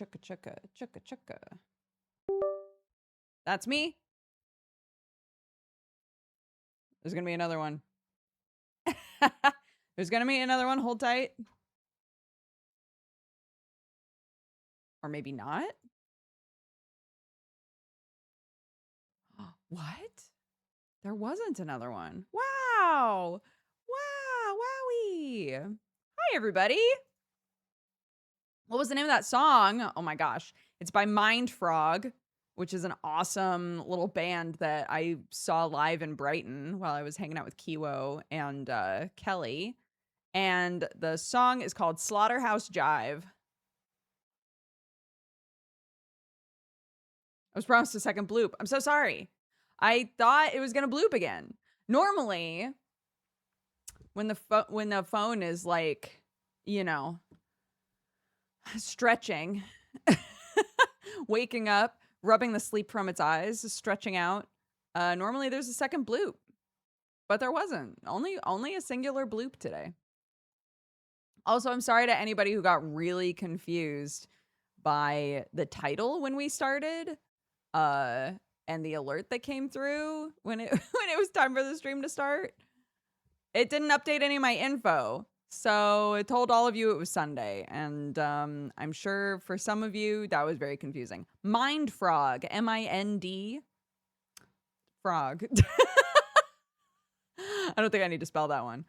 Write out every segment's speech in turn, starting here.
Chugga chugga chugga chugga. That's me. There's gonna be another one. There's gonna be another one. Hold tight. Or maybe not. What? There wasn't another one. Wow. Wow. Wowie. Hi, everybody. What was the name of that song? Oh my gosh. It's by Mind Frog, which is an awesome little band that I saw live in Brighton while I was hanging out with Kiwo and Kelly. And the song is called Slaughterhouse Jive. I was promised a second bloop. I'm so sorry. I thought it was going to bloop again. Normally, when the phone is like, you know, stretching, waking up, rubbing the sleep from its eyes, stretching out, normally there's a second bloop. But there wasn't. Only a singular bloop today. Also, I'm sorry to anybody who got really confused by the title when we started. And the alert that came through when it was time for the stream to start. It didn't update any of my info. So it told all of you it was Sunday. And I'm sure for some of you that was very confusing. Mind Frog, M-I-N-D Frog. I don't think I need to spell that one.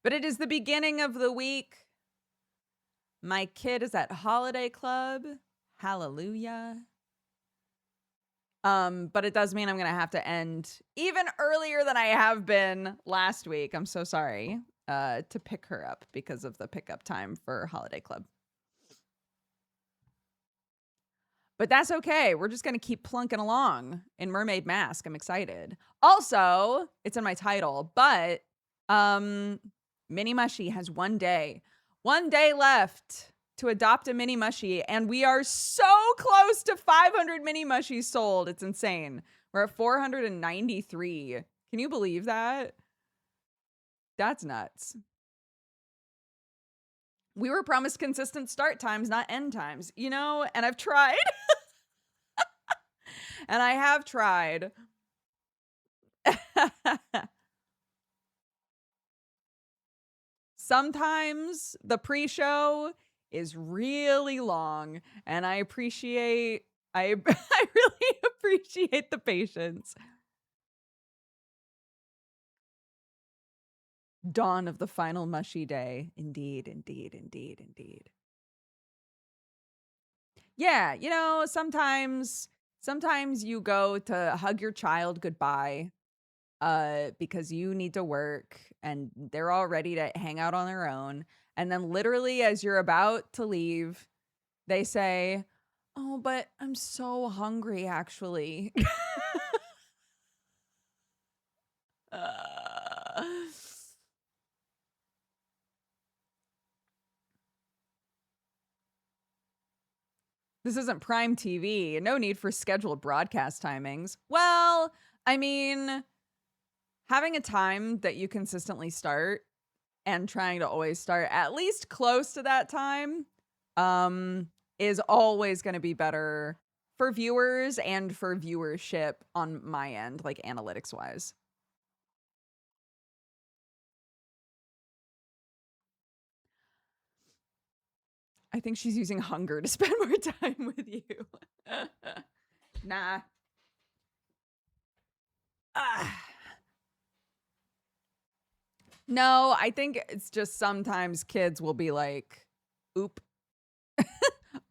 But it is the beginning of the week. My kid is at holiday club. Hallelujah. But it does mean I'm going to have to end even earlier than I have been last week. I'm so sorry to pick her up because of the pickup time for holiday club. But that's okay. We're just going to keep plunking along in Mermaid Mask. I'm excited. Also, it's in my title, but Mini Mushy has one day left to adopt a Mini Mushy, and we are so close to 500 Mini Mushies sold. It's insane. We're at 493. Can you believe that? That's nuts. We were promised consistent start times, not end times, you know, and I've tried. And I have tried. Sometimes the pre-show is really long, and I really appreciate the patience. Dawn of the final mushy day. Indeed, indeed, indeed, indeed. Yeah, you know, sometimes you go to hug your child goodbye because you need to work and they're all ready to hang out on their own. And then literally as you're about to leave, they say, "Oh, but I'm so hungry actually." This isn't Prime TV. No need for scheduled broadcast timings. Well, I mean, having a time that you consistently start and trying to always start at least close to that time is always going to be better for viewers and for viewership on my end, like analytics wise. I think she's using hunger to spend more time with you. Nah. No, I think it's just sometimes kids will be like, oop.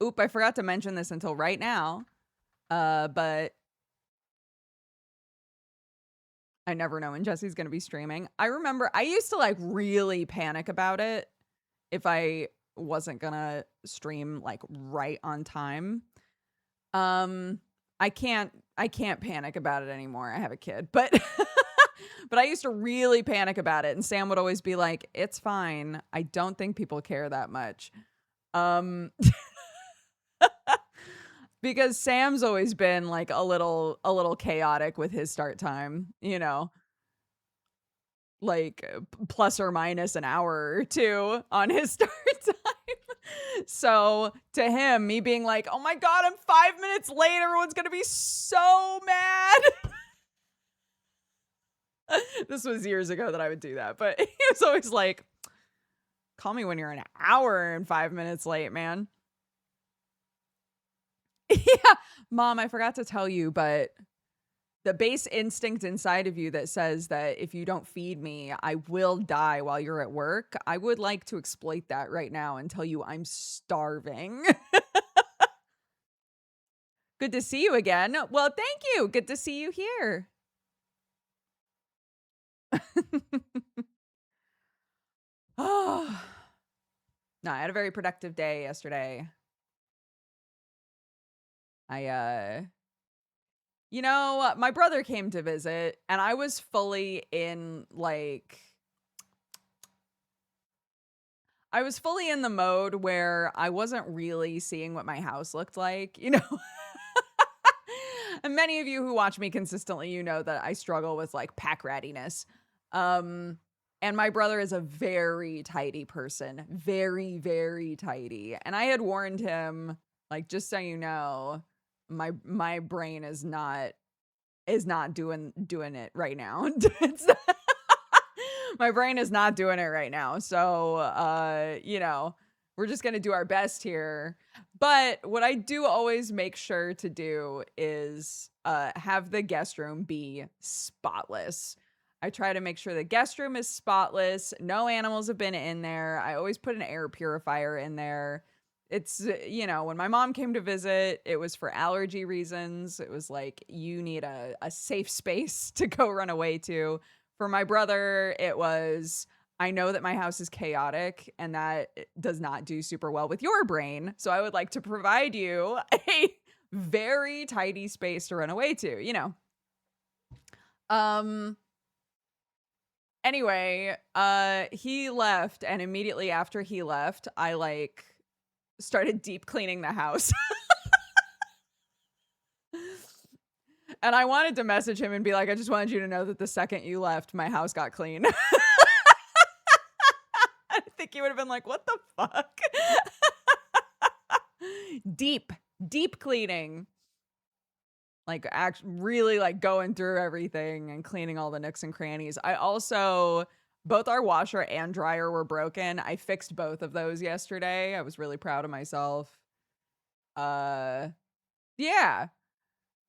Oop, I forgot to mention this until right now. But I never know when Jesse's going to be streaming. I remember I used to like really panic about it if I wasn't going to stream like right on time. I can't panic about it anymore. I have a kid, but but I used to really panic about it, and Sam would always be like, "It's fine. I don't think people care that much." Because Sam's always been like a little chaotic with his start time, you know. like plus or minus an hour or two on his start time. So to him, me being like, oh my God, I'm 5 minutes late. Everyone's going to be so mad. This was years ago that I would do that, but he was always like, call me when you're an hour and 5 minutes late, man. Yeah. Mom, I forgot to tell you, but the base instinct inside of you that says that if you don't feed me, I will die while you're at work. I would like to exploit that right now and tell you I'm starving. Good to see you again. Well, thank you. Good to see you here. Oh, no, I had a very productive day yesterday. My brother came to visit and I was fully in the mode where I wasn't really seeing what my house looked like, you know? And many of you who watch me consistently, you know that I struggle with like pack rattiness. And my brother is a very tidy person, very, very tidy. And I had warned him, like, just so you know, my brain is not doing it right now. My brain is not doing it right now. So, we're just going to do our best here. But what I do always make sure to do is have the guest room be spotless. I try to make sure the guest room is spotless. No animals have been in there. I always put an air purifier in there. It's, when my mom came to visit, it was for allergy reasons. It was like, you need a safe space to go run away to. For my brother, it was, I know that my house is chaotic and that does not do super well with your brain. So I would like to provide you a very tidy space to run away to, Anyway, he left, and immediately after he left, I started deep cleaning the house. And I wanted to message him and be like, I just wanted you to know that the second you left, my house got clean. I think he would have been like, what the fuck? Deep cleaning. Really going through everything and cleaning all the nooks and crannies. I also, both our washer and dryer were broken. I fixed both of those yesterday. I was really proud of myself. Yeah,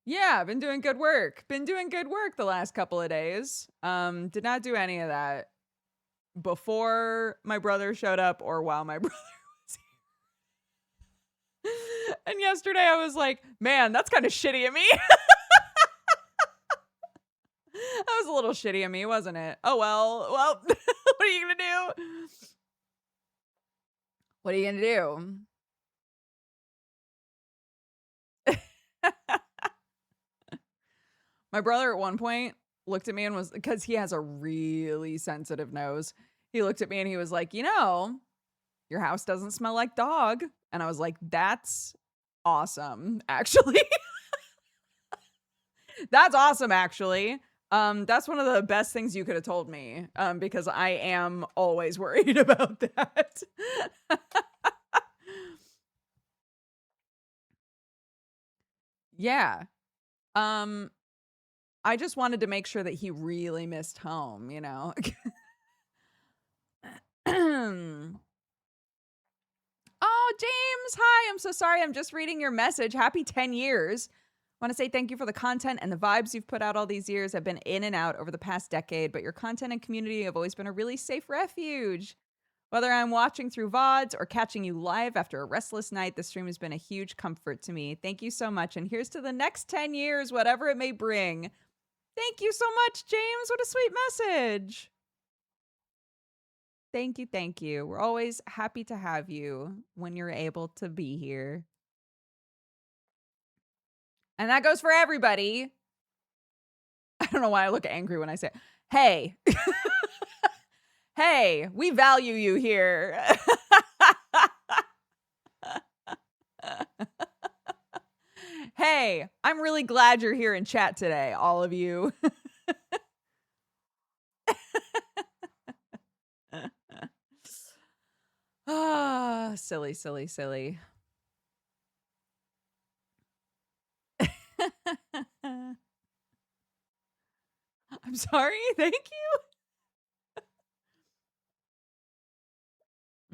I've been doing good work. The last couple of days. Did not do any of that before my brother showed up or while my brother was here. And yesterday I was like, man, that's kind of shitty of me. That was a little shitty of me, wasn't it? Oh, well, what are you going to do? What are you going to do? My brother at one point looked at me and was, because he has a really sensitive nose. He looked at me and he was like, your house doesn't smell like dog. And I was like, that's awesome, actually. That's awesome, actually. That's one of the best things you could have told me, because I am always worried about that. Yeah. I just wanted to make sure that he really missed home, Oh, James, hi. I'm so sorry. I'm just reading your message. Happy 10 years. I want to say thank you for the content and the vibes you've put out all these years. I've been in and out over the past decade, but your content and community have always been a really safe refuge. Whether I'm watching through VODs or catching you live after a restless night, the stream has been a huge comfort to me. Thank you so much. And here's to the next 10 years, whatever it may bring. Thank you so much, James. What a sweet message. Thank you. Thank you. We're always happy to have you when you're able to be here. And that goes for everybody. I don't know why I look angry when I say, hey, hey, we value you here. Hey, I'm really glad you're here in chat today, all of you. Silly, silly, silly. I'm sorry. Thank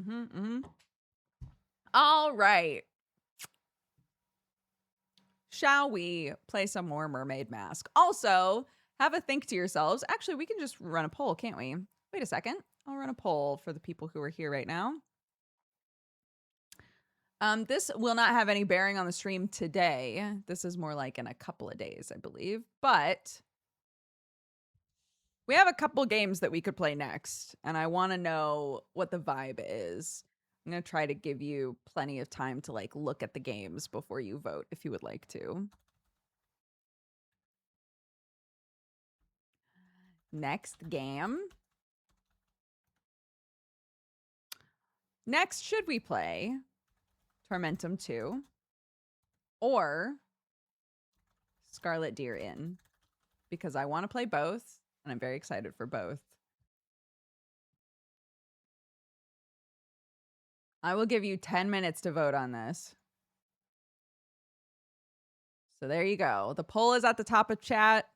you. All right. Shall we play some more Mermaid Mask? Also, have a think to yourselves. Actually, we can just run a poll, can't we? Wait a second. I'll run a poll for the people who are here right now. This will not have any bearing on the stream today. This is more like in a couple of days, I believe. But we have a couple games that we could play next, and I want to know what the vibe is. I'm going to try to give you plenty of time to like look at the games before you vote if you would like to. Next game. Next, should we play Tormentum 2 or Scarlet Deer Inn? Because I want to play both, and I'm very excited for both. I will give you 10 minutes to vote on this. So there you go. The poll is at the top of chat.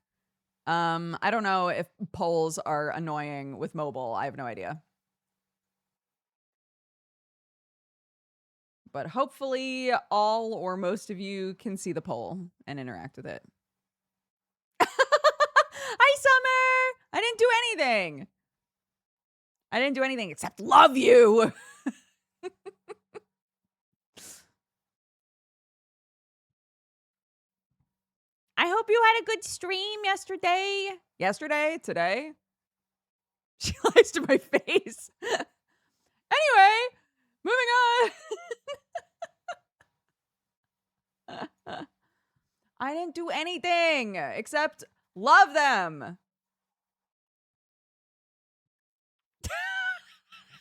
I don't know if polls are annoying with mobile. I have no idea. But hopefully all or most of you can see the poll and interact with it. Hi, Summer! I didn't do anything. I didn't do anything except love you. I hope you had a good stream yesterday. Yesterday? Today? She lies to my face. Anyway, moving on. I didn't do anything except love them.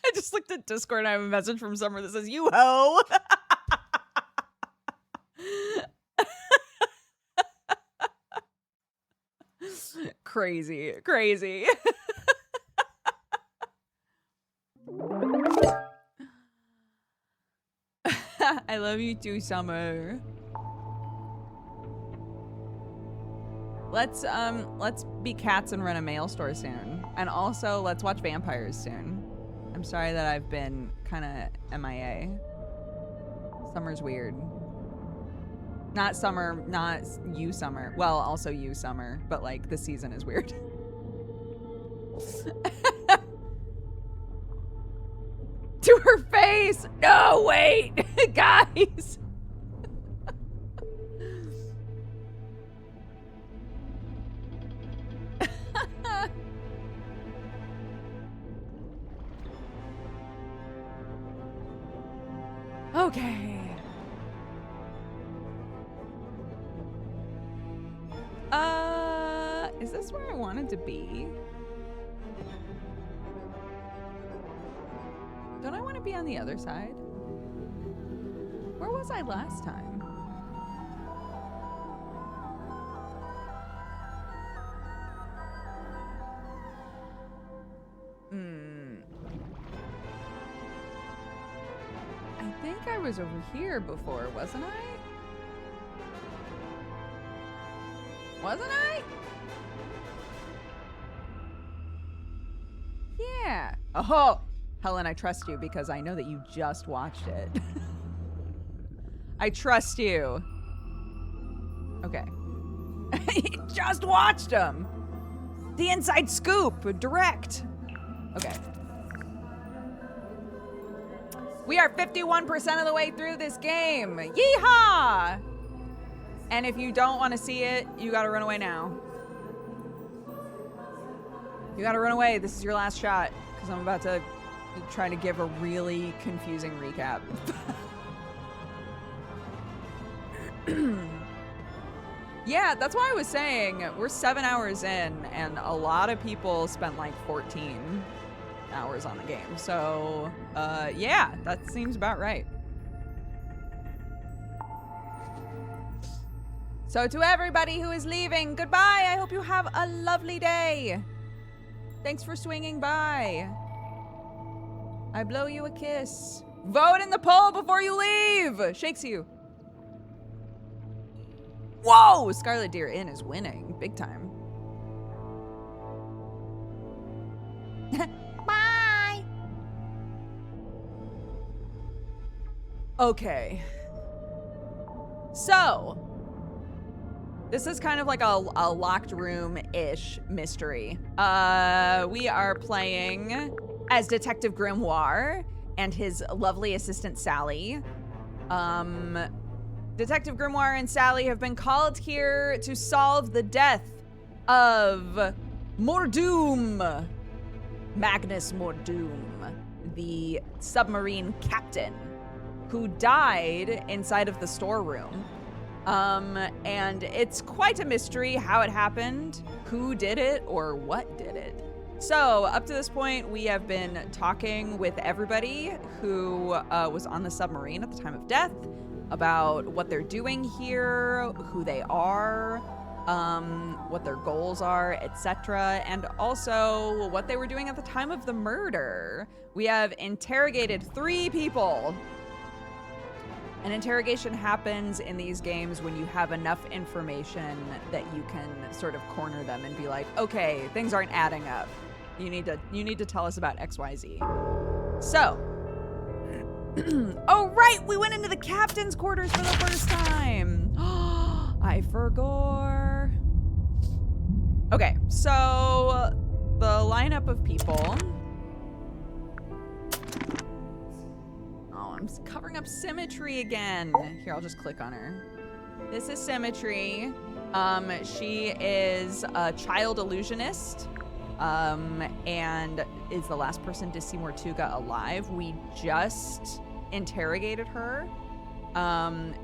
I just looked at Discord and I have a message from Summer that says, "You ho." Crazy, crazy. I love you too, Summer. Let's be cats and run a mail store soon. And also let's watch vampires soon. I'm sorry that I've been kind of MIA. Summer's weird. Not Summer, not you, Summer. Well, also you, Summer, but like this season is weird. To her face! No, wait! Guys! Okay. Is this where I wanted to be? Don't I want to be on the other side? Where was I last time? I think I was over here before, wasn't I? Wasn't I? Yeah. Oh, Helen, I trust you because I know that you just watched it. I trust you. Okay. You just watched them. The inside scoop, direct. Okay. We are 51% of the way through this game. Yeehaw! And if you don't want to see it, you gotta run away now. You gotta run away. This is your last shot because I'm about to try to give a really confusing recap. Yeah, that's why I was saying we're 7 hours in and a lot of people spent like 14 hours on the game. So, yeah, that seems about right. So to everybody who is leaving, goodbye. I hope you have a lovely day. Thanks for swinging by. I blow you a kiss. Vote in the poll before you leave. Shakes you. Whoa! Scarlet Deer Inn is winning big time. Bye. Okay. So, this is kind of like a locked room-ish mystery. We are playing as Detective Grimoire and his lovely assistant, Sally. Detective Grimoire and Sally have been called here to solve the death of Mordoom. Magnus Mordoom, the submarine captain who died inside of the storeroom. And it's quite a mystery how it happened, who did it, or what did it. So up to this point, we have been talking with everybody who was on the submarine at the time of death about what they're doing here, who they are, what their goals are, etc., and also what they were doing at the time of the murder. We have interrogated 3 people. An interrogation happens in these games when you have enough information that you can sort of corner them and be like, okay, things aren't adding up. You need to tell us about XYZ. So, oh right, we went into the captain's quarters for the first time. I forgot. Okay, so the lineup of people. Oh, I'm covering up Symmetry again. Here, I'll just click on her. This is Symmetry. She is a child illusionist, and is the last person to see Mortuga alive. We just interrogated her,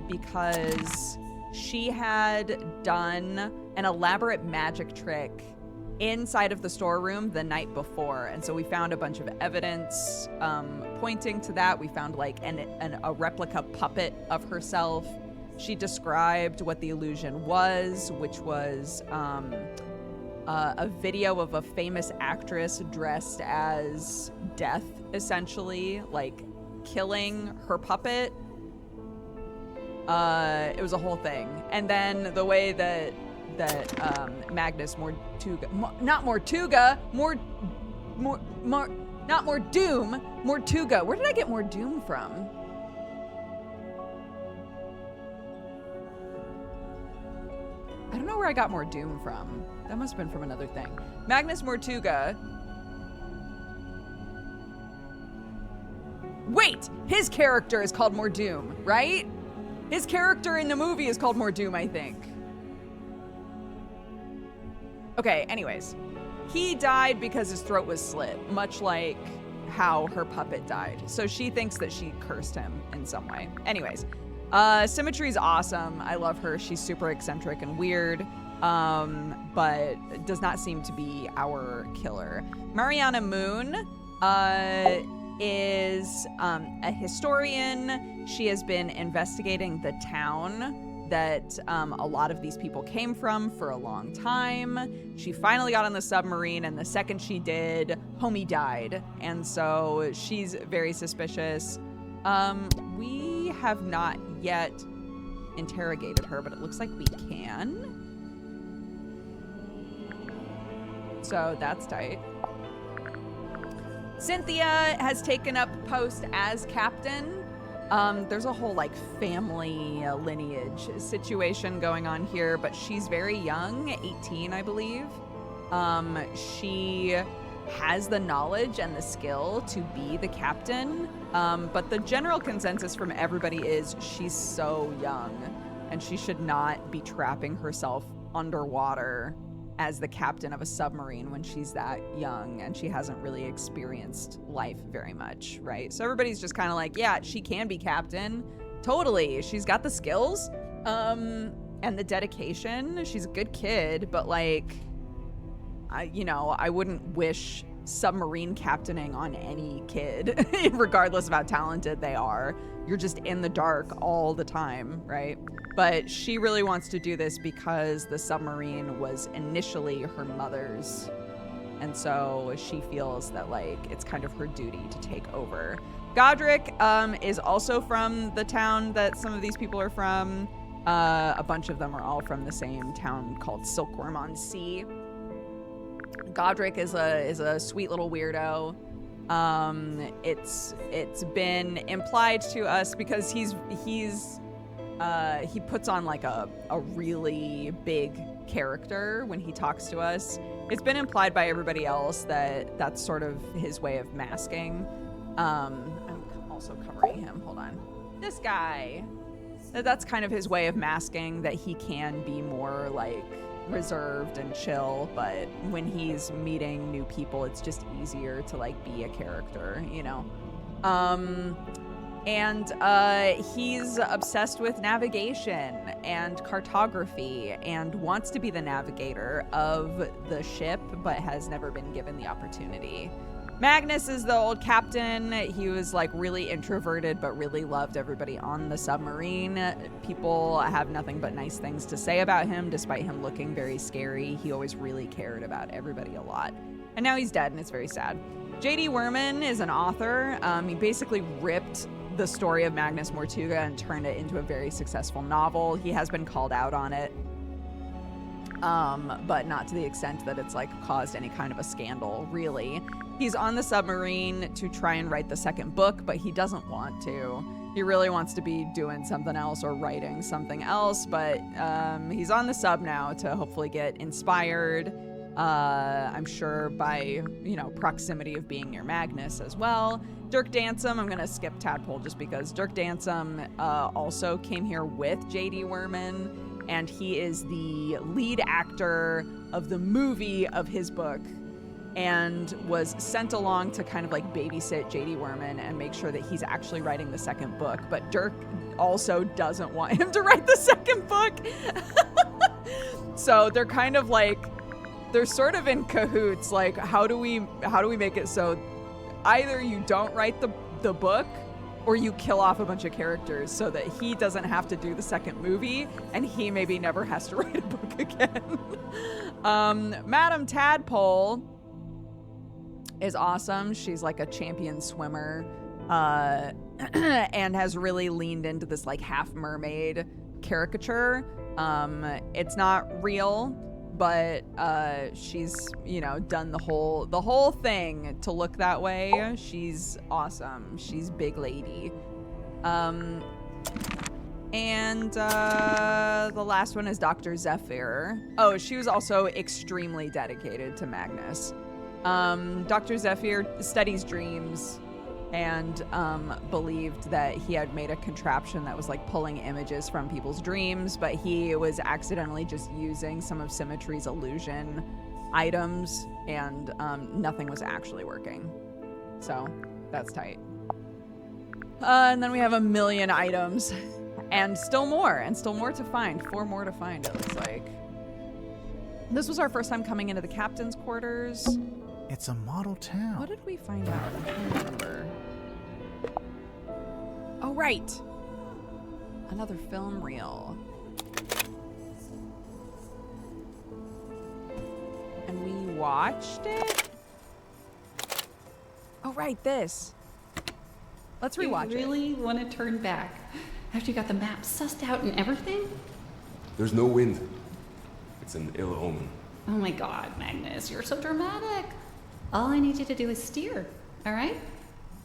because she had done an elaborate magic trick inside of the storeroom the night before, and so we found a bunch of evidence pointing to that. We found like a replica puppet of herself. She described what the illusion was, which was a video of a famous actress dressed as Death, essentially, like killing her puppet. It was a whole thing. And then the way that Magnus Mortuga, not Mortuga, not Mordoom, Mortuga. Where did I get Mordoom from? I don't know where I got Mordoom from. That must have been from another thing. Magnus Mortuga. Wait, his character is called Mordoom, right? His character in the movie is called Mordoom, I think. Okay, anyways. He died because his throat was slit, much like how her puppet died. So she thinks that she cursed him in some way. Anyways, Symmetry's awesome. I love her. She's super eccentric and weird, but does not seem to be our killer. Mariana Moon is a historian. She has been investigating the town that a lot of these people came from for a long time. She finally got on the submarine, and the second she did, homie died. And so she's very suspicious. We have not yet interrogated her, but it looks like we can. So that's tight. Cynthia has taken up post as captain. There's a whole like family lineage situation going on here, but she's very young, 18, I believe. She has the knowledge and the skill to be the captain, but the general consensus from everybody is she's so young and she should not be trapping herself underwater as the captain of a submarine when she's that young and she hasn't really experienced life very much, right? So everybody's just kind of like, yeah, she can be captain. Totally. She's got the skills and the dedication. She's a good kid, but like, I wouldn't wish submarine captaining on any kid, regardless of how talented they are. You're just in the dark all the time, right? But she really wants to do this because the submarine was initially her mother's, And so she feels that, like, it's kind of her duty to take over. Godric is also from the town that some of these people are from. A bunch of them are all from the same town called Silkworm on Sea. Godric is a sweet little weirdo. It's been implied to us because he puts on like a really big character when he talks to us. It's been implied by everybody else that that's sort of his way of masking. I'm also covering him. Hold on. This guy. That's kind of his way of masking that he can be more like reserved and chill, but when he's meeting new people, it's just easier to like be a character, you know? He's obsessed with navigation and cartography and wants to be the navigator of the ship, but has never been given the opportunity. Magnus is the old captain. He was like really introverted, but really loved everybody on the submarine. People have nothing but nice things to say about him, despite him looking very scary. He always really cared about everybody a lot. And now he's dead, and it's very sad. J.D. Werman is an author. He basically ripped the story of Magnus Mortuga and turned it into a very successful novel. He has been called out on it, but not to the extent that it's like caused any kind of a scandal, really. He's on the submarine to try and write the second book, but he doesn't want to. He really wants to be doing something else or writing something else, but he's on the sub now to hopefully get inspired. I'm sure by, you know, proximity of being near Magnus as well. Dirk Dansum, I'm going to skip Tadpole just because Dirk Dansum also came here with J.D. Werman, and he is the lead actor of the movie of his book, and was sent along to kind of like babysit J.D. Werman and make sure that he's actually writing the second book. But Dirk also doesn't want him to write the second book. So they're kind of like, they're sort of in cahoots. Like, how do we make it so either you don't write the book or you kill off a bunch of characters so that he doesn't have to do the second movie and he maybe never has to write a book again. Madam Tadpole is awesome. She's like a champion swimmer, and has really leaned into this like half mermaid caricature. It's not real, but she's, you know, done the whole thing to look that way. She's awesome. She's big lady. And the last one is Dr. Zephyr. Oh, she was also extremely dedicated to Magnus. Dr. Zephyr studies dreams and believed that he had made a contraption that was like pulling images from people's dreams, but he was accidentally just using some of Symmetry's illusion items, and nothing was actually working. So that's tight. And then we have a million items and still more to find. 4 more to find, it looks like. This was our first time coming into the captain's quarters. It's a model town. What did we find out? I can't remember. Oh, right. Another film reel. And we watched it? Oh, right, this. Let's rewatch it. You really want to turn back after you got the map sussed out and everything? There's no wind. It's an ill omen. Oh my god, Magnus, you're so dramatic. All I need you to do is steer, all right?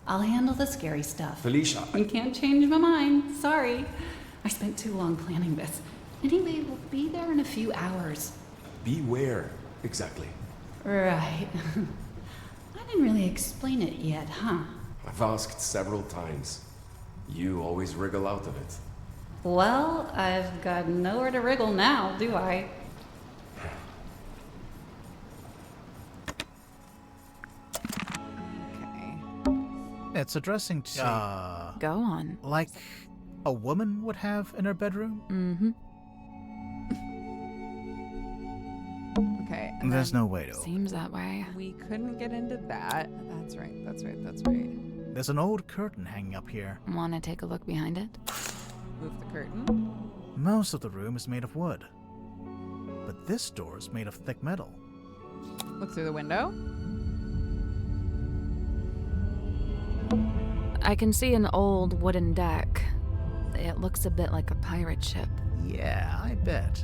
I'll handle the scary stuff. Felicia. You can't change my mind. Sorry. I spent too long planning this. Anyway, we'll be there in a few hours. Be where, exactly? Right. I didn't really explain it yet, huh? I've asked several times. You always wriggle out of it. Well, I've got nowhere to wriggle now, do I? It's addressing to... Go on. like a woman would have in her bedroom? Mm-hmm. Okay. and There's then no way to. Seems that way. We couldn't get into that. That's right. There's an old curtain hanging up here. Want to take a look behind it? Move the curtain. Most of the room is made of wood. But this door is made of thick metal. Look through the window. I can see an old wooden deck. It looks a bit like a pirate ship. Yeah, I bet.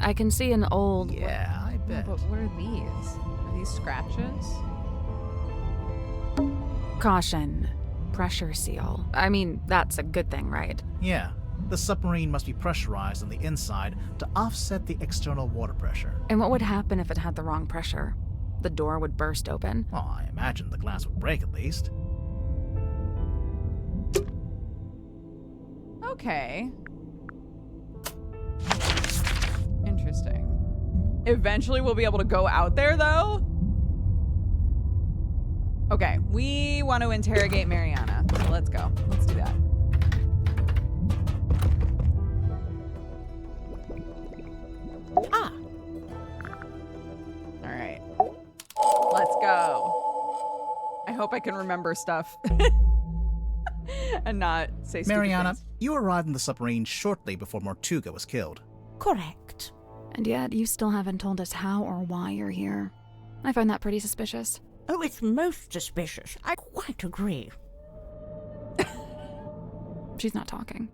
I can see an old... Yeah, I bet. But what are these? Are these scratches? Caution. Pressure seal. I mean, that's a good thing, right? Yeah, the submarine must be pressurized on the inside to offset the external water pressure. And what would happen if it had the wrong pressure? The door would burst open. Well, I imagine the glass would break at least. Okay. Interesting. Eventually we'll be able to go out there, though? Okay, we want to interrogate Mariana. So let's go. Let's do that. Ah, All right. Let's go. I hope I can remember stuff. And not say stupid Mariana, things. you arrived in the submarine shortly before Mortuga was killed. correct. And yet, you still haven't told us how or why you're here. I find that pretty suspicious. Oh, it's most suspicious. I quite agree. She's not talking.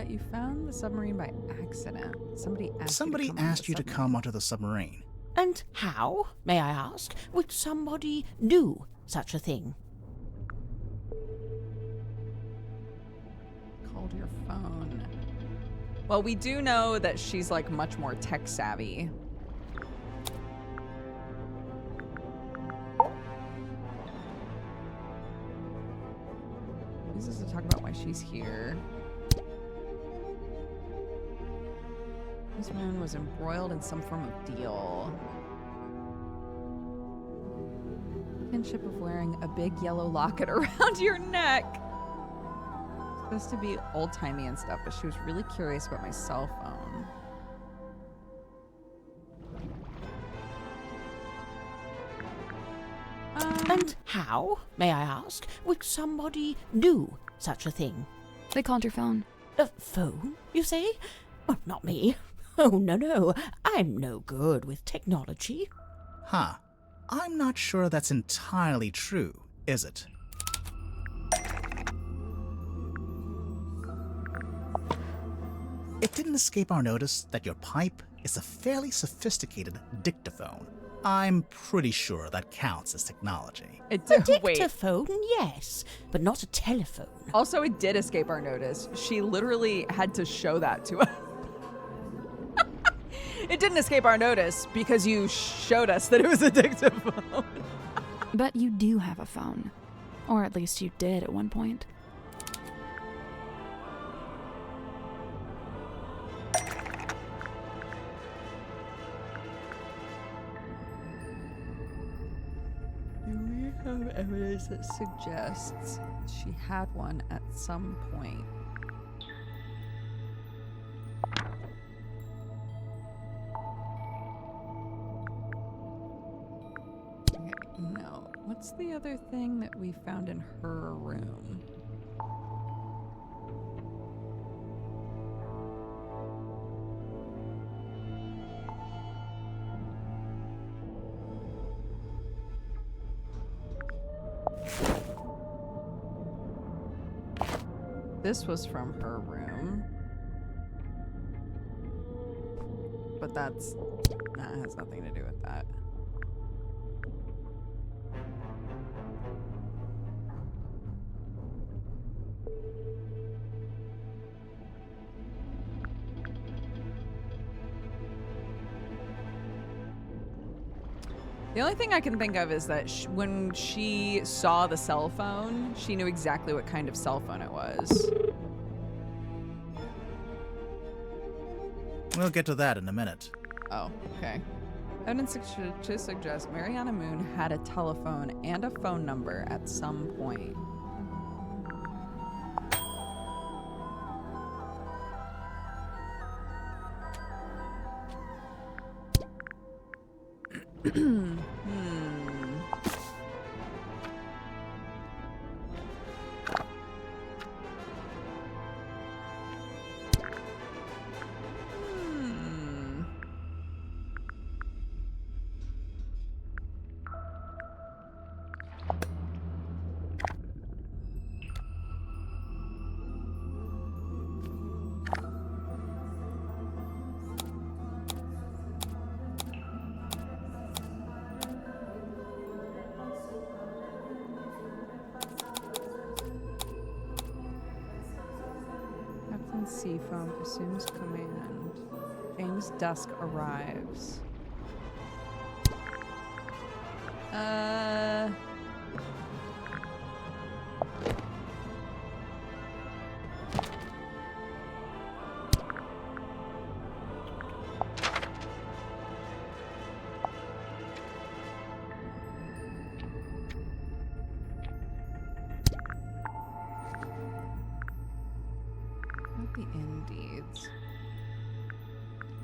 You found the submarine by accident. Somebody asked you to come onto the submarine. And how, may I ask, would somebody do such a thing? Called your phone. Well, we do know that she's like much more tech savvy. This is to talk about why she's here. This woman was embroiled in some form of deal. Kinship of wearing a big yellow locket around your neck. Supposed to be old-timey and stuff, but she was really curious about my cell phone. And how, may I ask, would somebody do such a thing? They called your phone. A phone, you say? Oh, not me. Oh, no. I'm no good with technology. Huh. I'm not sure that's entirely true, is it? It didn't escape our notice that your pipe is a fairly sophisticated dictaphone. I'm pretty sure that counts as technology. It A did. Wait. dictaphone, yes, but not a telephone. Also, it did escape our notice. She literally had to show that to us. It didn't escape our notice because you showed us that it was a dictaphone. But you do have a phone. Or at least you did at one point. Do we have evidence that suggests she had one at some point? Okay, no. What's the other thing that we found in her room? This was from her room. But that has nothing to do with that. The only thing I can think of is that when she saw the cell phone, she knew exactly what kind of cell phone it was. We'll get to that in a minute. Oh, okay. Evidence to suggest Mariana Moon had a telephone and a phone number at some point. on seafoam, assumes command. James Dusk arrives. Not the Indeeds.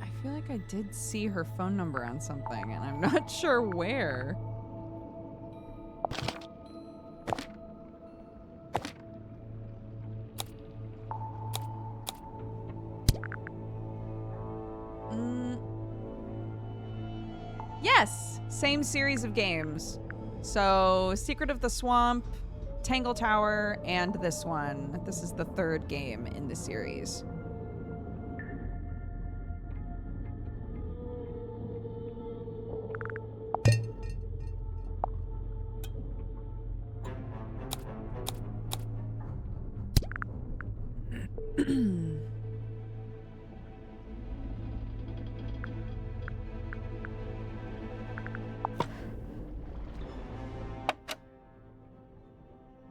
I feel like I did see her phone number on something, and I'm not sure where. Yes! Same series of games. So, Secret of the Swamp, Tangle Tower, and this one. This is the third game in the series.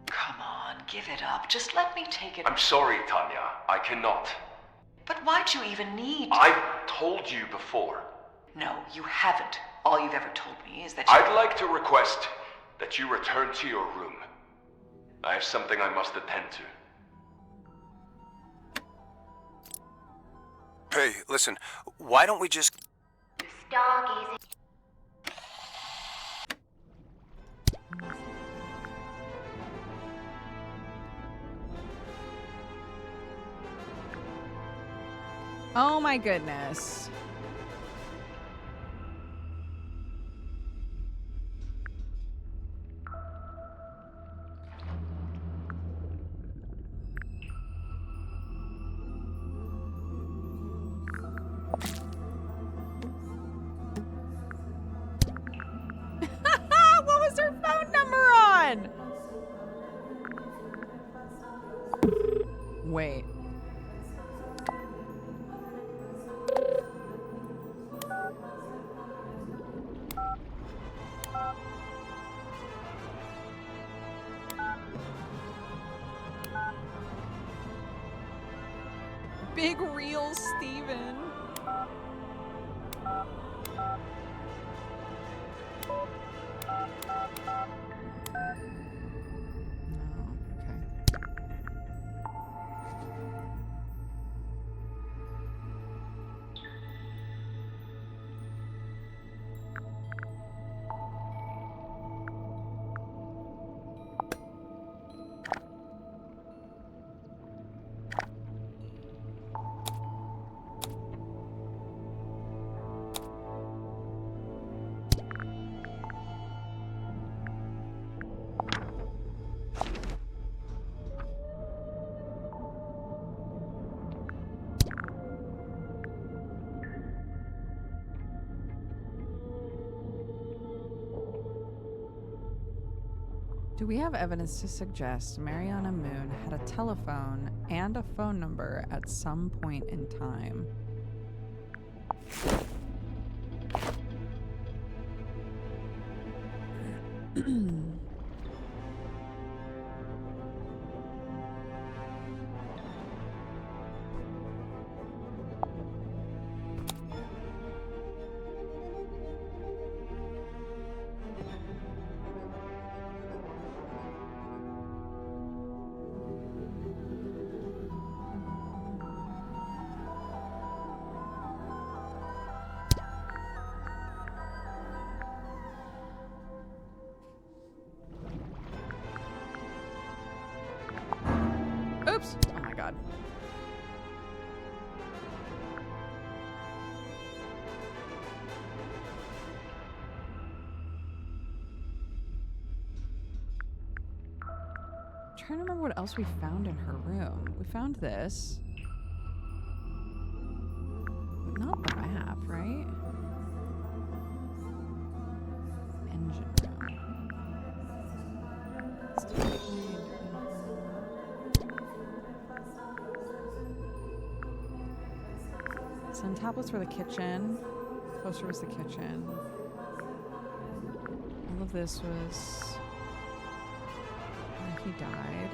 Come on, give it up. Just let me take it. I'm sorry, Tanya. I cannot. But why'd you even need to? I've told you before. No, you haven't. All you've ever told me is that you... I'd like to request that you return to your room. I have something I must attend to. Hey, listen, why don't we just... This dog is... Oh my goodness. What was her phone number on? Wait. Big real Steven. No, okay. Do we have evidence to suggest Mariana Moon had a telephone and a phone number at some point in time? Oops! Oh my god. I'm trying to remember what else we found in her room. We found this. But not the map, right? Engine room. Let's do it. Some tablets for the kitchen. Poster was the kitchen. All of this was where he died.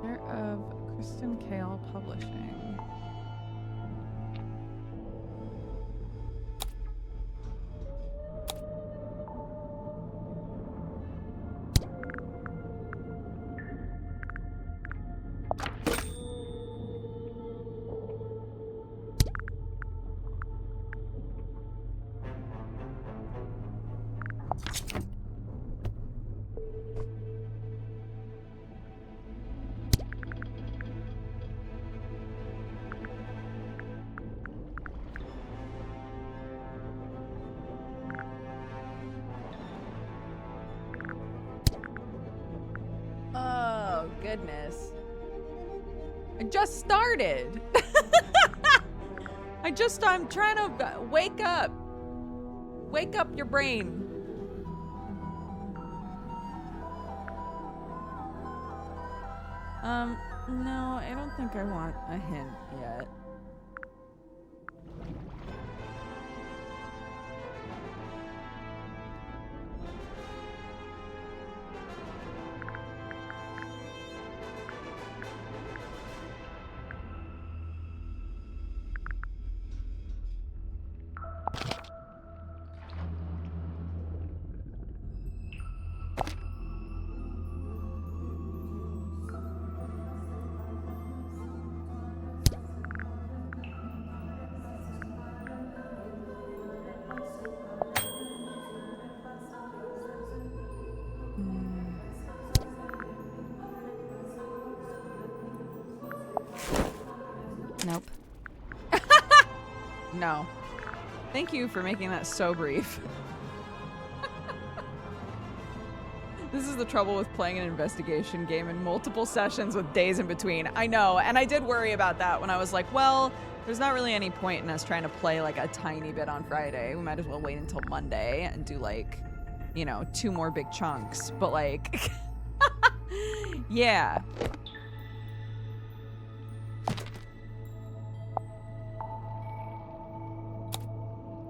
Care of Kristen Kale Publishing. Oh, goodness. I just started. I'm trying to wake up. Wake up your brain. No, I don't think I want a hint yet. Nope. No. Thank you for making that so brief. This is the trouble with playing an investigation game in multiple sessions with days in between. I know, and I did worry about that when I was like, well, there's not really any point in us trying to play like a tiny bit on Friday. We might as well wait until Monday and do like, 2 more big chunks. But like, yeah.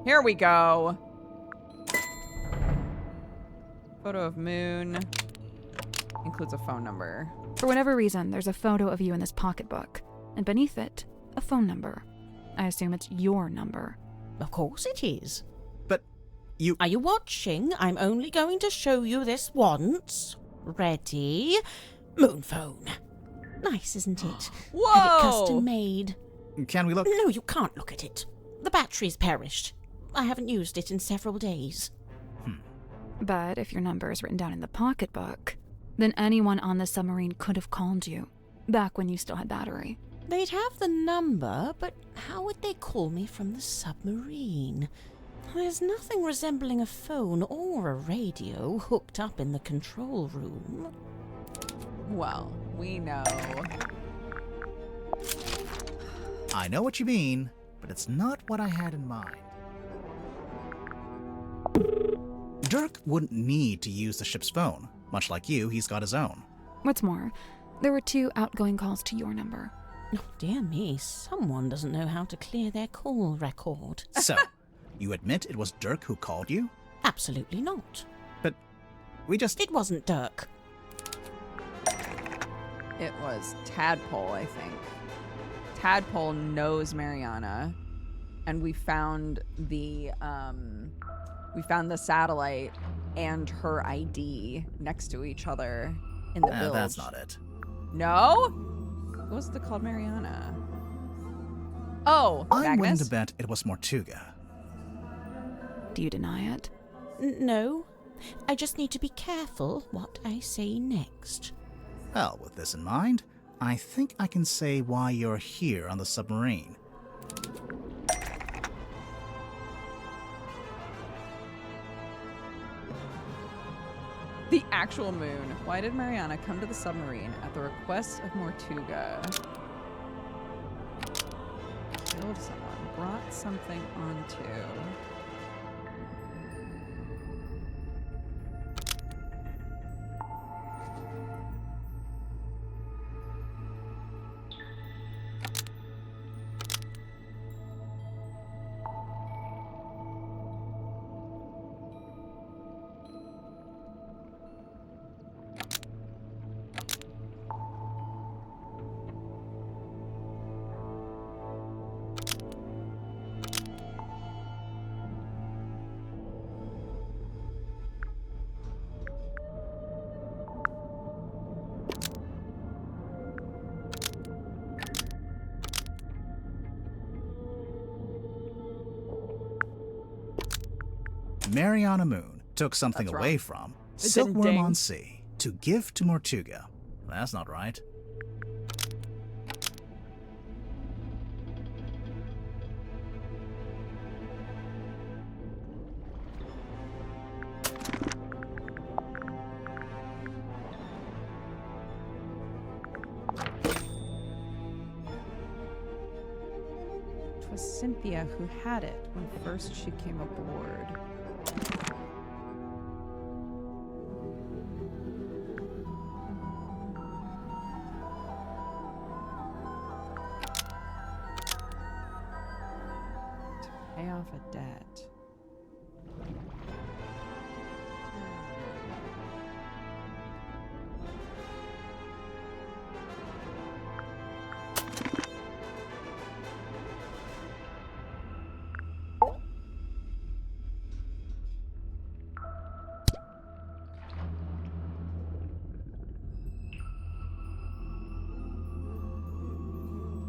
Here we go. Photo of moon. Includes a phone number. For whatever reason, there's a photo of you in this pocketbook, and beneath it, a phone number. I assume it's your number. Of course it is. But you... Are you watching? I'm only going to show you this once. Ready? Moon phone. Nice, isn't it? Whoa! Had it custom made. Can we look? No, you can't look at it. The battery's perished. I haven't used it in several days. But if your number is written down in the pocketbook, then anyone on the submarine could have called you, back when you still had battery. They'd have the number, but how would they call me from the submarine? There's nothing resembling a phone or a radio hooked up in the control room. Well, we know. I know what you mean, but it's not what I had in mind. Dirk wouldn't need to use the ship's phone. Much like you, he's got his own. What's more, there were 2 outgoing calls to your number. Oh, dear me, someone doesn't know how to clear their call record. So, you admit it was Dirk who called you? Absolutely not. But we just... It wasn't Dirk. It was Tadpole, I think. Tadpole knows Mariana, and we found the satellite and her ID next to each other in the bilge. That's not it. No? What was it called Mariana? Oh, I'm willing Magnus? to bet it was Mortuga. Do you deny it? No. I just need to be careful what I say next. Well, with this in mind, I think I can say why you're here on the submarine. The actual moon. Why did Mariana come to the submarine at the request of Mortuga? Killed someone. Brought something onto. Mariana Moon took something That's away wrong. from didn't Silkworm ding. on Sea to give to Mortuga. That's not right. It was Cynthia who had it when first she came aboard. To pay off a debt.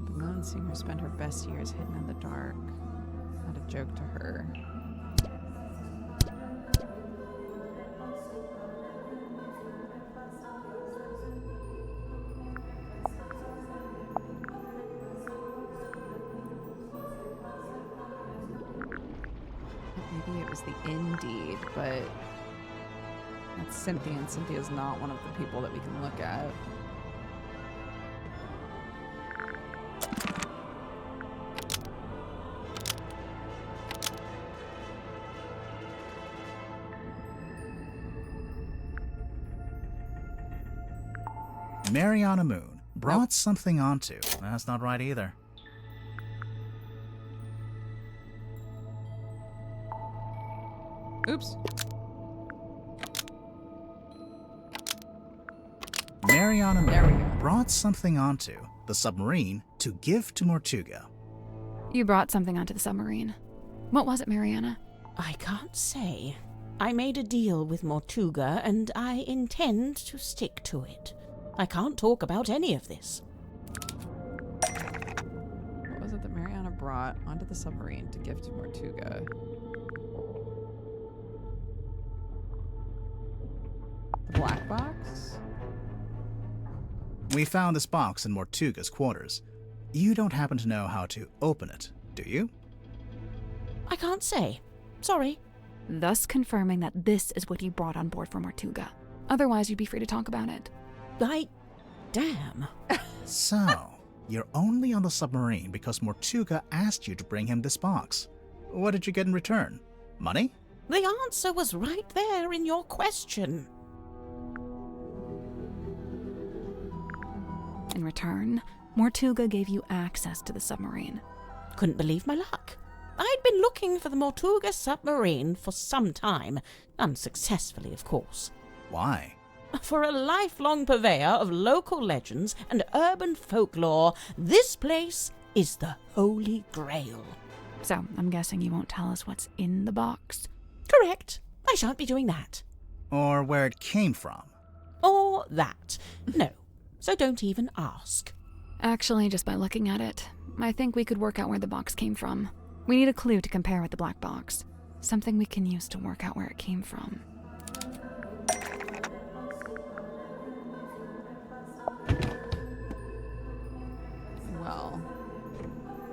The moon singer spent her best years hidden in the dark. Not a joke to her. Maybe it was the Indeed, but that's Cynthia, and Cynthia's not one of the people that we can look at. Mariana Moon brought something onto. That's not right either. Oops. Mariana There we Moon go. brought something onto the submarine to give to Mortuga. You brought something onto the submarine. What was it, Mariana? I can't say. I made a deal with Mortuga, and I intend to stick to it. I can't talk about any of this. What was it that Mariana brought onto the submarine to give to Mortuga? The black box? We found this box in Mortuga's quarters. You don't happen to know how to open it, do you? I can't say. Sorry. Thus confirming that this is what you brought on board for Mortuga. Otherwise, you'd be free to talk about it. Damn. So, you're only on the submarine because Mortuga asked you to bring him this box. What did you get in return? Money? The answer was right there in your question. In return, Mortuga gave you access to the submarine. Couldn't believe my luck. I'd been looking for the Mortuga submarine for some time, unsuccessfully, of course. Why? For a lifelong purveyor of local legends and urban folklore, this place is the Holy Grail. So, I'm guessing you won't tell us what's in the box. Correct. I shan't be doing that. Or where it came from? Or that. No. So don't even ask. Actually, just by looking at it, I think we could work out where the box came from. We need a clue to compare with the black box. Something we can use to work out where it came from.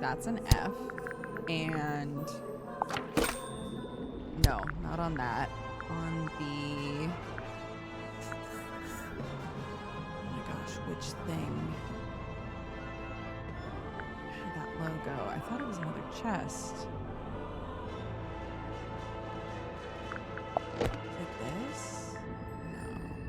That's an F. And no, not on that. On the... Oh my gosh, which thing had that logo? I thought it was another chest. Is it this? No.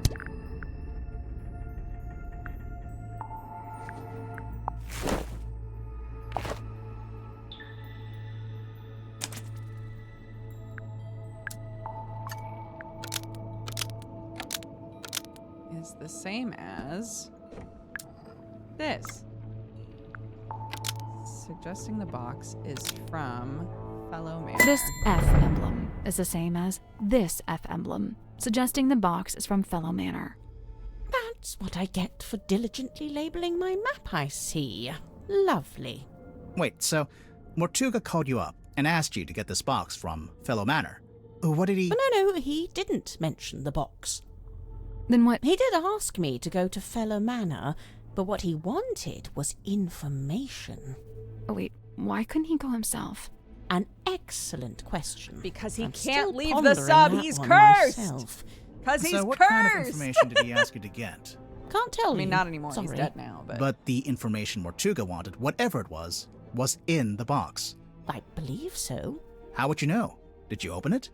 Is the same as this. Suggesting the box is from Fellow Man. This F emblem is the same as this F emblem, suggesting the box is from Fellow Manor. That's what I get for diligently labeling my map, I see. Lovely. Wait, so Mortuga called you up and asked you to get this box from Fellow Manor. What did he... No, he didn't mention the box. Then what? He did ask me to go to Fellow Manor, but what he wanted was information. Oh, wait, why couldn't he go himself? An excellent question. Because he I'm can't still leave the pondering sub. that He's one cursed. myself. Because he's So what cursed. kind of information did he ask you to get? Can't tell you. I mean, not anymore. Sorry. He's dead now. But But the information Mortuga wanted, whatever it was in the box. I believe so. How would you know? Did you open it?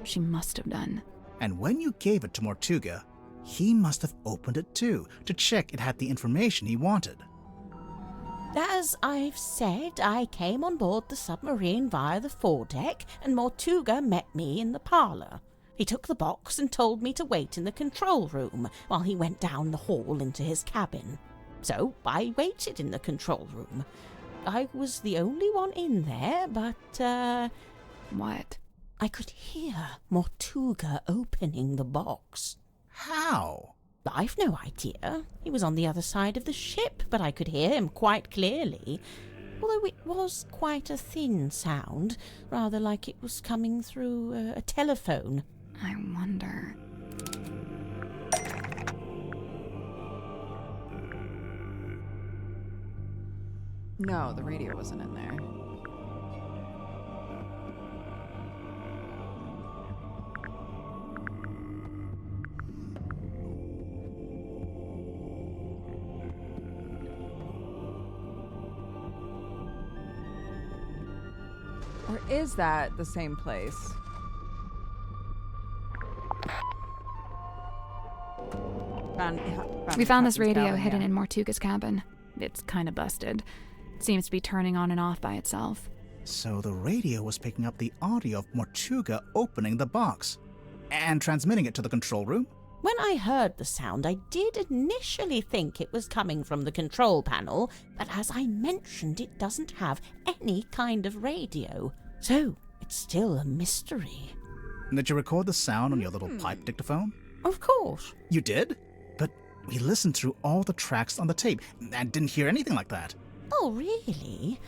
She must have done. And when you gave it to Mortuga, he must have opened it too, to check it had the information he wanted. As I've said, I came on board the submarine via the foredeck, and Mortuga met me in the parlour. He took the box and told me to wait in the control room while he went down the hall into his cabin. So I waited in the control room. I was the only one in there, but, What? I could hear Mortuga opening the box. How? I've no idea. He was on the other side of the ship, but I could hear him quite clearly. Although it was quite a thin sound, rather like it was coming through a telephone. I wonder. no, the radio wasn't in there. Or is that the same place? We found this Captain's radio cabin, hidden yeah. in Mortuga's cabin. It's kind of busted. It seems to be turning on and off by itself. So the radio was picking up the audio of Mortuga opening the box and transmitting it to the control room? When I heard the sound, I did initially think it was coming from the control panel, but as I mentioned, it doesn't have any kind of radio. So it's still a mystery. Did you record the sound on your little pipe dictaphone? Of course. You did? But we listened through all the tracks on the tape and didn't hear anything like that. Oh, really?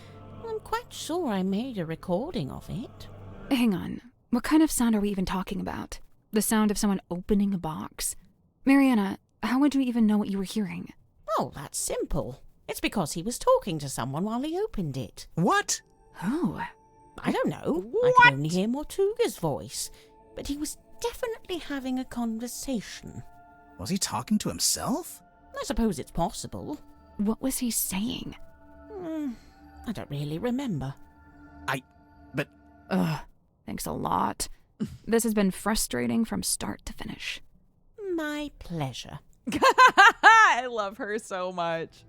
I'm quite sure I made a recording of it. Hang on. What kind of sound are we even talking about? The sound of someone opening a box? Mariana, how would you even know what you were hearing? Oh, that's simple. It's because he was talking to someone while he opened it. What? Oh. I don't know. I could only hear Mortuga's voice. But he was definitely having a conversation. Was he talking to himself? I suppose it's possible. What was he saying? I don't really remember. But Ugh. Thanks a lot. This has been frustrating from start to finish. My pleasure. I love her so much.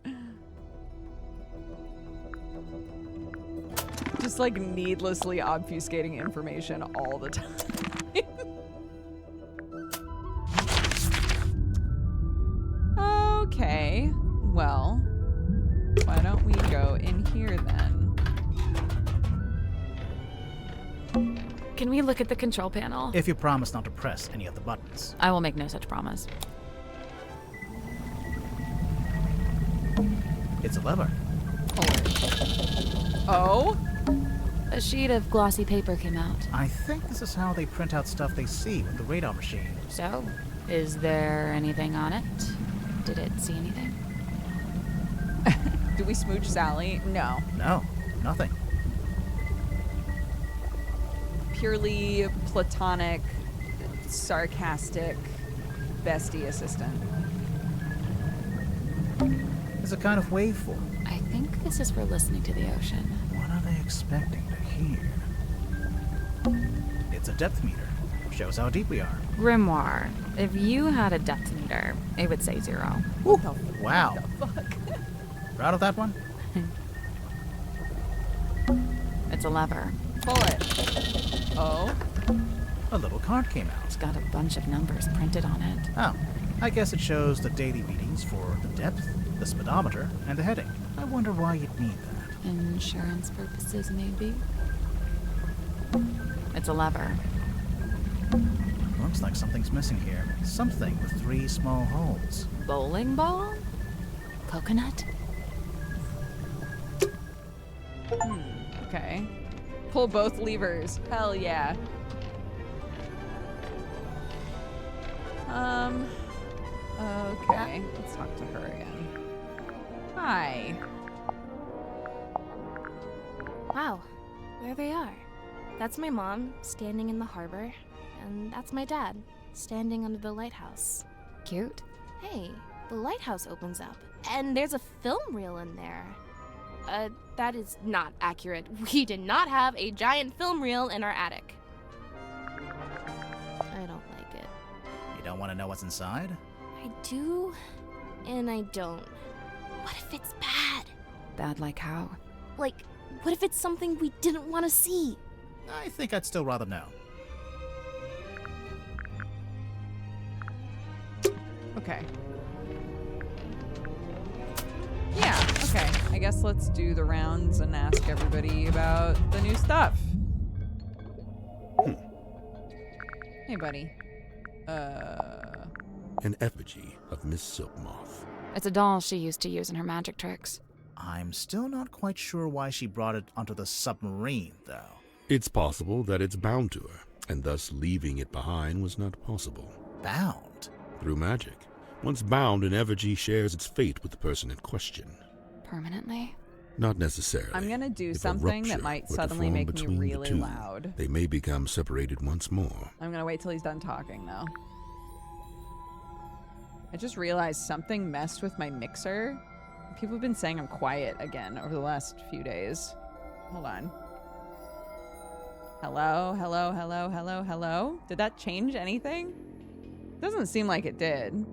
Just like needlessly obfuscating information all the time. Okay, well, why don't we go in here then? Can we look at the control panel? if you promise not to press any of the buttons. I will make no such promise. It's a lever. Oh? A sheet of glossy paper came out. I think this is how they print out stuff they see with the radar machine. So, is there anything on it? Did it see anything? Do we smooch Sally? No. No, nothing. Purely platonic, sarcastic bestie assistant. It's a kind of waveform. I think this is for listening to the ocean. What are they expecting to hear? It's a depth meter. Shows how deep we are. Grimoire, if you had a depth meter, it would say 0. Ooh, wow. Fuck. Proud of that one? It's a lever. Pull it. Oh. A little card came out. It's got a bunch of numbers printed on it. Oh, I guess it shows the daily readings for the depth, the speedometer, and the heading. I wonder why you'd need that. Insurance purposes, maybe? It's a lever. Looks like something's missing here. Something with 3 small holes. Bowling ball? Coconut? Okay. Pull both levers. Hell yeah. Okay. Let's talk to her again. Hi. Wow, there they are. That's my mom, standing in the harbor, and that's my dad, standing under the lighthouse. Cute. Hey, the lighthouse opens up, and there's a film reel in there. That is not accurate. We did not have a giant film reel in our attic. I don't like it. You don't want to know what's inside? I do, and I don't. What if it's bad? Bad like how? Like, what if it's something we didn't want to see? I think I'd still rather know. Okay. Yeah, okay. I guess let's do the rounds and ask everybody about the new stuff. Hey, buddy. An effigy of Miss Silkmoth. It's a doll she used to use in her magic tricks. I'm still not quite sure why she brought it onto the submarine, though. It's possible that it's bound to her, and thus leaving it behind was not possible. Bound? Through magic. Once bound, an effigy shares its fate with the person in question. Permanently? Not necessarily. I'm gonna do If a something that rupture might were to suddenly form make me between the really two, loud. They may become separated once more. I'm gonna wait till he's done talking, though. I just realized something messed with my mixer. People have been saying I'm quiet again over the last few days. Hold on. Hello, hello, hello, hello, hello? Did that change anything? Doesn't seem like it did.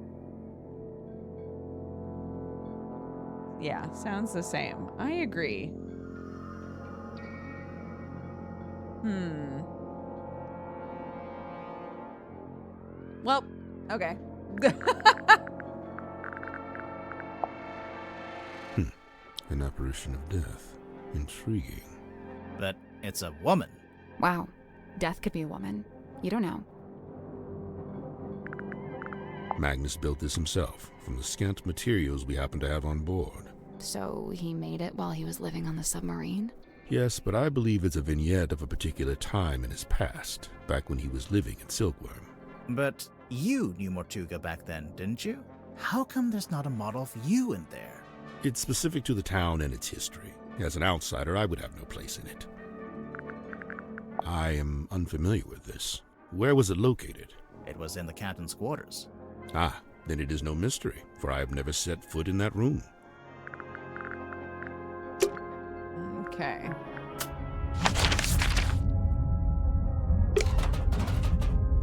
Yeah, sounds the same. I agree. Well, okay. An apparition of death. Intriguing. But it's a woman. Wow. Death could be a woman. You don't know. Magnus built this himself, from the scant materials we happen to have on board. So he made it while he was living on the submarine? Yes, but I believe it's a vignette of a particular time in his past, back when he was living in Silkworm. But you knew Mortuga back then, didn't you? How come there's not a model of you in there? It's specific to the town and its history. As an outsider, I would have no place in it. I am unfamiliar with this. Where was it located? It was in the captain's quarters. Ah, then it is no mystery, for I have never set foot in that room. Okay.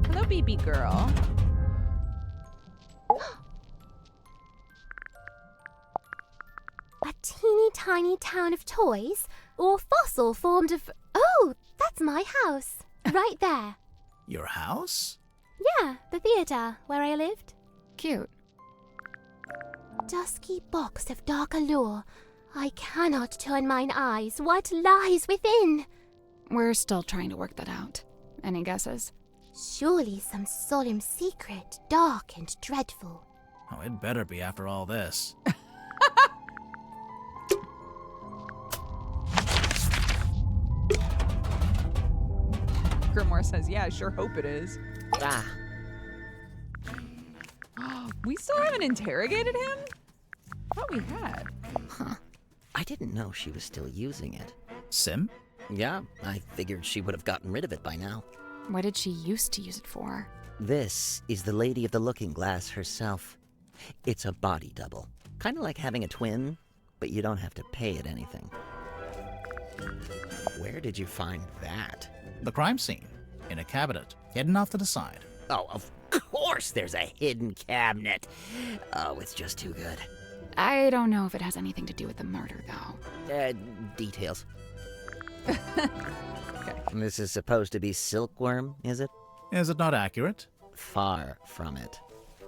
Hello, BB girl. A teeny tiny town of toys? Or fossil formed of... Oh, that's my house. Right there. Your house? Yeah, the theatre where I lived. Cute. Dusky box of dark allure. I cannot turn mine eyes. What lies within? We're still trying to work that out. Any guesses? Surely some solemn secret, dark and dreadful. Oh, it better be after all this. Grimoire says, yeah, I sure hope it is. Ah. We still haven't interrogated him? I thought we had. Huh. I didn't know she was still using it. Sim? Yeah, I figured she would have gotten rid of it by now. What did she used to use it for? This is the Lady of the Looking Glass herself. It's a body double. Kind of like having a twin, but you don't have to pay it anything. Where did you find that? The crime scene. In a cabinet, hidden off to the side. Oh, of course there's a hidden cabinet. Oh, it's just too good. I don't know if it has anything to do with the murder, though. Details. Okay. This is supposed to be silkworm, is it? Is it not accurate? Far from it.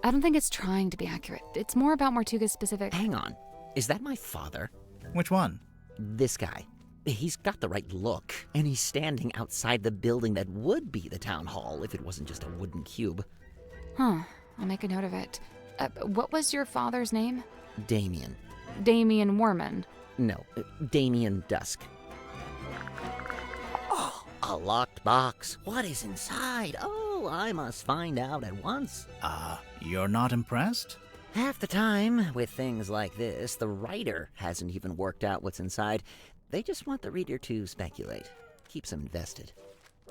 I don't think it's trying to be accurate. It's more about Mortuga's specific... Hang on. Is that my father? Which one? This guy. He's got the right look, and he's standing outside the building that would be the town hall if it wasn't just a wooden cube. Huh. I'll make a note of it. What was your father's name? Damien. Damien Warman. No, Damien Dusk. Oh, a locked box. What is inside? Oh, I must find out at once. You're not impressed? Half the time, with things like this, the writer hasn't even worked out what's inside. They just want the reader to speculate. Keeps them invested.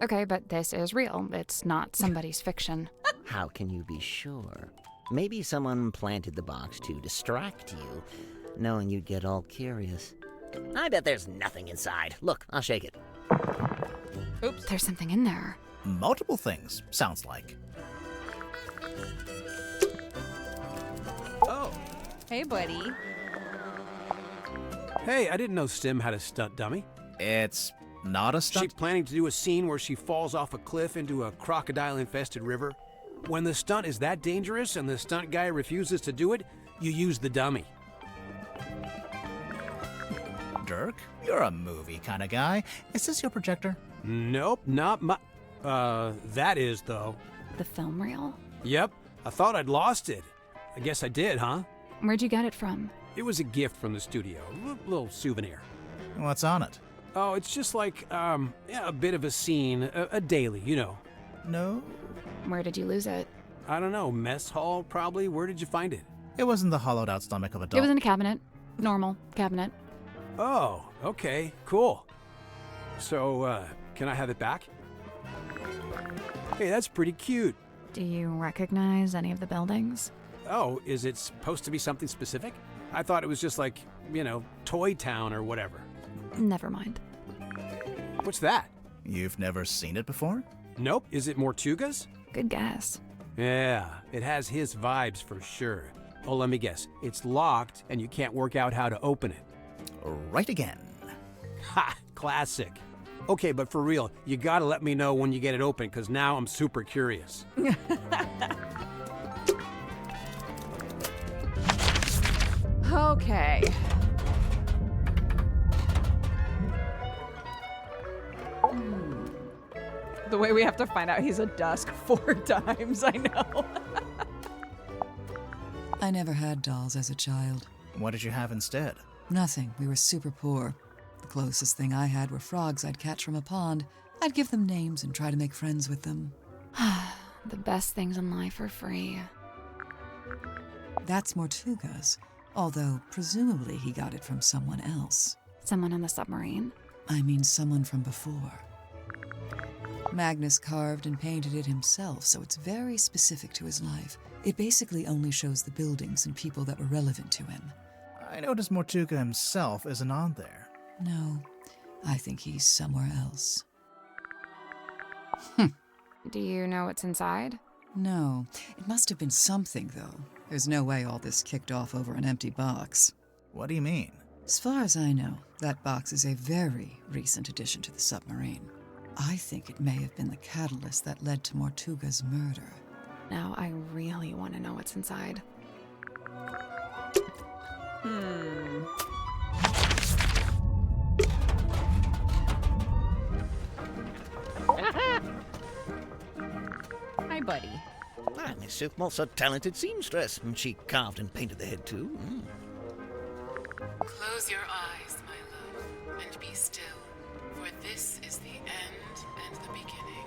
Okay, but this is real. It's not somebody's fiction. How can you be sure? Maybe someone planted the box to distract you, knowing you'd get all curious. I bet there's nothing inside. Look, I'll shake it. Oops. There's something in there. Multiple things, sounds like. Oh. Hey, buddy. Hey, I didn't know Sim had a stunt dummy. It's not a stunt? She planning to do a scene where she falls off a cliff into a crocodile-infested river? When the stunt is that dangerous and the stunt guy refuses to do it, you use the dummy. Dirk, you're a movie kind of guy. Is this your projector? Nope, not my... that is, though. The film reel? Yep, I thought I'd lost it. I guess I did, huh? Where'd you get it from? It was a gift from the studio, a little souvenir. What's on it? Oh, it's just like, yeah, a bit of a scene, a daily, you know. No? Where did you lose it? I don't know, mess hall probably? Where did you find it? It was in the hollowed out stomach of a dog. It was in a cabinet. Normal cabinet. Oh, okay, cool. So, can I have it back? Hey, that's pretty cute. Do you recognize any of the buildings? Oh, is it supposed to be something specific? I thought it was just like, you know, Toy Town or whatever. Never mind. What's that? You've never seen it before? Nope. Is it Mortuga's? Good guess. Yeah, it has his vibes for sure. Oh, let me guess. It's locked and you can't work out how to open it. Right again. Ha! Classic. Okay, but for real, you gotta let me know when you get it open, because now I'm super curious. Okay. The way we have to find out he's a dusk 4 times, I know. I never had dolls as a child. What did you have instead? Nothing. We were super poor. The closest thing I had were frogs I'd catch from a pond. I'd give them names and try to make friends with them. The best things in life are free. That's Mortuga's, although presumably he got it from someone else. Someone on the submarine? I mean someone from before. Magnus carved and painted it himself, so it's very specific to his life. It basically only shows the buildings and people that were relevant to him. I noticed Mortuga himself isn't on there. No, I think he's somewhere else. Do you know what's inside? No. It must have been something, though. There's no way all this kicked off over an empty box. What do you mean? As far as I know, that box is a very recent addition to the submarine. I think it may have been the catalyst that led to Mortuga's murder. Now I really want to know what's inside. Hi, buddy. Ah, Miss Silkmoth's a talented seamstress, and she carved and painted the head too. Close your eyes, my love, and be still, for this is the end and the beginning.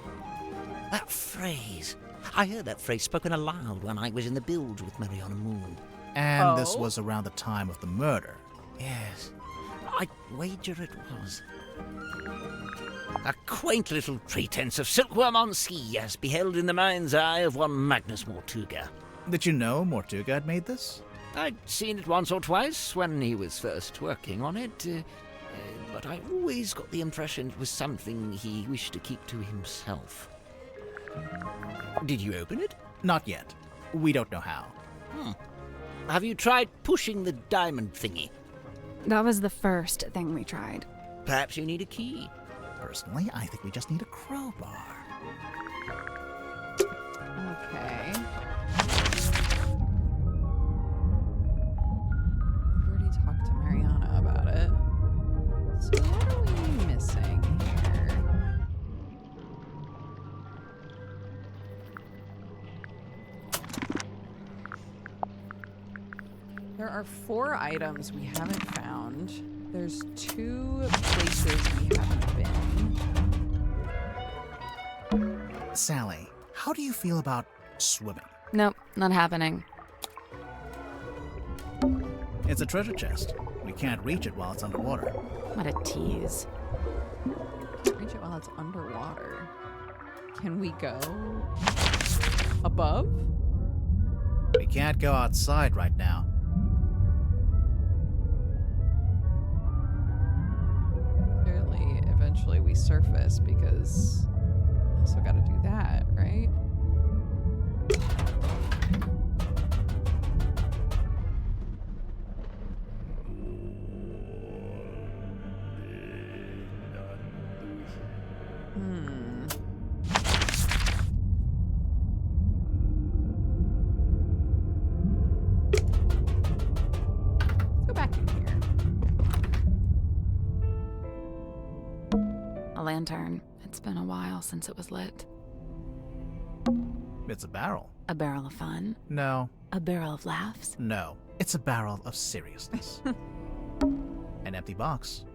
That phrase. I heard that phrase spoken aloud when I was in the bilge with Mariana Moon. And this was around the time of the murder. Yes. wager it was. A quaint little pretense of silkworm on sea, as beheld in the mind's eye of one Magnus Mortuga. Did you know Mortuga had made this? I'd seen it once or twice when he was first working on it, but I always got the impression it was something he wished to keep to himself. Did you open it? Not yet. We don't know how. Have you tried pushing the diamond thingy? That was the first thing we tried. Perhaps you need a key. Personally, I think we just need a crowbar. Okay. We've already talked to Mariana about it. So what are we missing here? There are 4 items we haven't found. There's 2 places we haven't been. Sally, how do you feel about swimming? Nope, not happening. It's a treasure chest. We can't reach it while it's underwater. What a tease. Can't reach it while it's underwater. Can we go above? We can't go outside right now. Clearly, eventually we surface because we also got to do that, right? Let's go back in here. A lantern. It's been a while since it was lit. It's a barrel. A barrel of fun. No. A barrel of laughs. No. It's a barrel of seriousness. An empty box.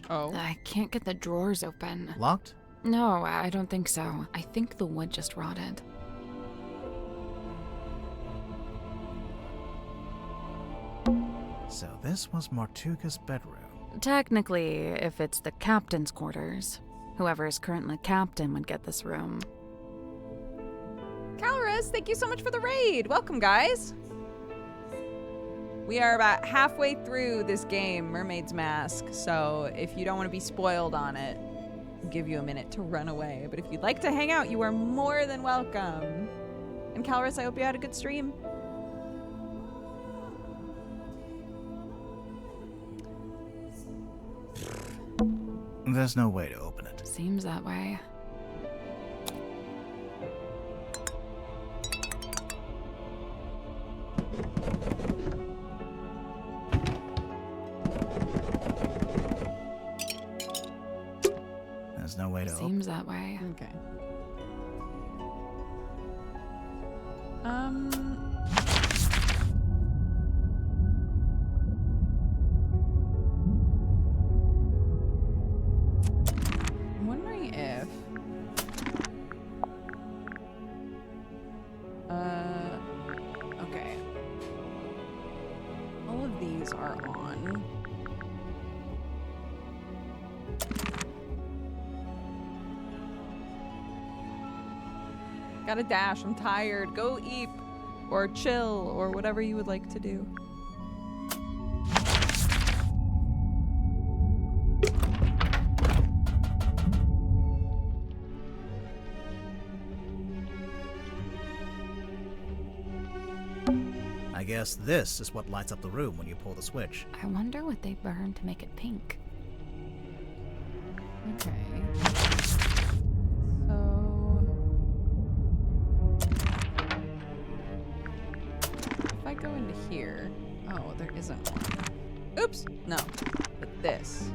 Oh. I can't get the drawers open. Locked? No, I don't think so. I think the wood just rotted. So this was Mortuga's bedroom. Technically, if it's the captain's quarters, whoever is currently captain would get this room. Calorus, thank you so much for the raid. Welcome, guys. We are about halfway through this game, Mermaid's Mask, so if you don't want to be spoiled on it, I'll give you a minute to run away. But if you'd like to hang out, you are more than welcome. And Calorus, I hope you had a good stream. There's no way to open it. Seems that way. There's no way to open it. Seems that way. Okay. I'm wondering if okay. All of these are on. Gotta dash, I'm tired. Go eat or chill or whatever you would like to do. I guess this is what lights up the room when you pull the switch. I wonder what they burned to make it pink. Okay. If I go into here, oh, there isn't one. Oops, no, but this.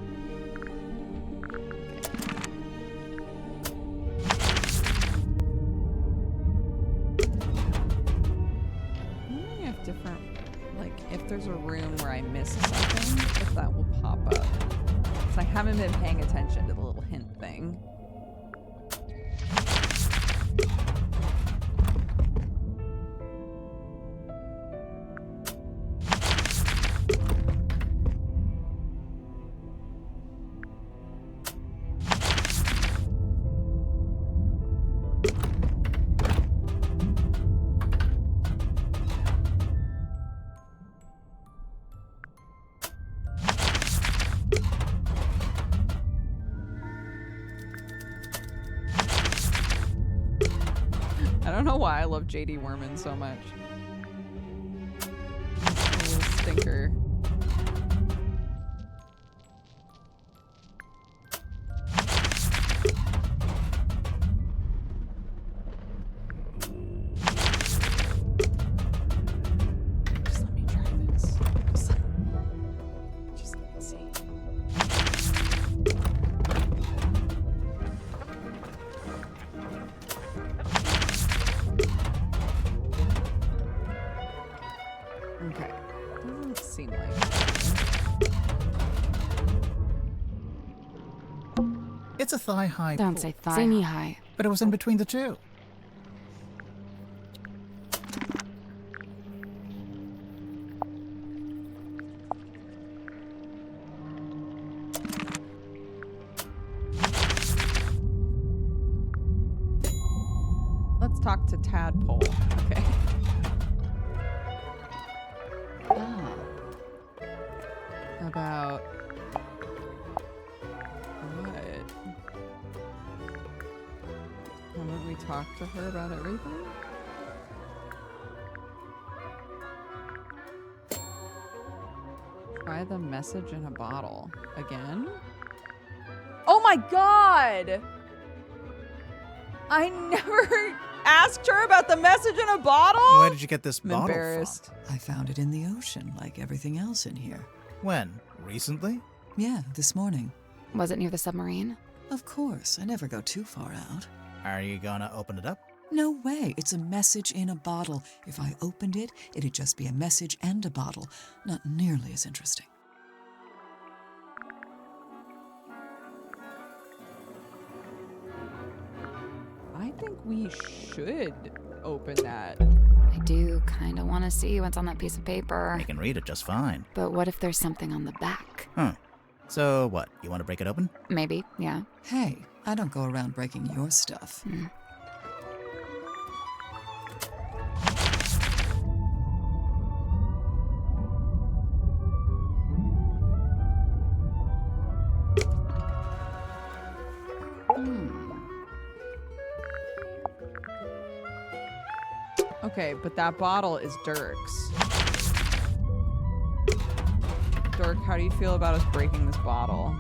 I'm wondering if different, like, if there's a room where I missed something, if that will pop up. Because I haven't been paying attention to the little hint thing. I don't know why I love J.D. Worman so much. A little stinker. Just let me try this. Just let me see. Okay. Doesn't seem like It's a thigh-high Don't pool. say thigh. Say knee-high. But it was in between the two. Let's talk to Tadpole. Okay. Ah, About what? Haven't we talked to her about everything? Try the message in a bottle. Again? Oh my god! I never asked her about the message in a bottle? Where did you get this I'm bottle embarrassed. I found it in the ocean, like everything else in here. from? When? Recently? Yeah, this morning. Was it near the submarine? Of course, I never go too far out. Are you gonna open it up? No way, it's a message in a bottle. If I opened it, it'd just be a message and a bottle. Not nearly as interesting. I think we should open that. I do kind of want to see what's on that piece of paper. I can read it just fine. But what if there's something on the back? Huh. So what, you want to break it open? Maybe, yeah. Hey, I don't go around breaking your stuff. Okay, but that bottle is Dirk's. Dirk, how do you feel about us breaking this bottle?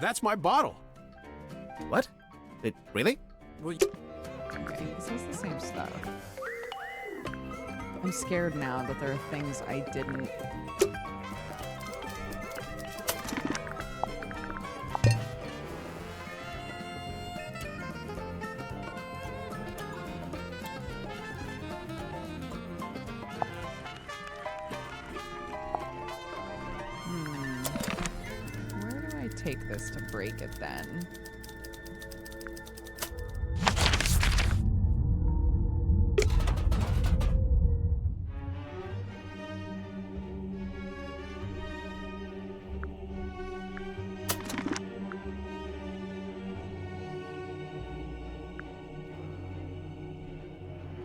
That's my bottle. What? Really? Well, Okay, this is the same stuff. I'm scared now that there are things I didn't. Where do I take this to break it then?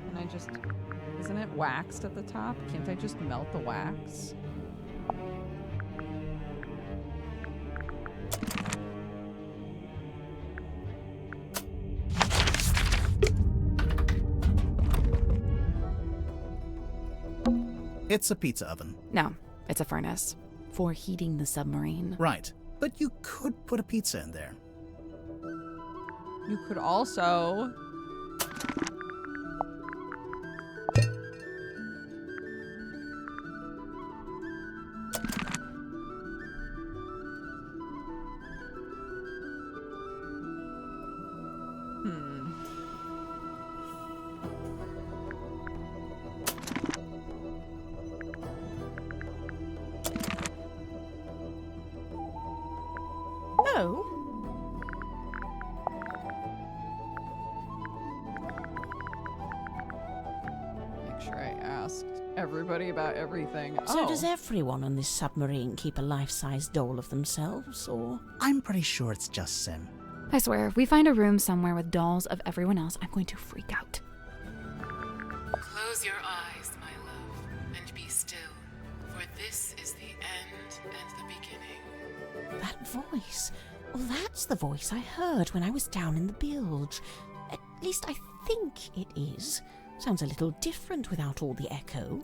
Can I just... Isn't it waxed at the top? Can't I just melt the wax? It's a pizza oven. No, it's a furnace. For heating the submarine. Right. But you could put a pizza in there. You could also... No. Make sure I asked everybody about everything. So Oh. does everyone on this submarine keep a life-size doll of themselves, or...? I'm pretty sure it's just Sim. I swear, if we find a room somewhere with dolls of everyone else, I'm going to freak out. Close your eyes, my love, and be still, for this is the end and the beginning. That voice. Well, that's the voice I heard when I was down in the bilge. At least I think it is. Sounds a little different without all the echo.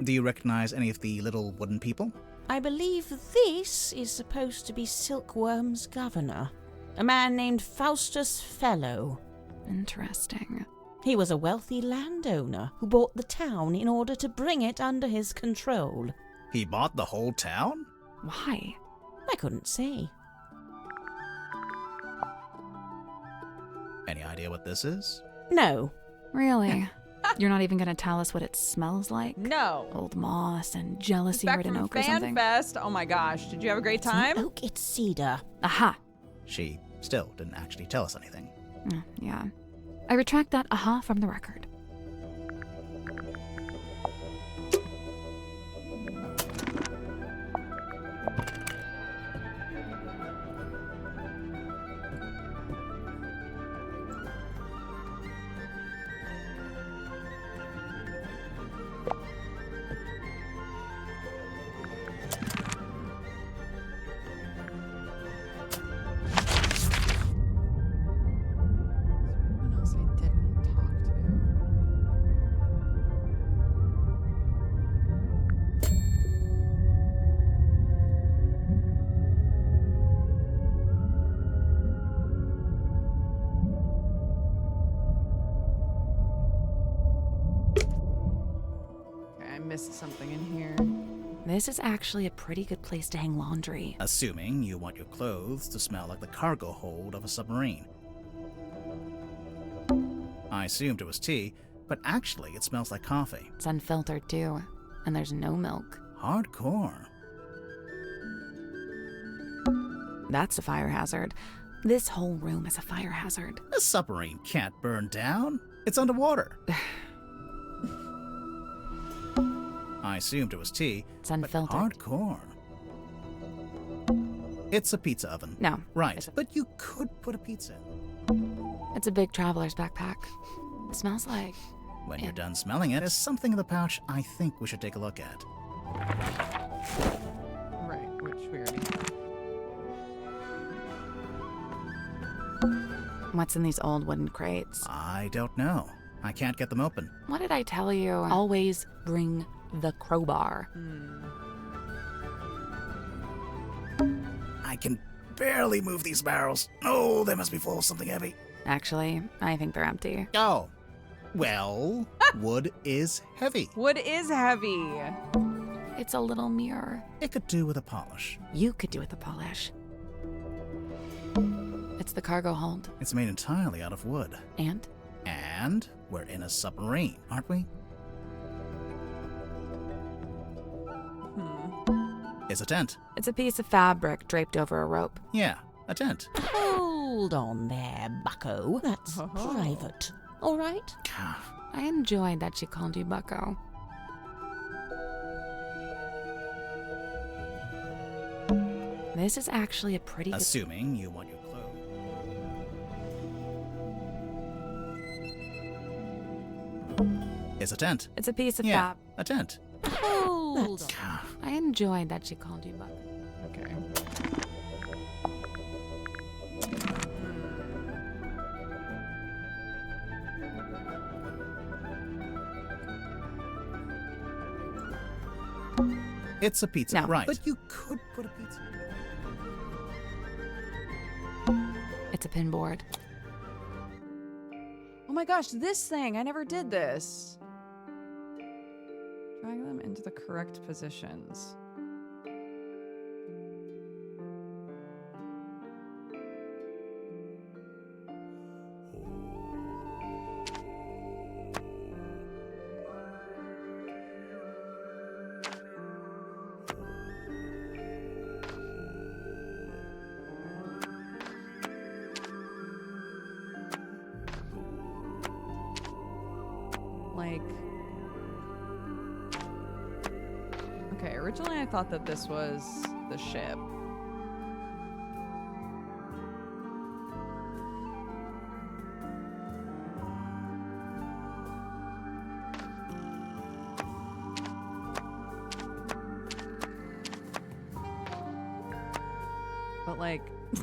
Do you recognize any of the little wooden people? I believe this is supposed to be Silkworm's governor, a man named Faustus Fellow. Interesting. He was a wealthy landowner who bought the town in order to bring it under his control. He bought the whole town? Why? I couldn't say. Any idea what this is? No. Really? You're not even gonna tell us what it smells like? No. Old moss and jealousy Back ridden from oak or something? FanFest. Oh my gosh. Did you have a great time? It's not oak, it's cedar. Aha! She still didn't actually tell us anything. Yeah. I retract that aha from the record. Someone else I didn't talk to. Okay, I missed something in here. This is actually a pretty good place to hang laundry. Assuming you want your clothes to smell like the cargo hold of a submarine. I assumed it was tea, but actually it smells like coffee. It's unfiltered too, and there's no milk. Hardcore. That's a fire hazard. This whole room is a fire hazard. A submarine can't burn down. It's underwater. I assumed it was tea, It's unfiltered. but hardcore. It's a pizza oven. No. Right, but you could put a pizza in. It's a big traveler's backpack. It smells like... When you're done smelling it, there's something in the pouch I think we should take a look at. Right, which we already have. What's in these old wooden crates? I don't know. I can't get them open. What did I tell you? Always bring the crowbar. I can barely move these barrels. Oh, they must be full of something heavy. Actually, I think they're empty. Oh. Well, wood is heavy. Wood is heavy. It's a little mirror. It could do with a polish. You could do with the polish. It's the cargo hold. It's made entirely out of wood. And? And we're in a submarine, aren't we? It's a tent. It's a piece of fabric draped over a rope. Yeah, a tent. Hold on there, bucko. That's private. All right? I enjoyed that she called you Bucko. This is actually a pretty good... Assuming you want your clothes. It's a tent. It's a piece of Yeah, a tent. Hold on. I enjoyed that she called you Bucko. Okay. It's a pizza. No. Right. But you could put a pizza. It's a pinboard. Oh my gosh, this thing. I never did this. Drag them into the correct positions. Like, okay, originally I thought that this was the ship. But like, but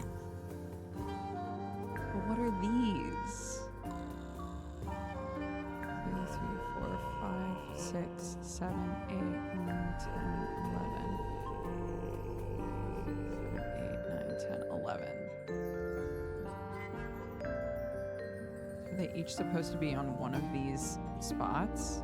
what are these? 2, 3, 4, 5, 6, 7, 8, 9, 10, 11. 7, 8, 9, 10, 11. Are they each supposed to be on one of these spots?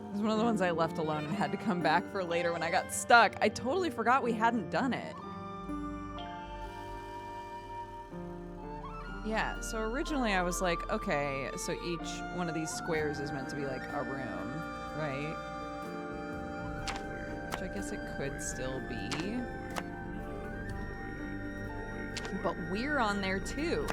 It was one of the ones I left alone and had to come back for later when I got stuck. I totally forgot we hadn't done it. Yeah, so originally I was like, okay, so each one of these squares is meant to be like a room, right? Which I guess it could still be. But we're on there too.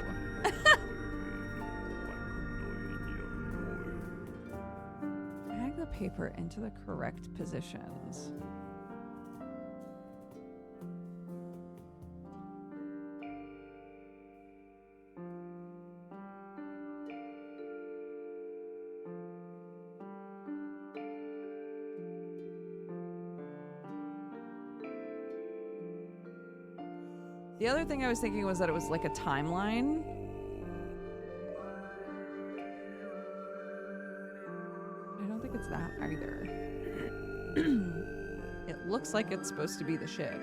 Drag the paper into the correct positions. The other thing I was thinking was that it was like a timeline. I don't think it's that either. It looks like it's supposed to be the ship.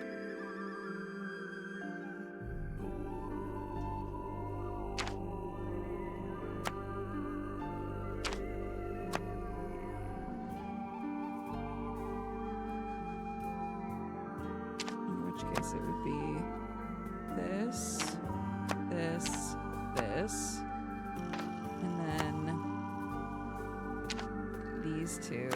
In which case it would be this, this, this, and then these two.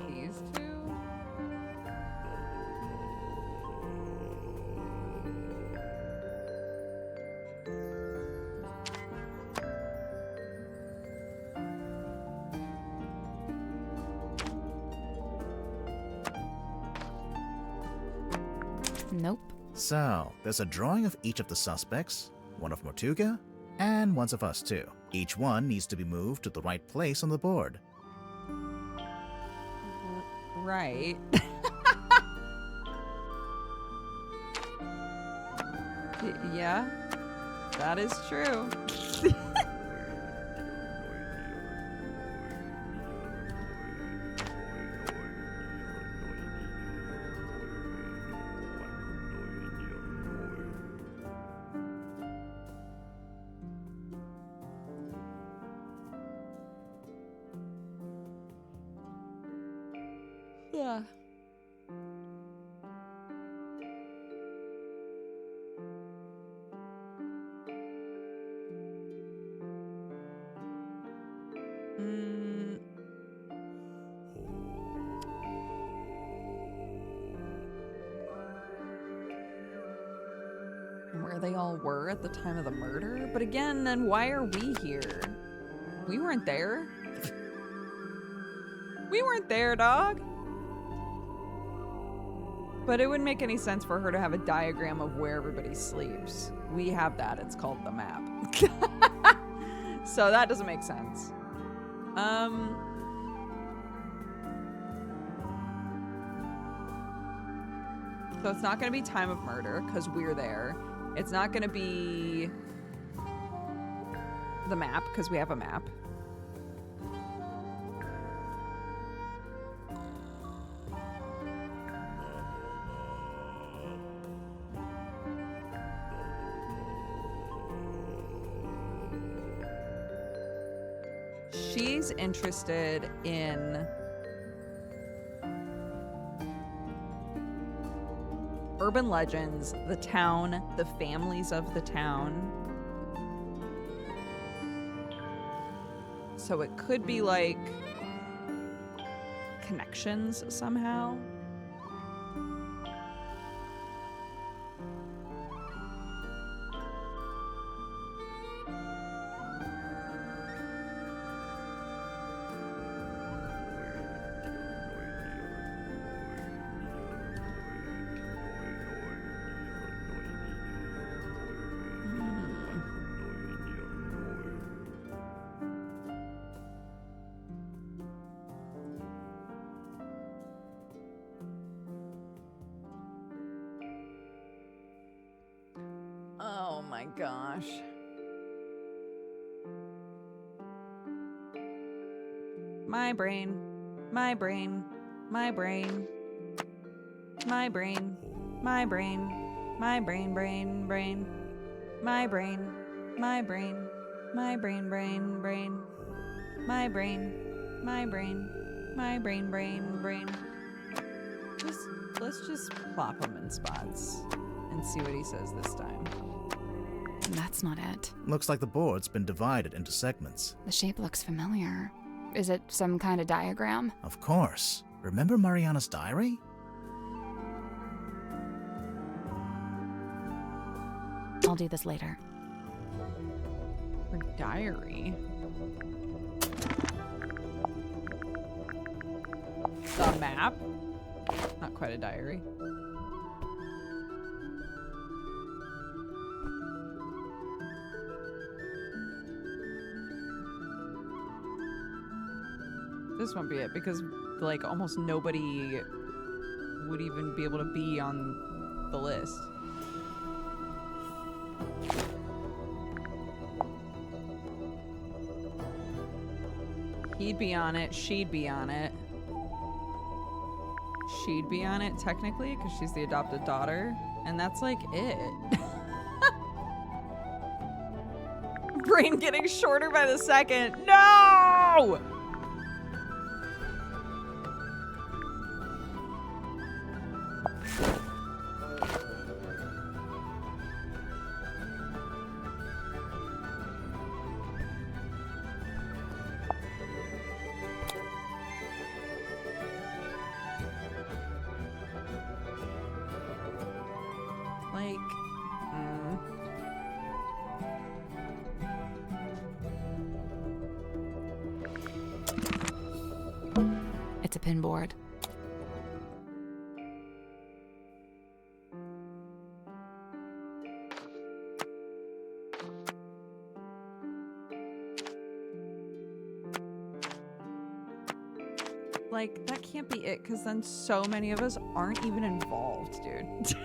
These two. Nope. So, there's a drawing of each of the suspects, one of Mortuga, and one of us too. Each one needs to be moved to the right place on the board. Right. Yeah, that is true. Yeah. Mm. Where they all were at the time of the murder? But again, then why are we here? We weren't there. We weren't there, dog. But it wouldn't make any sense for her to have a diagram of where everybody sleeps. We have that. It's called the map. So that doesn't make sense. So it's not going to be time of murder because we're there. It's not going to be the map because we have a map. She's interested in urban legends, the town, the families of the town. So it could be like connections somehow. my gosh. My brain. My brain. My brain. My brain. My brain. My brain, brain. My brain. My brain. My brain, brain. My brain. My brain. My brain, brain. Let's just plop him in spots and see what he says this time. That's not it. Looks like the board's been divided into segments. The shape looks familiar. Is it some kind of diagram? Of course. Remember Mariana's diary? I'll do this later. Her diary? The map? Not quite a diary. This won't be it because, like, almost nobody would even be able to be on the list. He'd be on it. She'd be on it. She'd be on it, technically, because she's the adopted daughter. And that's, like, it. Brain getting shorter by the second. No! Like, It's a pin board. like, that can't be it, because then so many of us aren't even involved, dude.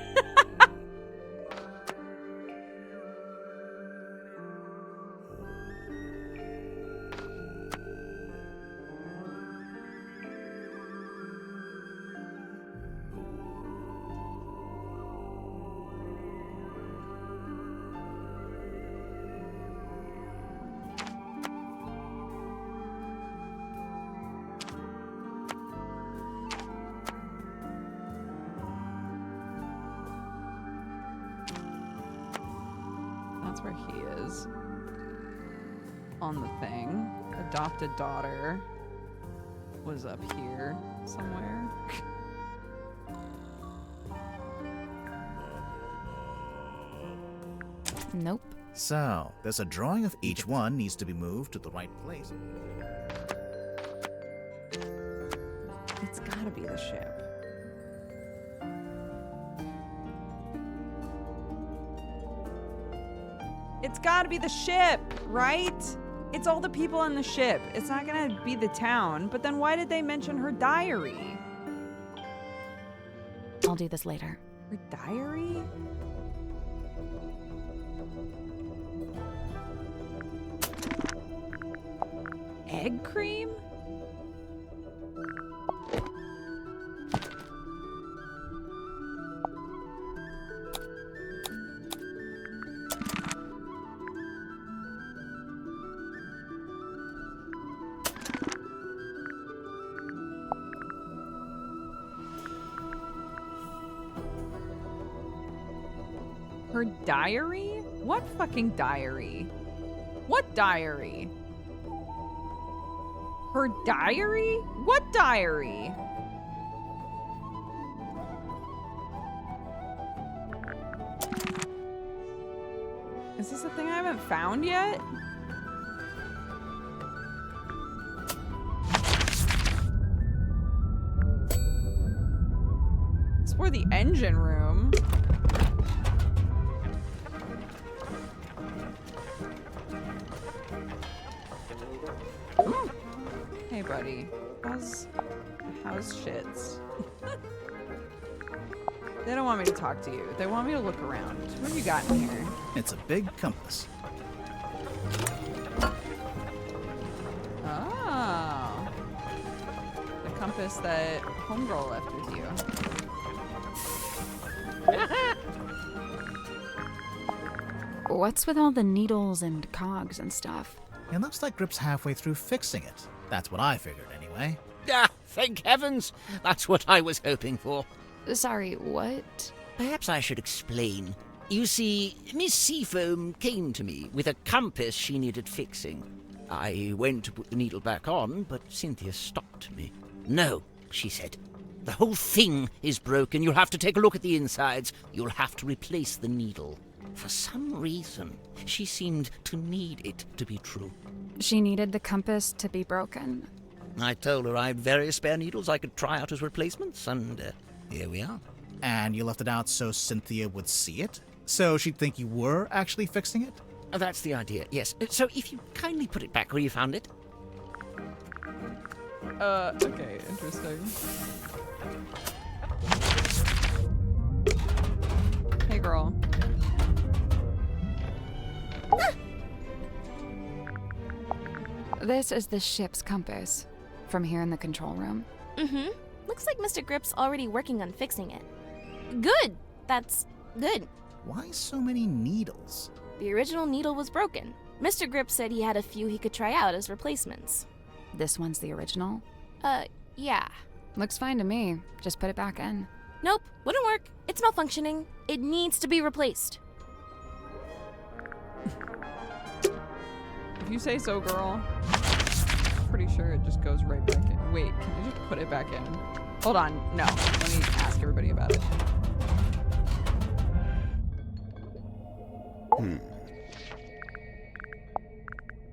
That's where he is. On the thing. Adopted daughter was up here somewhere. Nope. So, there's a drawing of each one needs to be moved to the right place. It's gotta be the ship. It's gotta be the ship, right? It's all the people on the ship. It's not gonna be the town. But then why did they mention her diary? I'll do this later. Her diary? Egg cream? Her diary? What fucking diary? What diary? Her diary? What diary? Is this a thing I haven't found yet? It's for the engine room. Hey, buddy. How's shits? They don't want me to talk to you. They want me to look around. What have you got in here? It's a big compass. Oh. The compass that Homegirl left with you. What's with all the needles and cogs and stuff? It looks like Grip's halfway through fixing it. That's what I figured, anyway. Ah, thank heavens! That's what I was hoping for. Sorry, what? Perhaps I should explain. You see, Miss Seafoam came to me with a compass she needed fixing. I went to put the needle back on, but Cynthia stopped me. No, she said. The whole thing is broken. You'll have to take a look at the insides. You'll have to replace the needle. For some reason, she seemed to need it to be true. She needed the compass to be broken. I told her I had various spare needles I could try out as replacements, and here we are. And you left it out so Cynthia would see it? So she'd think you were actually fixing it? That's the idea, yes. So if you kindly put it back where you found it. Okay, interesting. Hey, girl. This is the ship's compass. From here in the control room. Mm-hmm. Looks like Mr. Grip's already working on fixing it. Good! That's good. Why so many needles? The original needle was broken. Mr. Grip said he had a few he could try out as replacements. This one's the original? Yeah. Looks fine to me. Just put it back in. Nope, wouldn't work. It's malfunctioning. It needs to be replaced. If you say so, girl. Pretty sure it just goes right back in. Wait, can I just put it back in? Hold on. No. Let me ask everybody about it.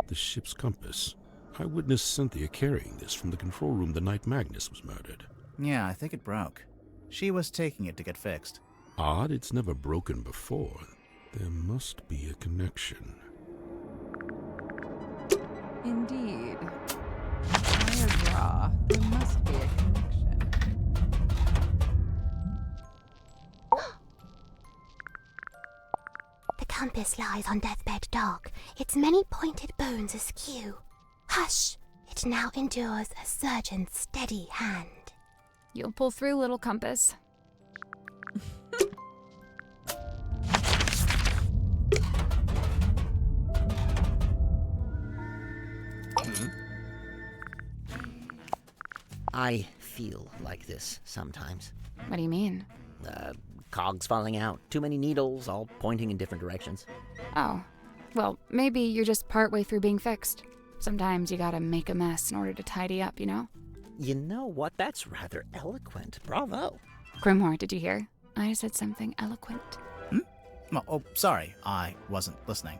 The ship's compass. I witnessed Cynthia carrying this from the control room the night Magnus was murdered. Yeah, I think it broke. She was taking it to get fixed. Odd, it's never broken before. There must be a connection. Indeed. Fire draw. There must be a connection. The compass lies on deathbed dark, its many pointed bones askew. Hush! It now endures a surgeon's steady hand. You'll pull through, little compass. I feel like this sometimes. What do you mean? Cogs falling out, too many needles, all pointing in different directions. Oh. Well, maybe you're just partway through being fixed. Sometimes you gotta make a mess in order to tidy up, you know? You know what? That's rather eloquent. Bravo. Grimhor, did you hear? I said something eloquent. Oh, sorry. I wasn't listening.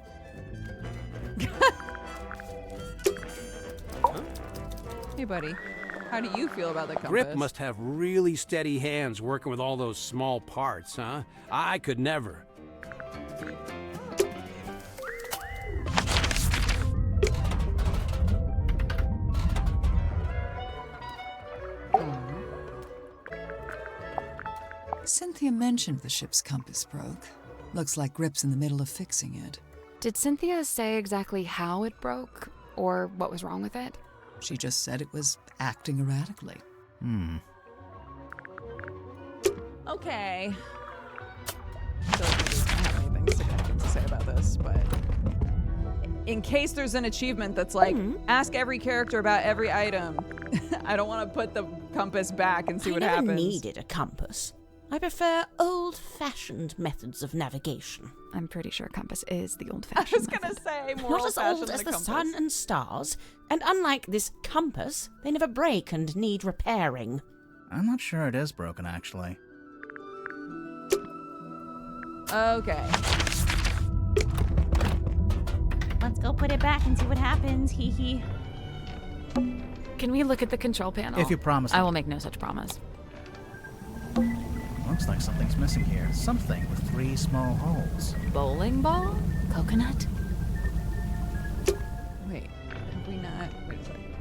Hey, buddy. How do you feel about the compass? Grip must have really steady hands working with all those small parts, huh? I could never. Cynthia mentioned the ship's compass broke. Looks like Grip's in the middle of fixing it. Did Cynthia say exactly how it broke? Or what was wrong with it? She just said it was acting erratically. Okay. I feel like I don't have anything significant to say about this, but in case there's an achievement that's like, ask every character about every item, I don't want to put the compass back and see what happens. I never needed a compass. I prefer old-fashioned methods of navigation. I'm pretty sure compass is the old-fashioned I was gonna say more Not as old-fashioned old than as a the compass. sun and stars, and unlike this compass, they never break and need repairing. I'm not sure it is broken, actually. Okay. Let's go put it back and see what happens. Hee hee. Can we look at the control panel? If you promise. I will make no such promise. Looks like something's missing here. Something with 3 small holes. Bowling ball? Coconut? Wait, have we not? Wait a second.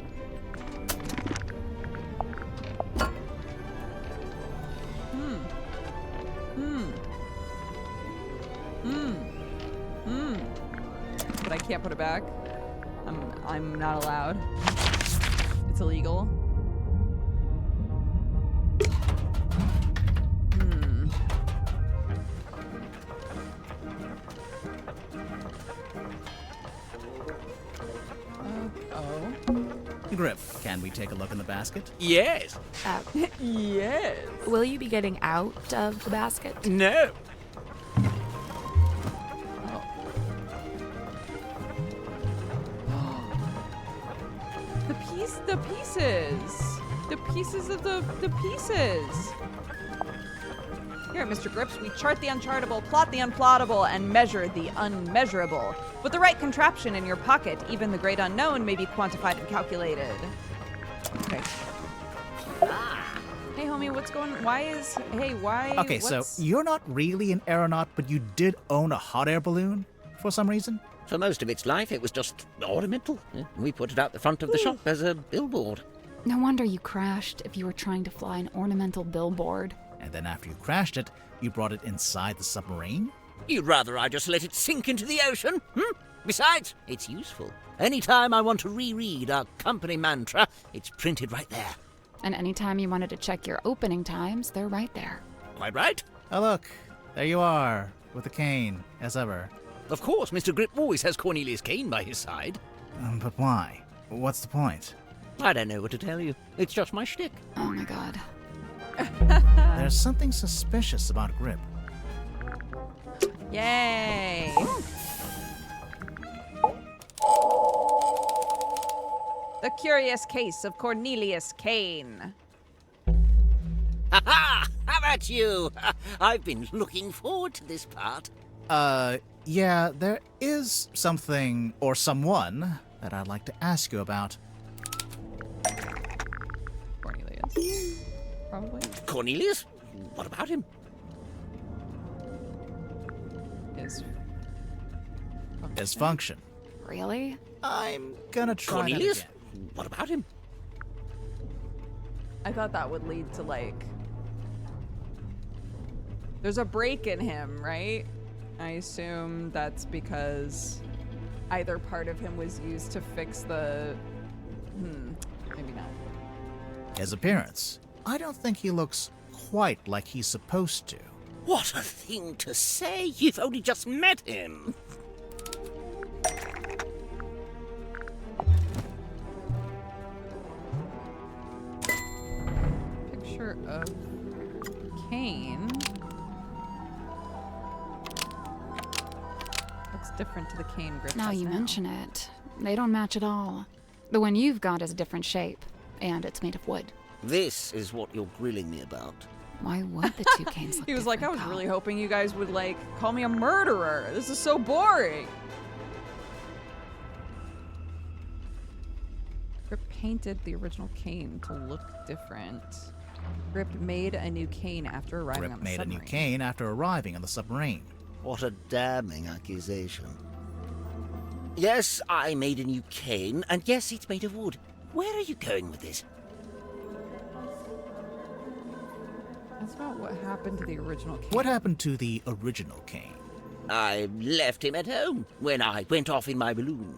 but I can't put it back. I'm not allowed. It's illegal. Hmm. Oh. Grip, can we take a look in the basket? Yes. Yes. Will you be getting out of the basket? No. The pieces of the pieces. Here at Mr. Grips, we chart the unchartable, plot the unplottable, and measure the unmeasurable. With the right contraption in your pocket, even the great unknown may be quantified and calculated. Okay. Hey, homie, what's going on? Why? Okay, so you're not really an aeronaut, but you did own a hot air balloon for some reason? For most of its life, it was just ornamental. We put it out the front of the shop as a billboard. No wonder you crashed if you were trying to fly an ornamental billboard. And then after you crashed it, you brought it inside the submarine? You'd rather I just let it sink into the ocean? Besides, it's useful. Anytime I want to reread our company mantra, it's printed right there. And anytime you wanted to check your opening times, they're right there. Quite right. Oh, look. There you are, with the cane, as ever. Of course, Mr. Grip always has Cornelius Kane by his side. But why? What's the point? I don't know what to tell you. It's just my shtick. Oh my god. There's something suspicious about Grip. Yay! The Curious Case of Cornelius Kane. Ha-ha! How about you? I've been looking forward to this part. Yeah, there is something, or someone, that I'd like to ask you about. Cornelius. Probably. Cornelius? What about him? His function. Really? I'm gonna try Cornelius? that again. What about him? I thought that would lead to, there's a break in him, right? I assume that's because either part of him was used to fix the... maybe not. His appearance. I don't think he looks quite like he's supposed to. What a thing to say! You've only just met him! Picture of Kane. Looks different to the Kane Grip. Now you mention it. They don't match at all. The one you've got is a different shape, and it's made of wood. This is what you're grilling me about. Why would the two Kanes look He was like, I was different, really hoping you guys would, call me a murderer. This is so boring. Grip painted the original Kane to look different. Grip made a new Kane after arriving Grip on the made submarine. a new cane after arriving on the submarine. What a damning accusation. Yes, I made a new cane, and yes, it's made of wood. Where are you going with this? That's not what happened to the original Kane. What happened to the original cane? I left him at home when I went off in my balloon.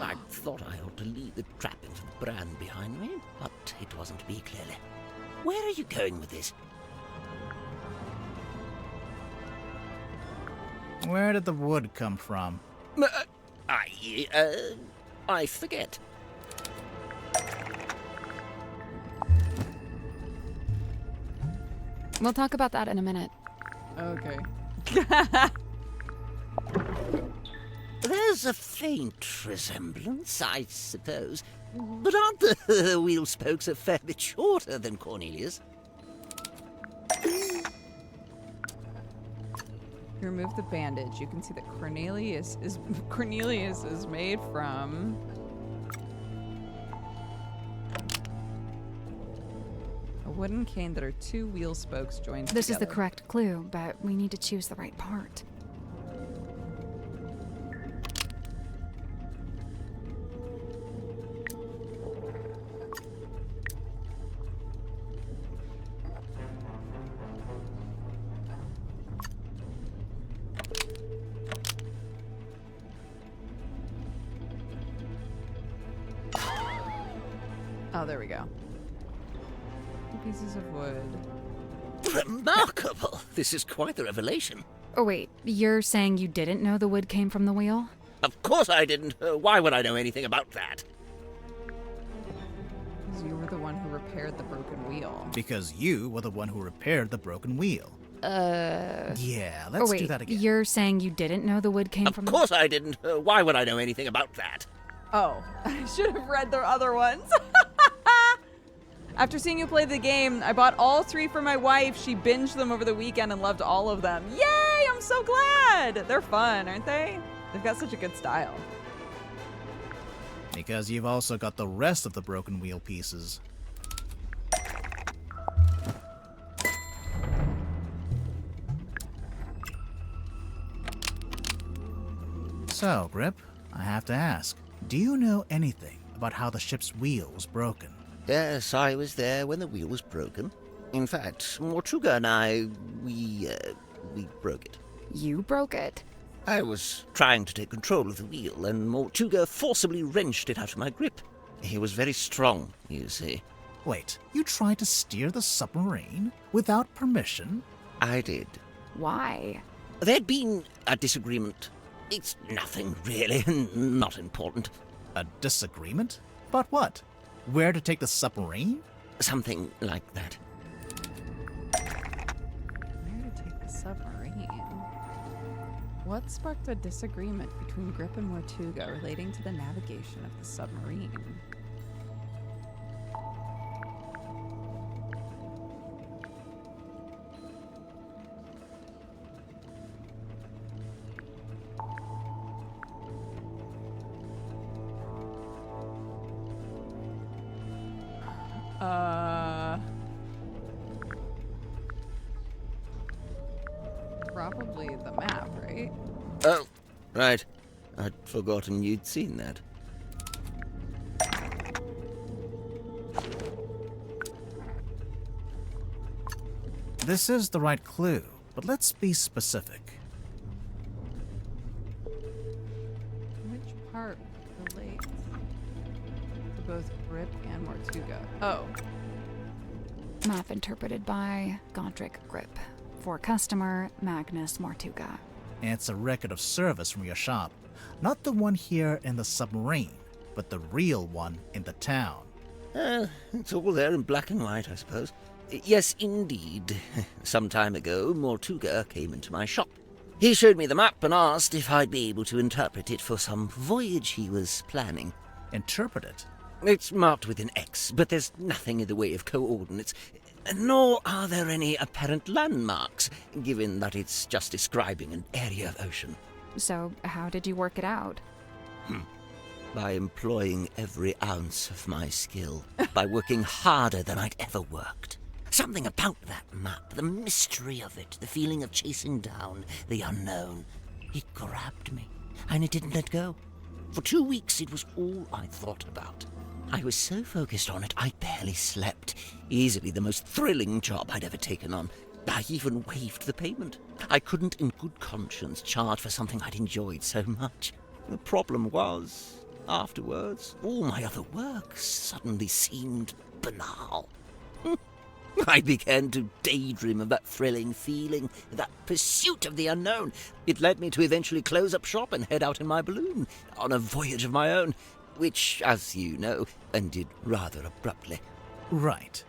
I thought I ought to leave the trappings of the brand behind me, but it wasn't to be, clearly. Where are you going with this? Where did the wood come from? I forget. We'll talk about that in a minute. Okay. There's a faint resemblance, I suppose. But aren't the wheel spokes a fair bit shorter than Cornelius? You remove the bandage. You can see that Cornelius is made from a wooden cane that are two wheel spokes joined together. This is the correct clue, but we need to choose the right part. Oh, there we go. 2 pieces of wood. Remarkable! This is quite the revelation. Oh, wait, you're saying you didn't know the wood came from the wheel? Of course I didn't. Why would I know anything about that? Because you were the one who repaired the broken wheel. Because you were the one who repaired the broken wheel. Yeah, let's oh, wait, do that again. You're saying you didn't know the wood came from Of course I didn't. Why would I know anything about that? Oh, I should have read the other ones. After seeing you play the game, I bought all 3 for my wife. She binged them over the weekend and loved all of them. Yay! I'm so glad! They're fun, aren't they? They've got such a good style. Because you've also got the rest of the broken wheel pieces. So, Grip, I have to ask, do you know anything about how the ship's wheel was broken? Yes, I was there when the wheel was broken. In fact, Mortuga and I, we broke it. You broke it? I was trying to take control of the wheel, and Mortuga forcibly wrenched it out of my grip. He was very strong, you see. Wait, you tried to steer the submarine without permission? I did. Why? There'd been a disagreement. It's nothing, really, not important. A disagreement? About what? Where to take the submarine? Something like that. Where to take the submarine? What sparked a disagreement between Grip and Mortuga relating to the navigation of the submarine? Probably the map, right? Oh, right. I'd forgotten you'd seen that. This is the right clue, but let's be specific. Which part relates to both Grip and Mortuga? Oh. Map interpreted by Godric Grip. For customer, Magnus Mortuga. It's a record of service from your shop. Not the one here in the submarine, but the real one in the town. It's all there in black and white, I suppose. Yes, indeed. Some time ago, Mortuga came into my shop. He showed me the map and asked if I'd be able to interpret it for some voyage he was planning. Interpret it? It's marked with an X, but there's nothing in the way of coordinates. Nor are there any apparent landmarks, given that it's just describing an area of ocean. So, how did you work it out? By employing every ounce of my skill. By working harder than I'd ever worked. Something about that map, the mystery of it, the feeling of chasing down the unknown. It grabbed me, and it didn't let go. For 2 weeks, it was all I thought about. I was so focused on it, I barely slept. Easily the most thrilling job I'd ever taken on. I even waived the payment. I couldn't in good conscience charge for something I'd enjoyed so much. The problem was, afterwards, all my other work suddenly seemed banal. I began to daydream of that thrilling feeling, that pursuit of the unknown. It led me to eventually close up shop and head out in my balloon, on a voyage of my own, which, as you know, ended rather abruptly. Right.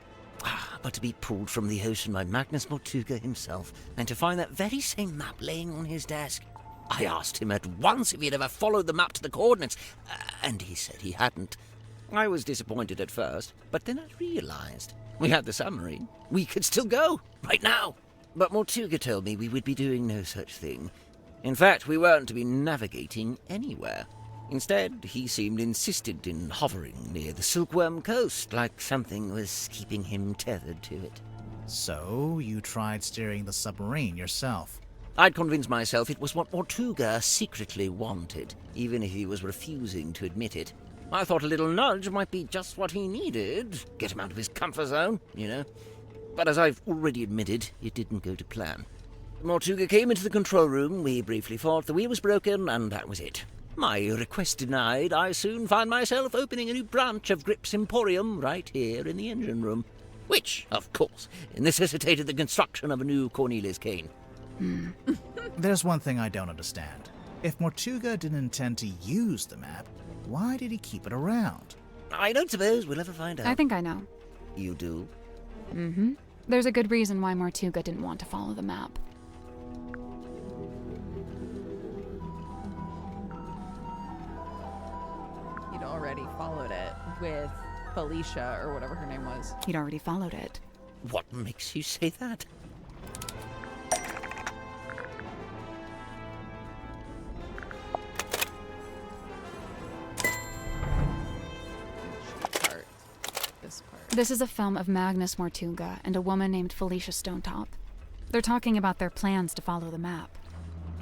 But to be pulled from the ocean by Magnus Mortuga himself, and to find that very same map laying on his desk. I asked him at once if he'd ever followed the map to the coordinates, and he said he hadn't. I was disappointed at first, but then I realized we had the submarine. We could still go, right now. But Mortuga told me we would be doing no such thing. In fact, we weren't to be navigating anywhere. Instead, he seemed insistent in hovering near the Silkworm Coast, like something was keeping him tethered to it. So, you tried steering the submarine yourself? I'd convinced myself it was what Mortuga secretly wanted, even if he was refusing to admit it. I thought a little nudge might be just what he needed, get him out of his comfort zone, you know. But as I've already admitted, it didn't go to plan. Mortuga came into the control room, we briefly fought, the wheel was broken, and that was it. My request denied, I soon found myself opening a new branch of Grip's Emporium right here in the engine room, which, of course, necessitated the construction of a new Cornelius cane. There's one thing I don't understand. If Mortuga didn't intend to use the map, why did he keep it around? I don't suppose we'll ever find out. I think I know. You do? Mm-hmm. There's a good reason why Mortuga didn't want to follow the map. He'd already followed it with Felicia, or whatever her name was. He'd already followed it. What makes you say that? This is a film of Magnus Mortuga and a woman named Felicia Stonetop. They're talking about their plans to follow the map.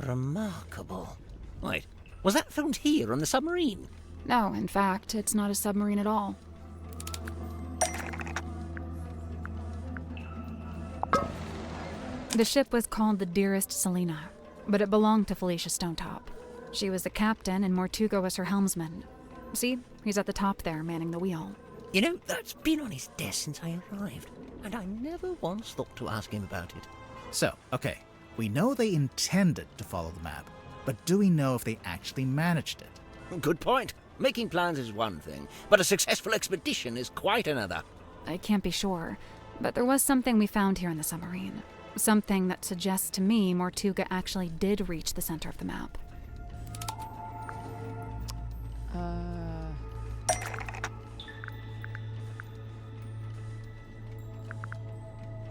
Remarkable. Wait, was that filmed here on the submarine? No, in fact, it's not a submarine at all. The ship was called the Dearest Selena, but it belonged to Felicia Stonetop. She was the captain and Mortuga was her helmsman. See, he's at the top there, manning the wheel. You know, that's been on his desk since I arrived, and I never once thought to ask him about it. So, okay, we know they intended to follow the map, but do we know if they actually managed it? Good point. Making plans is one thing, but a successful expedition is quite another. I can't be sure, but there was something we found here in the submarine. Something that suggests to me Mortuga actually did reach the center of the map.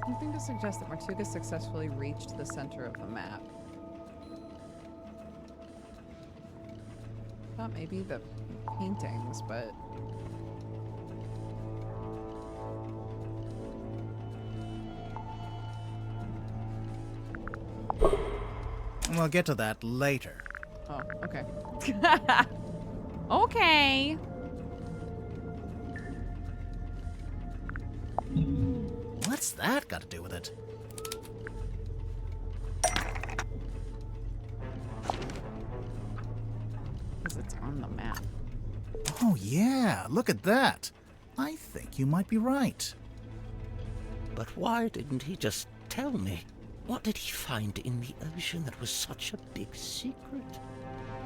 Something to suggest that Mortuga successfully reached the center of the map. Thought maybe the paintings, but... We'll get to that later. Oh, okay. Okay. What's that got to do with it? Because it's on the map. Oh yeah, look at that. I think you might be right. But why didn't he just tell me? What did he find in the ocean that was such a big secret?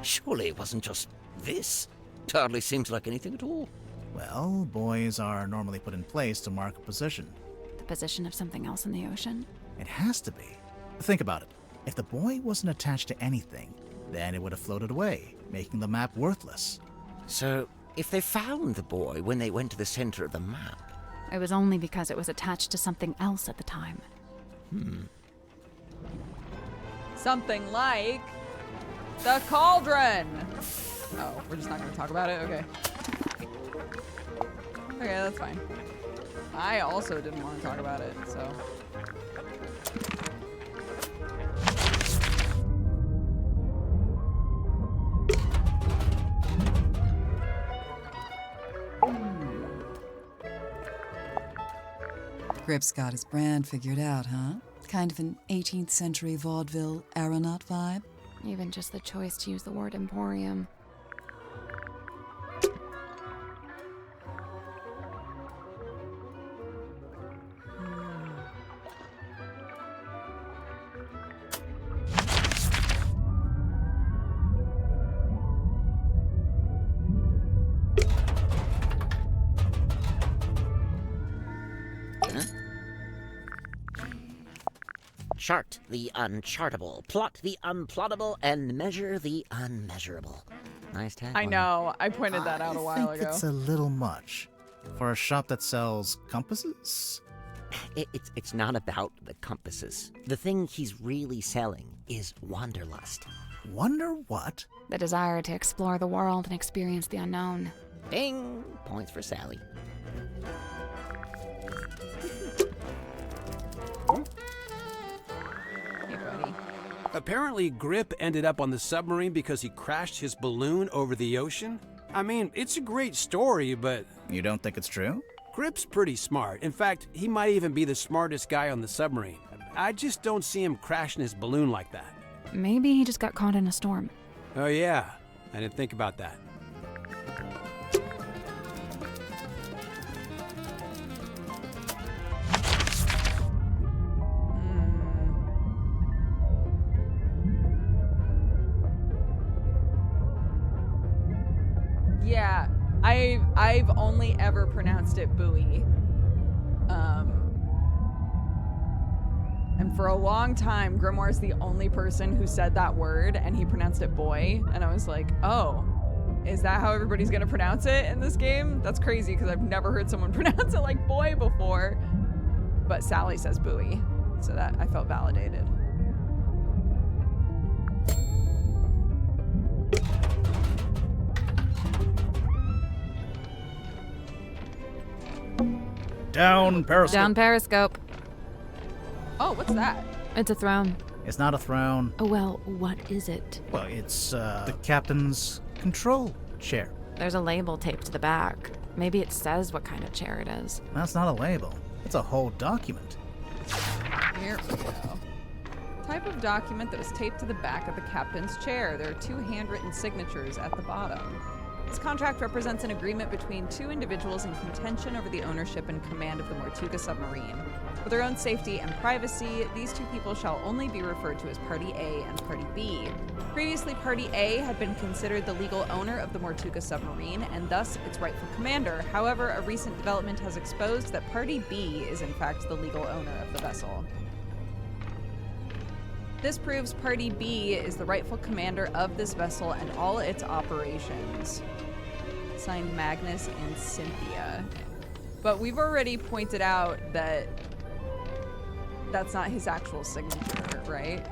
Surely it wasn't just this. It hardly seems like anything at all. Well, buoys are normally put in place to mark a position. The position of something else in the ocean? It has to be. Think about it. If the buoy wasn't attached to anything, then it would have floated away, making the map worthless. So, if they found the buoy when they went to the center of the map... It was only because it was attached to something else at the time. Something like the cauldron. Oh, we're just not going to talk about it? Okay. Okay, that's fine. I also didn't want to talk about it, so... Grip's got his brand figured out, huh? Kind of an 18th century vaudeville aeronaut vibe? Even just the choice to use the word emporium. Chart the unchartable, plot the unplottable, and measure the unmeasurable. Nice tagline. I know. I pointed that out a while I think ago. it's a little much. For a shop that sells compasses? It's not about the compasses. The thing he's really selling is wanderlust. Wonder what? The desire to explore the world and experience the unknown. Ding! Points for Sally. Hey, buddy. Apparently, Grip ended up on the submarine because he crashed his balloon over the ocean. I mean, it's a great story, but... You don't think it's true? Grip's pretty smart. In fact, he might even be the smartest guy on the submarine. I just don't see him crashing his balloon like that. Maybe he just got caught in a storm. Oh yeah, I didn't think about that. Yeah, I've only ever pronounced it buoy. And for a long time, Grimoire's the only person who said that word, and he pronounced it boy. And I was like, oh, is that how everybody's gonna pronounce it in this game? That's crazy, because I've never heard someone pronounce it like boy before. But Sally says buoy, so that I felt validated. Down periscope. Down periscope. Oh, what's that? It's a throne. It's not a throne. Oh, well, what is it? Well, it's the captain's control chair. There's a label taped to the back. Maybe it says what kind of chair it is. That's not a label. It's a whole document. Here we go. Type of document that was taped to the back of the captain's chair. There are 2 handwritten signatures at the bottom. This contract represents an agreement between 2 individuals in contention over the ownership and command of the Mortuga submarine. For their own safety and privacy, these 2 people shall only be referred to as Party A and Party B. Previously, Party A had been considered the legal owner of the Mortuga submarine and thus its rightful commander. However, a recent development has exposed that Party B is in fact the legal owner of the vessel. This proves Party B is the rightful commander of this vessel and all its operations. Signed, Magnus and Cynthia. But we've already pointed out that that's not his actual signature, right?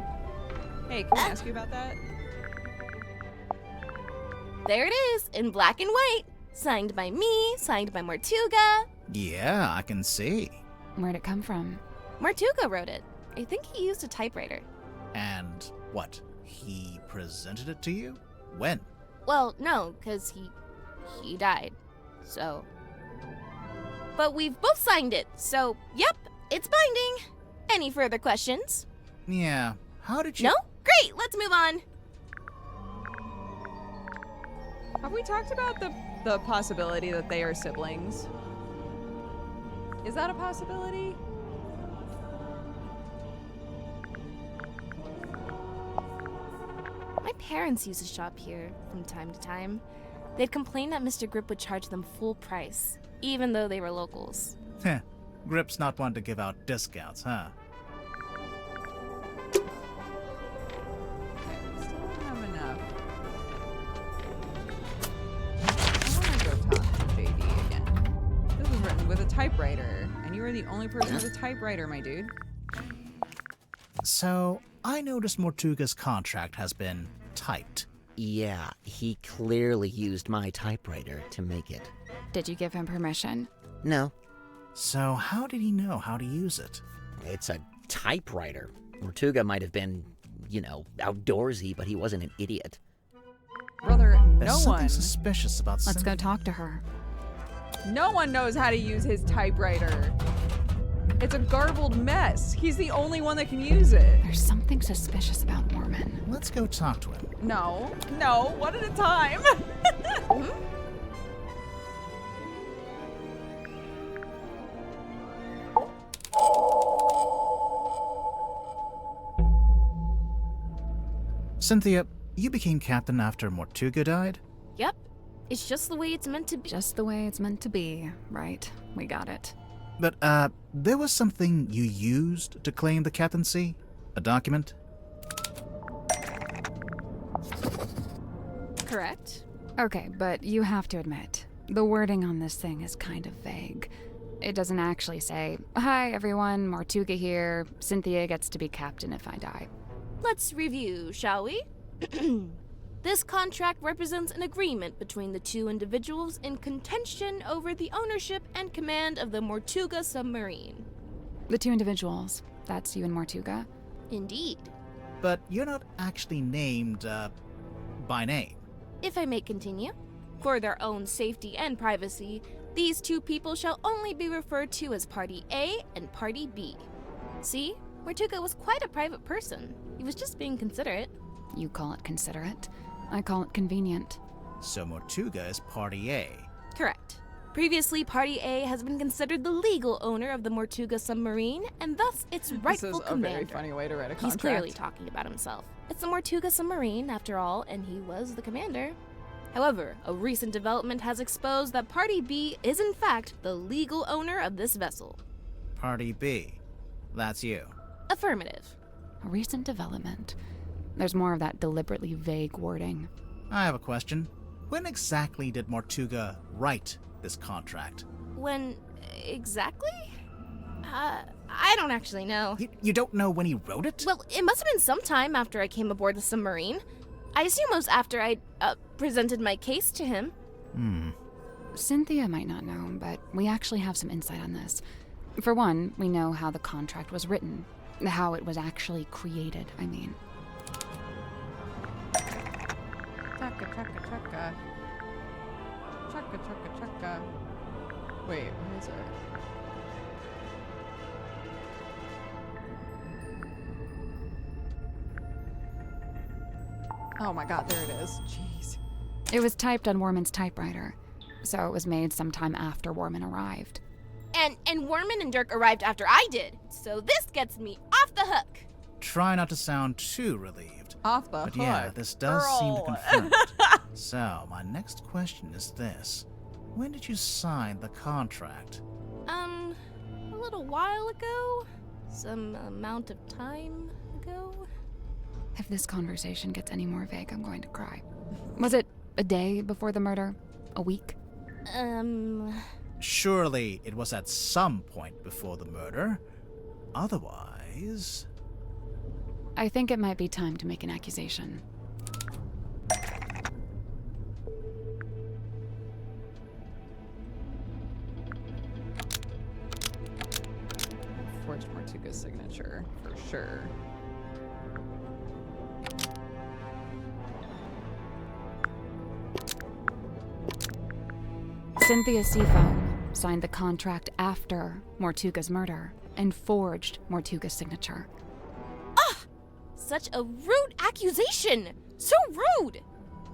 Hey, can I ask you about that? There it is, in black and white. Signed by me, signed by Mortuga. Yeah, I can see. Where'd it come from? Mortuga wrote it. I think he used a typewriter. And what? He presented it to you? When? Well, no, because he died. So. But we've both signed it, so yep, it's binding. Any further questions? Yeah. How did you... No? Great, let's move on. Have we talked about the possibility that they are siblings? Is that a possibility? My parents used to shop here from time to time. They'd complain that Mr. Grip would charge them full price, even though they were locals. Heh. Grip's not one to give out discounts, huh? Still don't have enough. I want to go talk to JD again. This was written with a typewriter, and you are the only person with a typewriter, my dude. So, I noticed Mortuga's contract has been typed. Yeah, he clearly used my typewriter to make it. Did you give him permission? No. So how did he know how to use it? It's a typewriter. Mortuga might have been, outdoorsy, but he wasn't an idiot. Brother, There's no something one. suspicious about Let's go talk to her. No one knows how to use his typewriter. It's a garbled mess. He's the only one that can use it. There's something suspicious about Mormon. Let's go talk to him. No, one at a time. Cynthia, you became captain after Mortuga died? Yep, it's just the way it's meant to be. Just the way it's meant to be, right? We got it. But, there was something you used to claim the captaincy? A document? Correct. Okay, but you have to admit, the wording on this thing is kind of vague. It doesn't actually say, "Hi everyone, Mortuga here. Cynthia gets to be captain if I die." Let's review, shall we? This contract represents an agreement between the 2 individuals in contention over the ownership and command of the Mortuga submarine. The 2 individuals. That's you and Mortuga? Indeed. But you're not actually named, by name. If I may continue, for their own safety and privacy, these 2 people shall only be referred to as Party A and Party B. See, Mortuga was quite a private person. He was just being considerate. You call it considerate? I call it convenient. So Mortuga is Party A. Correct. Previously, Party A has been considered the legal owner of the Mortuga submarine, and thus its rightful This is a commander. very funny way to write a contract. He's clearly talking about himself. It's the Mortuga submarine, after all, and he was the commander. However, a recent development has exposed that Party B is in fact the legal owner of this vessel. Party B. That's you. Affirmative. A recent development. There's more of that deliberately vague wording. I have a question. When exactly did Mortuga write this contract? When exactly? I don't actually know. You don't know when he wrote it? Well, it must have been sometime after I came aboard the submarine. I assume it was after I presented my case to him. Cynthia might not know, but we actually have some insight on this. For one, we know how the contract was written. How it was actually created, I mean. Chaka, chaka, chaka. Chaka, chaka, chaka. Wait, where is it? Oh my god, there it is. Jeez. It was typed on Warman's typewriter, so it was made sometime after Warman arrived. And Warman and Dirk arrived after I did, so this gets me off the hook. Try not to sound too relieved. Off the But hook. yeah, this does seem to Girl. confirm it. So, my next question is this. When did you sign the contract? A little while ago? Some amount of time ago? If this conversation gets any more vague, I'm going to cry. Was it a day before the murder? A week? Surely it was at some point before the murder. Otherwise... I think it might be time to make an accusation. Forged Mortuga's signature, for sure. Cynthia Seafoam signed the contract after Mortuga's murder and forged Mortuga's signature. Such a rude accusation! So rude!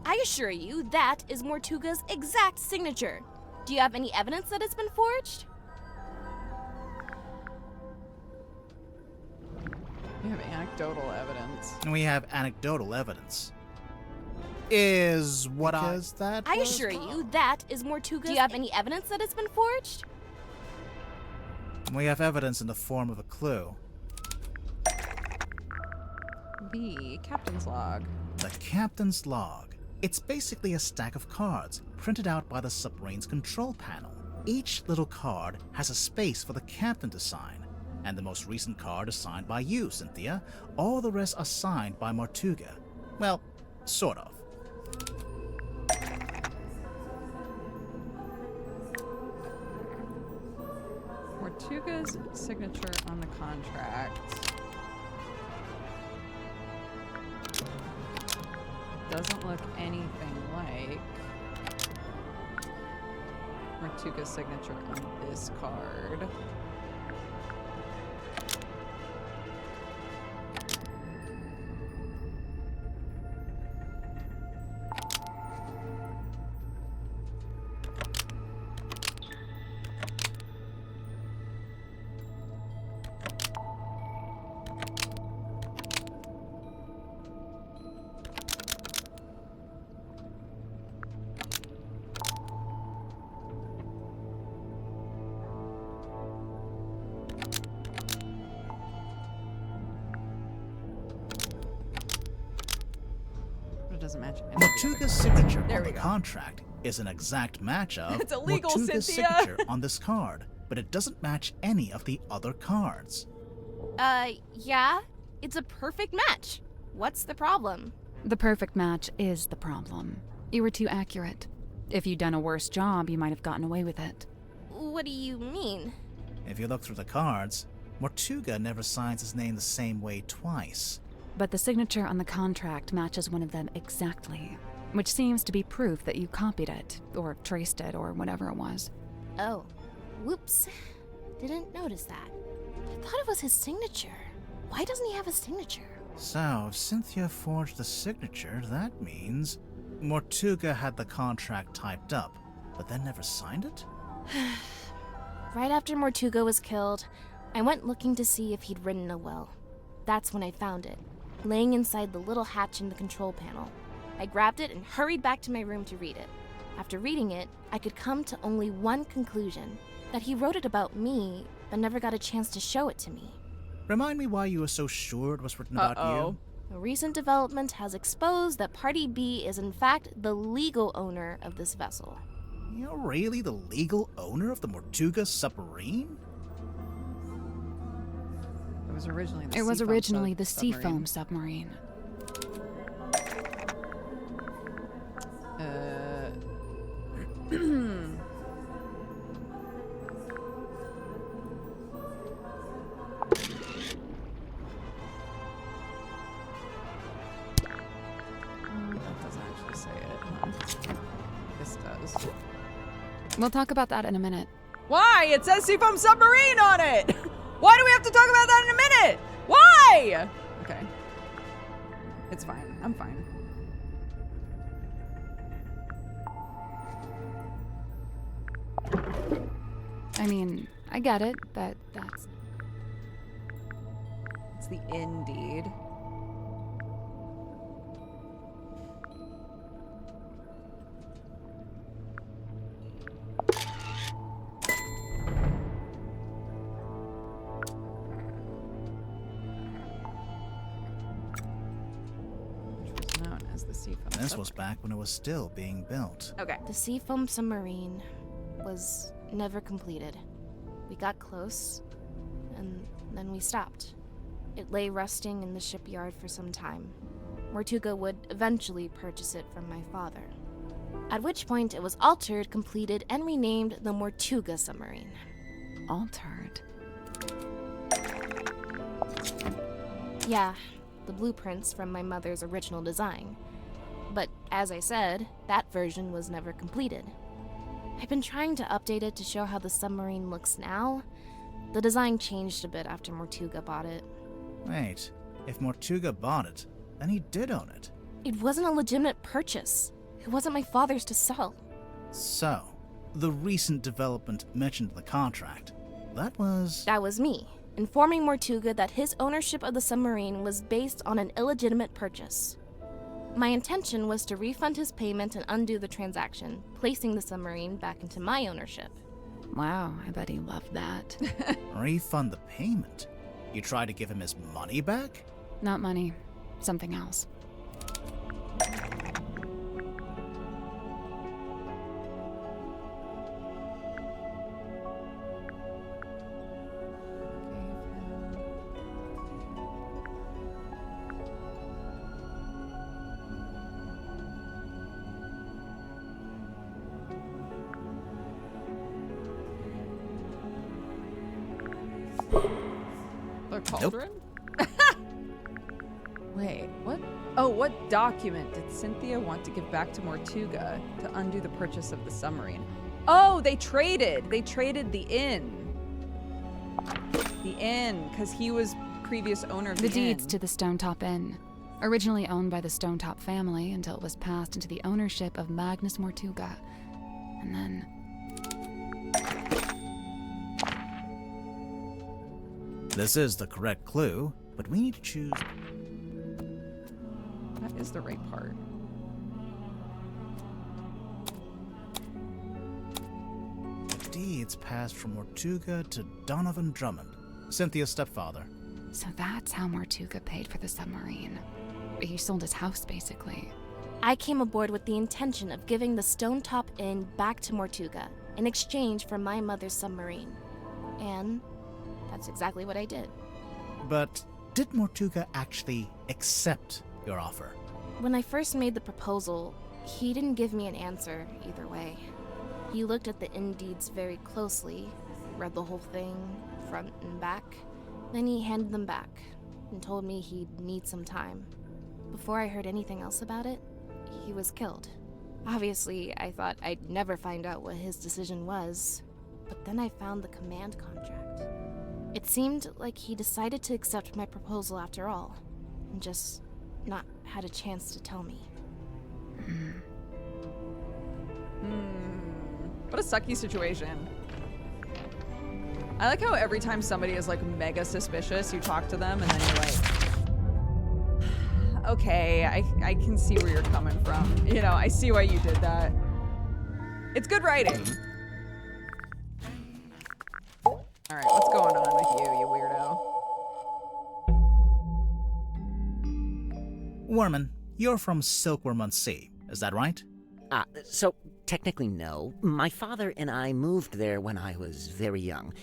I assure you that is Mortuga's exact signature. Do you have any evidence that it's been forged? We have anecdotal evidence. We have anecdotal evidence. Is what that I was assure called? you that is Mortuga's. Do you have any evidence that it's been forged? We have evidence in the form of a clue. The captain's log. The captain's log. It's basically a stack of cards printed out by the submarine's control panel. Each little card has a space for the captain to sign, and the most recent card is signed by you, Cynthia. All the rest are signed by Mortuga. Well, sort of. Mortuga's signature on the contract doesn't look anything like Mortuga's signature on this card. It doesn't match any of the other Mortuga's cards. signature There on we the go. contract is an exact match of It's illegal, Mortuga's Cynthia. signature on this card, but it doesn't match any of the other cards. Yeah. It's a perfect match. What's the problem? The perfect match is the problem. You were too accurate. If you'd done a worse job, you might have gotten away with it. What do you mean? If you look through the cards, Mortuga never signs his name the same way twice. But the signature on the contract matches one of them exactly, which seems to be proof that you copied it, or traced it, or whatever it was. Oh. Whoops. Didn't notice that. I thought it was his signature. Why doesn't he have a signature? So, if Cynthia forged the signature, that means Mortuga had the contract typed up, but then never signed it? Right after Mortuga was killed, I went looking to see if he'd written a will. That's when I found it, laying inside the little hatch in the control panel. I grabbed it and hurried back to my room to read it. After reading it, I could come to only one conclusion, that he wrote it about me, but never got a chance to show it to me. Remind me why you were so sure it was written about you? A recent development has exposed that Party B is in fact the legal owner of this vessel. You're really the legal owner of the Mortuga submarine? It was originally the Seafoam submarine. That doesn't actually say it. This does. We'll talk about that in a minute. Why? It says Seafoam Submarine on it! Why do we have to talk about that in a minute? Why? Okay. It's fine. I'm fine. I mean, I get it, but that's... It's the Indeed. This was back when it was still being built. Okay. The Seafoam Submarine was never completed. We got close, and then we stopped. It lay rusting in the shipyard for some time. Mortuga would eventually purchase it from my father. At which point it was altered, completed, and renamed the Mortuga Submarine. Altered? Yeah, the blueprints from my mother's original design. But as I said, that version was never completed. I've been trying to update it to show how the submarine looks now. The design changed a bit after Mortuga bought it. Wait, if Mortuga bought it, then he did own it. It wasn't a legitimate purchase. It wasn't my father's to sell. So, the recent development mentioned in the contract, that was me, informing Mortuga that his ownership of the submarine was based on an illegitimate purchase. My intention was to refund his payment and undo the transaction, placing the submarine back into my ownership. Wow, I bet he loved that. Refund the payment? You tried to give him his money back? Not money, something else. Cauldron? Nope. Wait, what? Oh, what document did Cynthia want to give back to Mortuga to undo the purchase of the submarine? Oh, they traded. They traded the inn. The inn, because he was previous owner of the deeds inn. to the Stonetop Inn. Originally owned by the Stonetop family until it was passed into the ownership of Magnus Mortuga. And then... This is the correct clue, but we need to choose... That is the right part. The deeds passed from Mortuga to Donovan Drummond, Cynthia's stepfather. So that's how Mortuga paid for the submarine. He sold his house, basically. I came aboard with the intention of giving the Stonetop Inn back to Mortuga in exchange for my mother's submarine. And that's exactly what I did. But did Mortuga actually accept your offer? When I first made the proposal, he didn't give me an answer either way. He looked at the inn deeds very closely, read the whole thing, front and back. Then he handed them back and told me he'd need some time. Before I heard anything else about it, he was killed. Obviously, I thought I'd never find out what his decision was, but then I found the command contract. It seemed like he decided to accept my proposal after all, and just not had a chance to tell me. What a sucky situation. I like how every time somebody is like mega suspicious, you talk to them and then you're like, okay, I can see where you're coming from. You know, I see why you did that. It's good writing. All right, what's going on with you weirdo? Worman, you're from Silkworm-on-Sea, is that right? So technically no. My father and I moved there when I was very young.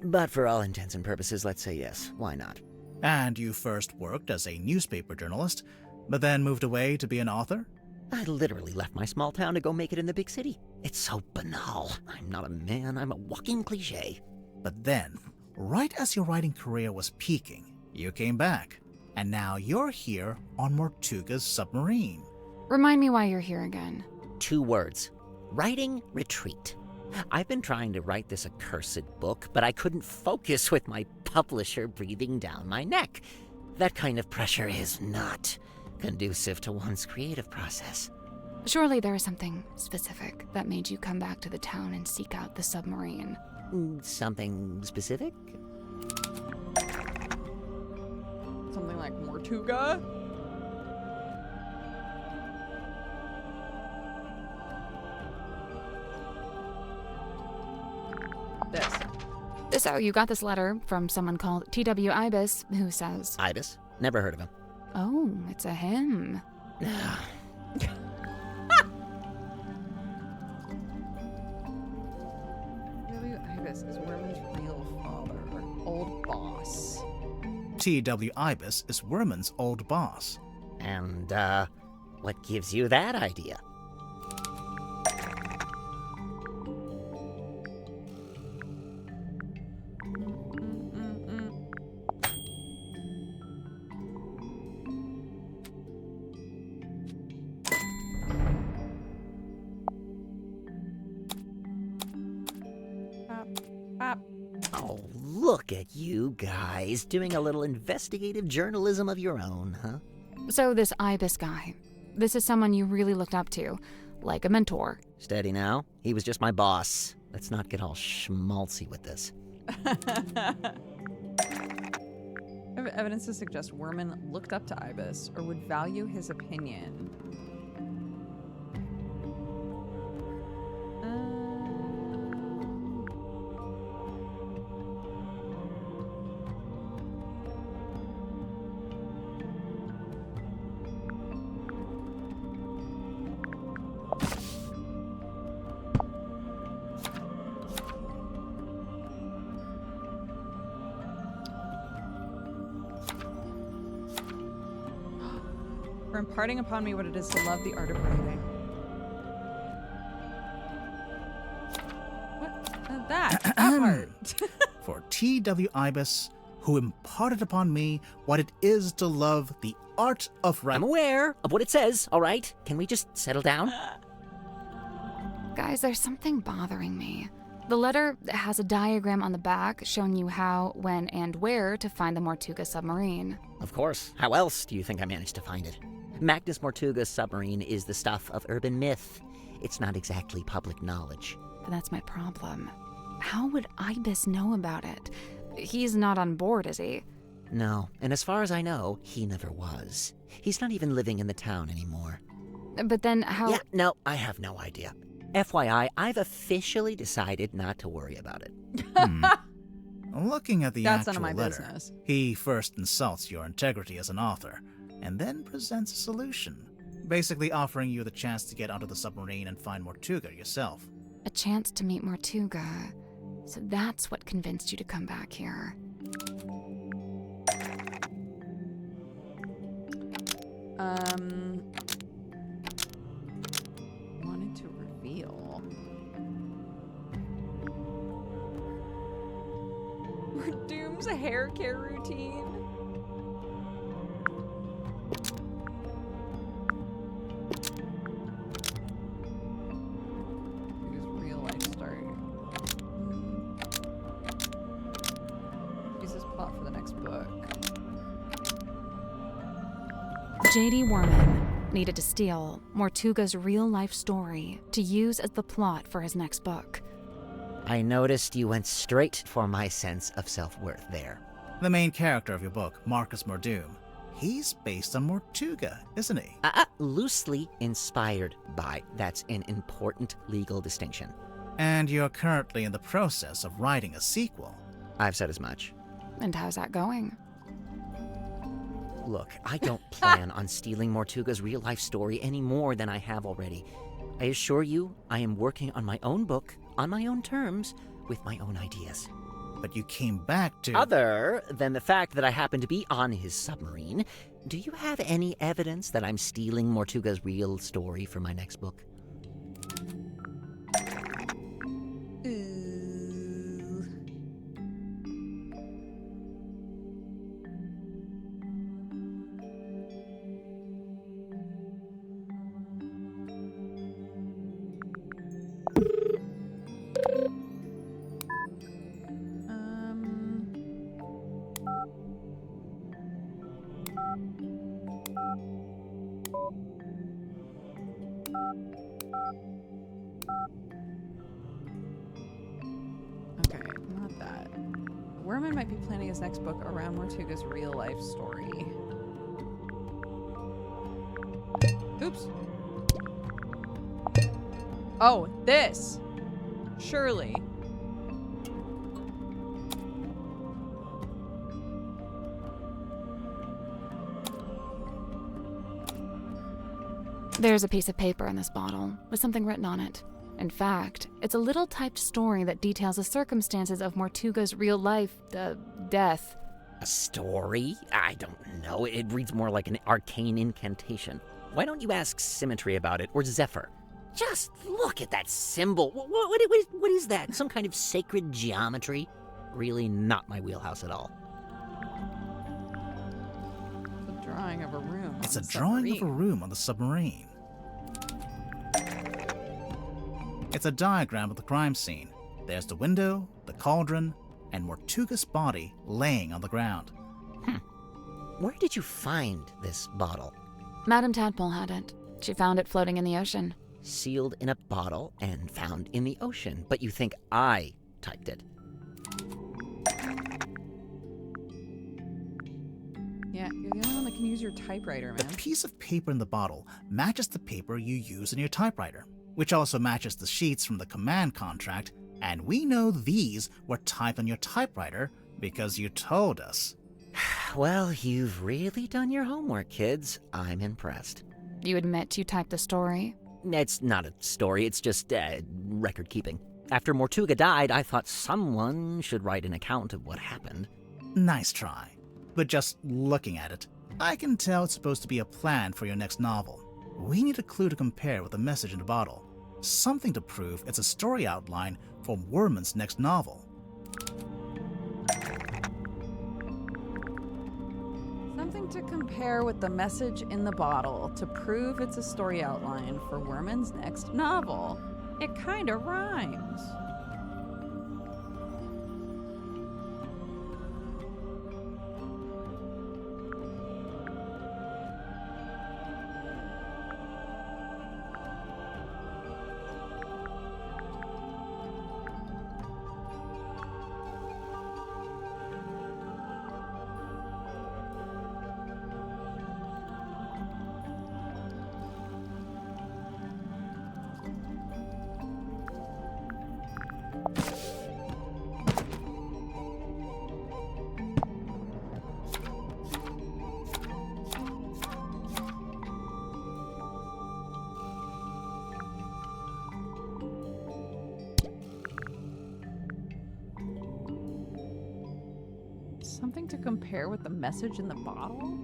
But for all intents and purposes, let's say yes. Why not? And you first worked as a newspaper journalist, but then moved away to be an author? I literally left my small town to go make it in the big city. It's so banal. I'm not a man, I'm a walking cliché. But then, right as your writing career was peaking, you came back. And now you're here on Mortuga's submarine. Remind me why you're here again. 2 words. Writing retreat. I've been trying to write this accursed book, but I couldn't focus with my publisher breathing down my neck. That kind of pressure is not conducive to one's creative process. Surely there is something specific that made you come back to the town and seek out the submarine. Something specific? Something like Mortuga? So you got this letter from someone called T.W. Ibis, who says... Ibis? Never heard of him. Oh, it's a him. T.W. Ibis is Worman's real father. Old boss. T.W. Ibis is Worman's old boss. And, what gives you that idea? Oh, look at you guys doing a little investigative journalism of your own, huh? So this Ibis guy, this is someone you really looked up to, like a mentor. Steady now. He was just my boss. Let's not get all schmaltzy with this. Evidence to suggest Worman looked up to Ibis or would value his opinion. For imparting upon me what it is to love the art of writing. What? That part. For T.W. Ibis, who imparted upon me what it is to love the art of writing. I'm aware of what it says, all right? Can we just settle down? Guys, there's something bothering me. The letter has a diagram on the back showing you how, when, and where to find the Mortuga submarine. Of course. How else do you think I managed to find it? Magnus Mortuga's submarine is the stuff of urban myth. It's not exactly public knowledge. But that's my problem. How would Ibis know about it? He's not on board, is he? No, and as far as I know, he never was. He's not even living in the town anymore. But then how... Yeah, no, I have no idea. FYI, I've officially decided not to worry about it. Looking at the That's actual none of my letter, business. he first insults your integrity as an author, and then presents a solution, basically offering you the chance to get onto the submarine and find Mortuga yourself. A chance to meet Mortuga. So that's what convinced you to come back here. Wanted to reveal. Doom's hair care routine. His real life story. J.D. Worman needed to steal Mortuga's real-life story to use as the plot for his next book. I noticed you went straight for my sense of self-worth there. The main character of your book, Marcus Mordoom, he's based on Mortuga, isn't he? Loosely inspired by. That's an important legal distinction. And you're currently in the process of writing a sequel. I've said as much. And how's that going? Look, I don't plan on stealing Mortuga's real-life story any more than I have already. I assure you, I am working on my own book, on my own terms, with my own ideas. But you came back to... Other than the fact that I happen to be on his submarine, do you have any evidence that I'm stealing Mortuga's real story for my next book? Okay, not that. Worman might be planning his next book around Mortuga's real-life story. Oops. Oh, this! Surely. There's a piece of paper in this bottle with something written on it. In fact, it's a little typed story that details the circumstances of Mortuga's real-life, death. A story? I don't know. It reads more like an arcane incantation. Why don't you ask Symmetry about it, or Zephyr? Just look at that symbol. What is that? Some kind of sacred geometry? Really not my wheelhouse at all. It's a drawing of a room. It's a drawing of a room on the submarine. It's a diagram of the crime scene. There's the window, the cauldron, and Mortuga's body laying on the ground. Where did you find this bottle? Madame Tadpole had it. She found it floating in the ocean. Sealed in a bottle and found in the ocean, but you think I typed it. Yeah, you're the only one that can use your typewriter, man. The piece of paper in the bottle matches the paper you use in your typewriter, which also matches the sheets from the command contract, and we know these were typed on your typewriter because you told us. Well, you've really done your homework, kids. I'm impressed. You admit you typed the story? It's not a story, it's just record keeping. After Mortuga died, I thought someone should write an account of what happened. Nice try. But just looking at it, I can tell it's supposed to be a plan for your next novel. We need a clue to compare with the message in the bottle. Something to prove it's a story outline for Worman's next novel. Something to compare with the message in the bottle to prove it's a story outline for Worman's next novel. It kinda rhymes. Something to compare with the message in the bottle?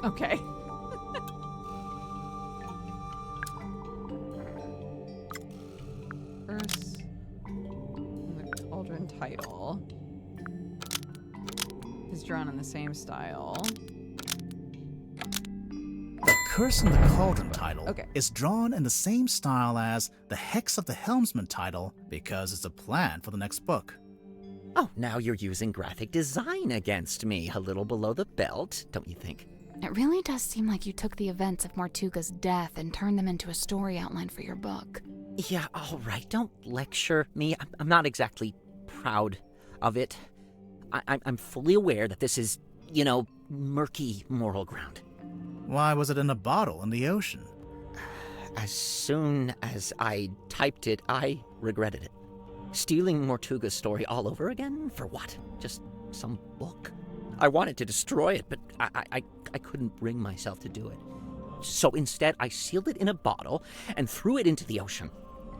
Okay. First, the cauldron title is drawn in the same style. The Curse in the Cauldron title Okay. is drawn in the same style as the Hex of the Helmsman title because it's a plan for the next book. Oh, now you're using graphic design against me, a little below the belt, don't you think? It really does seem like you took the events of Mortuga's death and turned them into a story outline for your book. Yeah, all right, don't lecture me. I'm not exactly proud of it. I'm fully aware that this is, murky moral ground. Why was it in a bottle in the ocean? As soon as I typed it, I regretted it. Stealing Mortuga's story all over again? For what? Just some book? I wanted to destroy it, but I couldn't bring myself to do it. So instead, I sealed it in a bottle and threw it into the ocean.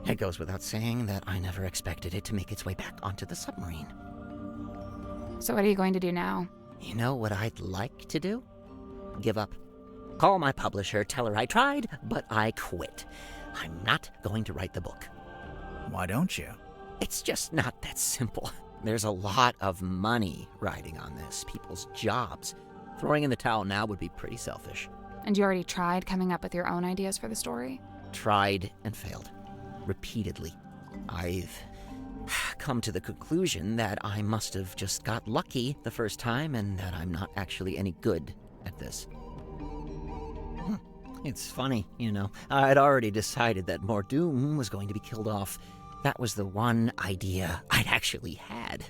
It goes without saying that I never expected it to make its way back onto the submarine. So what are you going to do now? You know what I'd like to do? Give up. Call my publisher, tell her I tried, but I quit. I'm not going to write the book. Why don't you? It's just not that simple. There's a lot of money riding on this, people's jobs. Throwing in the towel now would be pretty selfish. And you already tried coming up with your own ideas for the story? Tried and failed. Repeatedly. I've come to the conclusion that I must have just got lucky the first time and that I'm not actually any good at this. It's funny, I'd already decided that Mordoom was going to be killed off. That was the one idea I'd actually had.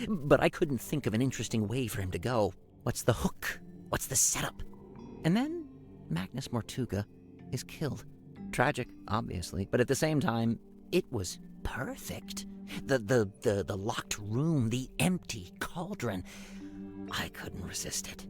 But I couldn't think of an interesting way for him to go. What's the hook? What's the setup? And then Magnus Mortuga is killed. Tragic, obviously, but at the same time, it was perfect. The locked room, the empty cauldron. I couldn't resist it.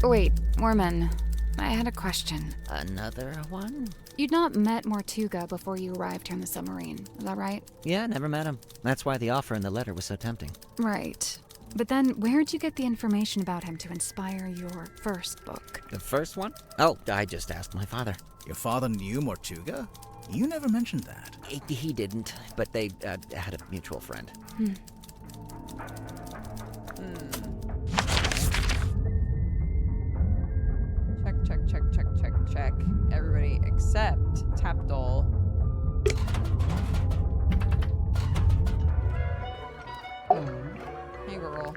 Wait, Mormon, I had a question. Another one? You'd not met Mortuga before you arrived here in the submarine, is that right? Yeah, never met him. That's why the offer in the letter was so tempting. Right. But then, where'd you get the information about him to inspire your first book? The first one? Oh, I just asked my father. Your father knew Mortuga? You never mentioned that. He didn't, but they had a mutual friend. Check. Everybody except Tapdol. Hey, girl.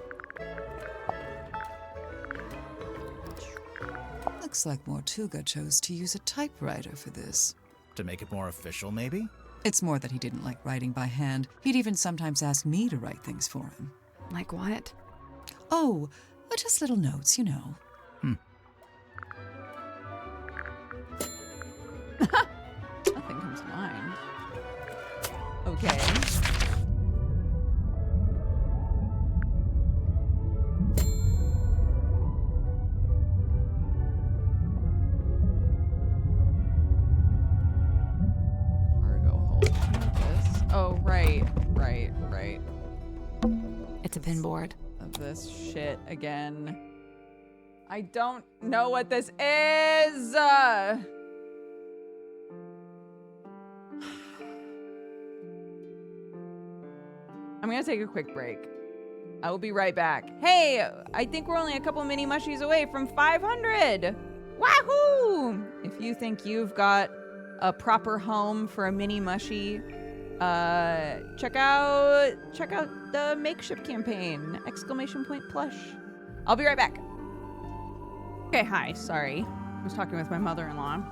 Looks like Mortuga chose to use a typewriter for this. To make it more official, maybe? It's more that he didn't like writing by hand. He'd even sometimes ask me to write things for him. Like what? Oh, just little notes, Nothing comes to mind. Okay. Cargo hold. This. Oh, right. It's a pinboard. Of this shit again. I don't know what this is. I'm gonna take a quick break. I will be right back. Hey, I think we're only a couple mini mushies away from 500. Wahoo! If you think you've got a proper home for a mini mushy, check out the Makeshift campaign, ! Plush. I'll be right back. Okay, hi, sorry. I was talking with my mother-in-law.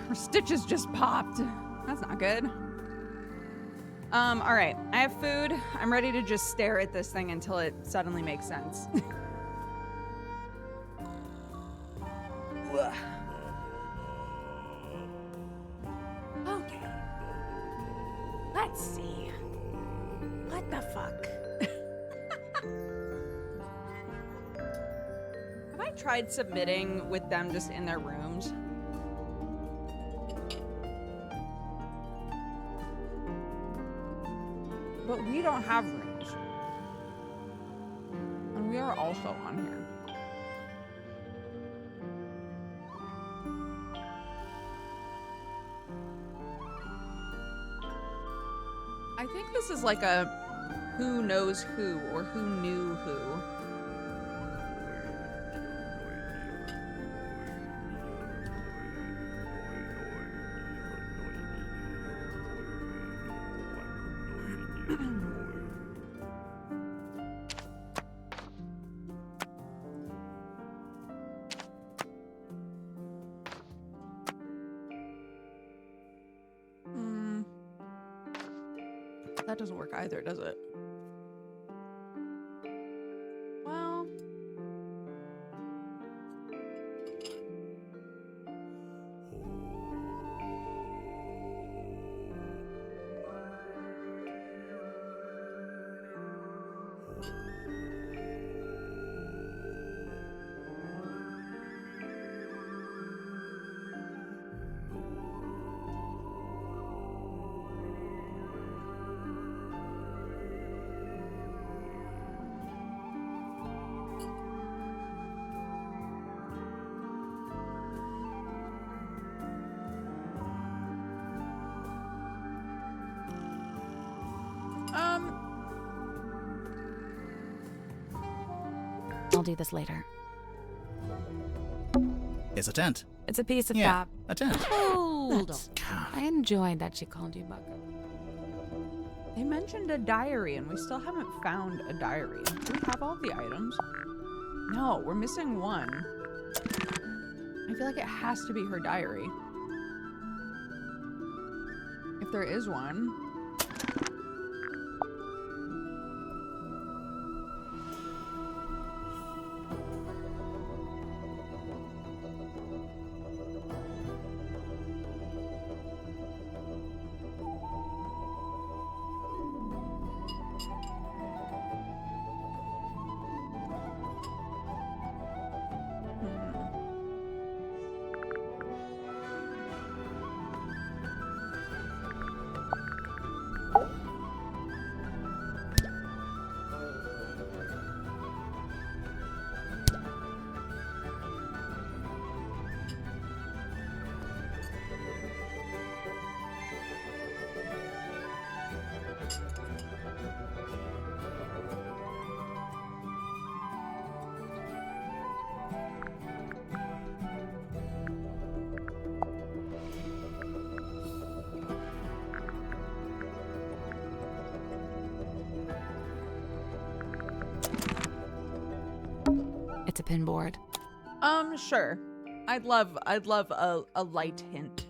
Her stitches just popped. That's not good. All right, I have food. I'm ready to just stare at this thing until it suddenly makes sense. Okay. Let's see. What the fuck? Have I tried submitting with them just in their rooms? But we don't have rooms. are also on here. I think this is like a who knows who or who knew who. That doesn't work either, does it? Well, I'll do this later. It's a tent. It's a piece of Yeah, fab. a tent. Hold on. I enjoyed that she called you Bucko. they mentioned a diary and we still haven't found a diary. Do we have all the items? No, we're missing one. I feel like it has to be her diary. If there is one. It's a pin board. Sure. I'd love a light hint.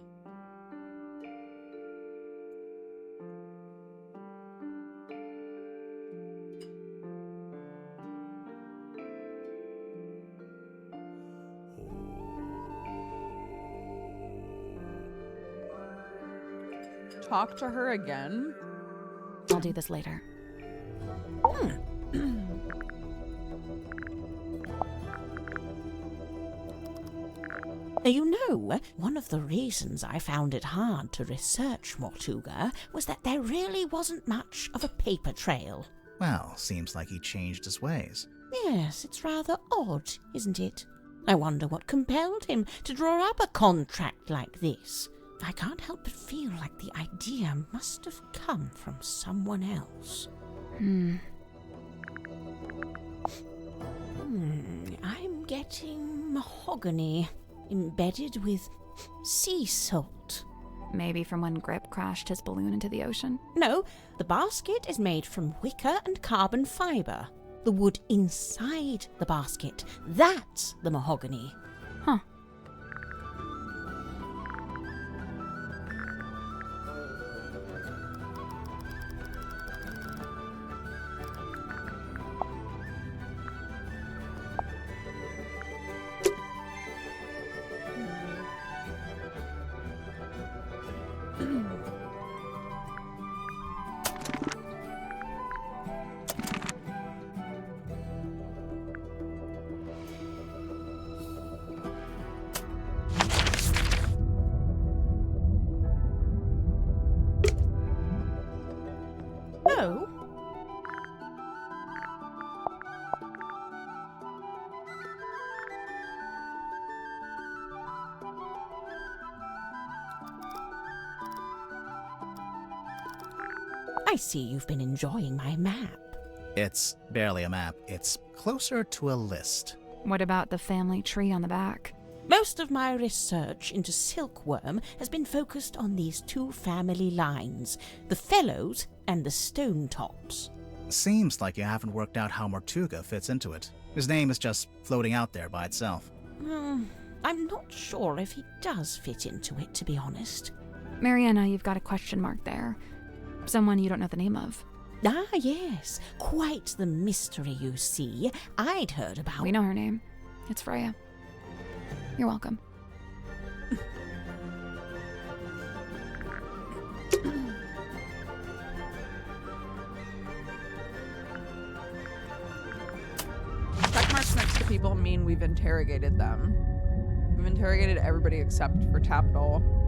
Talk to her again? I'll do this later. You know, one of the reasons I found it hard to research Mortuga was that there really wasn't much of a paper trail. Well, seems like he changed his ways. Yes, it's rather odd, isn't it? I wonder what compelled him to draw up a contract like this. I can't help but feel like the idea must have come from someone else. I'm getting mahogany embedded with sea salt. Maybe from when Grip crashed his balloon into the ocean? No, the basket is made from wicker and carbon fiber. The wood inside the basket, that's the mahogany. Huh. I see you've been enjoying my map. It's barely a map. It's closer to a list. What about the family tree on the back? Most of my research into silkworm has been focused on these two family lines, the Fellows and the Stone Tops. Seems like you haven't worked out how Mortuga fits into it. His name is just floating out there by itself. I'm not sure if he does fit into it, to be honest. Mariana, you've got a question mark there. Someone you don't know the name of. Ah, yes. Quite the mystery, you see. I'd heard about... We know her name. It's Freya. You're welcome. Check marks next to people mean we've interrogated them. We've interrogated everybody except for Tapdol.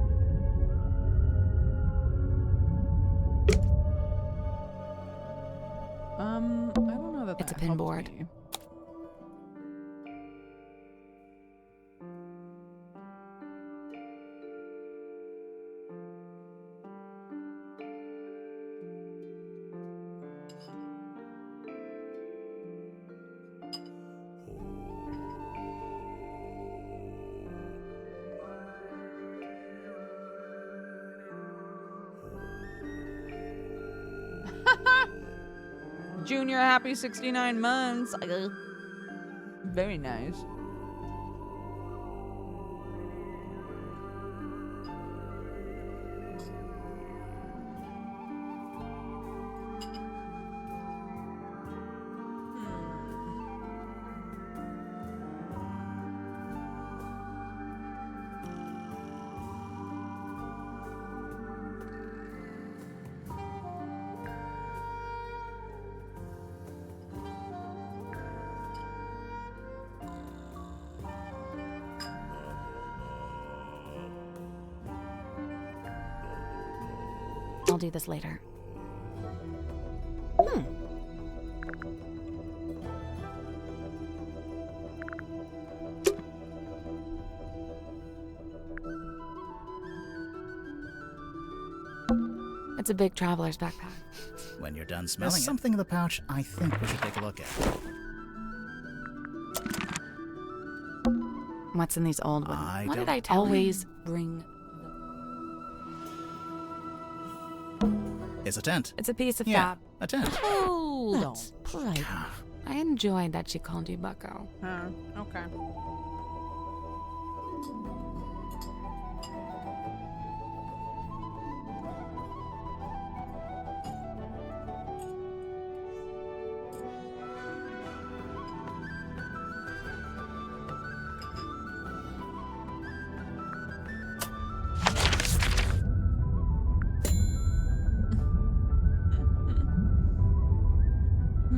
I don't know that It's a that pin helped board. me. Junior, happy 69 months. Very nice. I'll do this later. It's a big traveler's backpack. When you're done smelling There's something in the pouch I think we should take a look at. What's in these old ones? What did I tell Always bring... It's a tent. It's a piece of Yeah, fab. a tent. Hold on. That's private. I enjoyed that she called you Bucko. Okay.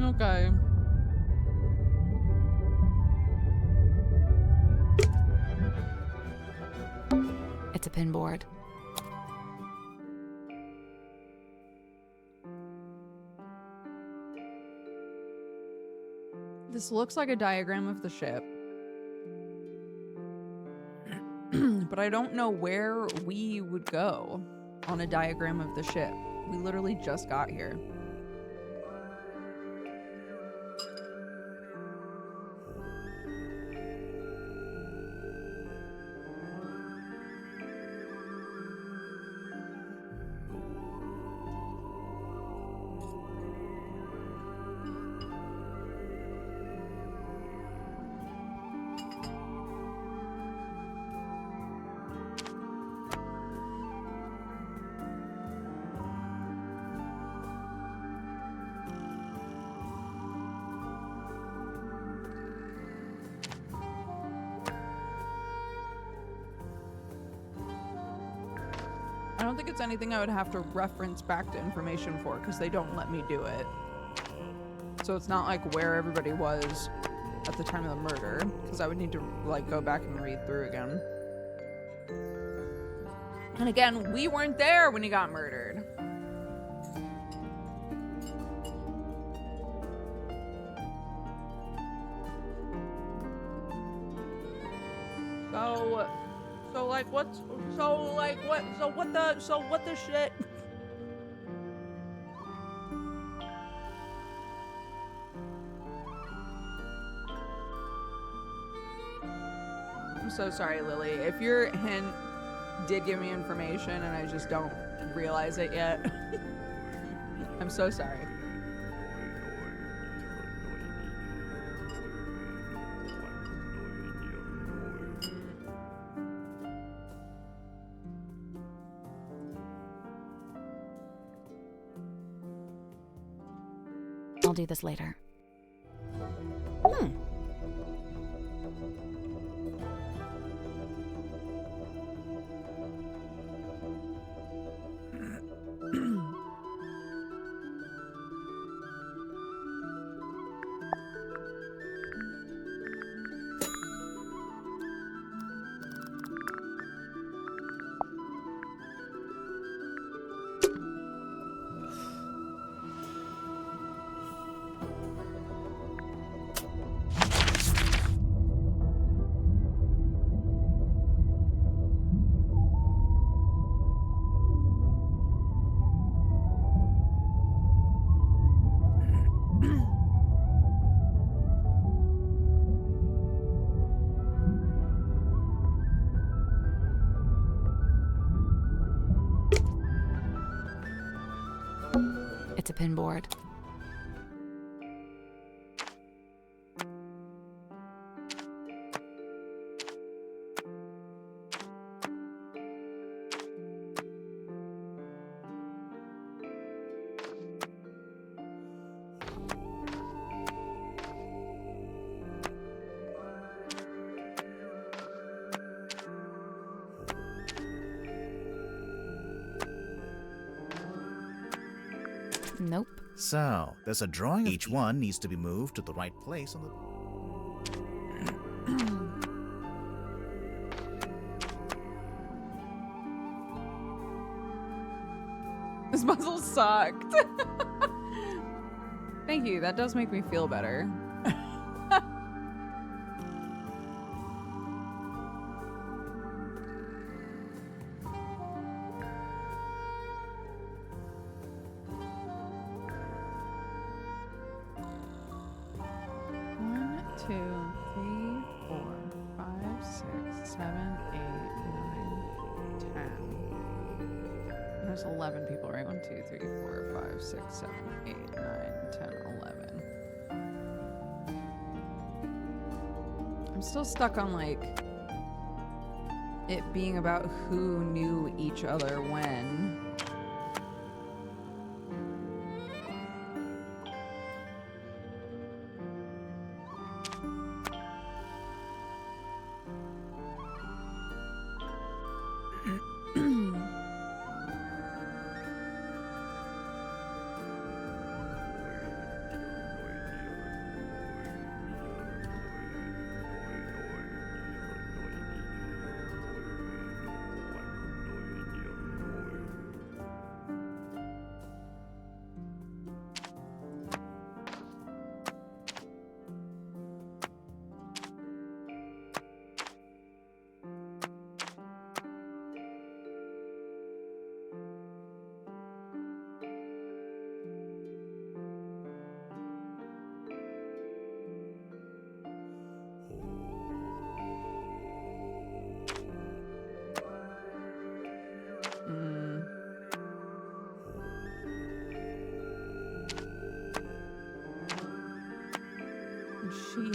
Okay. It's a pin board. This looks like a diagram of the ship. But I don't know where we would go on a diagram of the ship. We literally just got here. I don't think it's anything I would have to reference back to information for because they don't let me do it. So it's not like where everybody was at the time of the murder because I would need to like go back and read through again. And again, we weren't there when he got murdered. So what the shit? so sorry, Lily. If your hint did give me information and I just don't realize it yet, I'm so sorry. I'll do this later. It's a pin board. Nope. So, there's a drawing. Each one needs to be moved to the right place on the... This puzzle sucked. Thank you. That does make me feel better. There's 11 people, right? 1, 2, 3, 4, 5, 6, 7, 8, 9, 10, 11. I'm still stuck on, like, it being about who knew each other when. She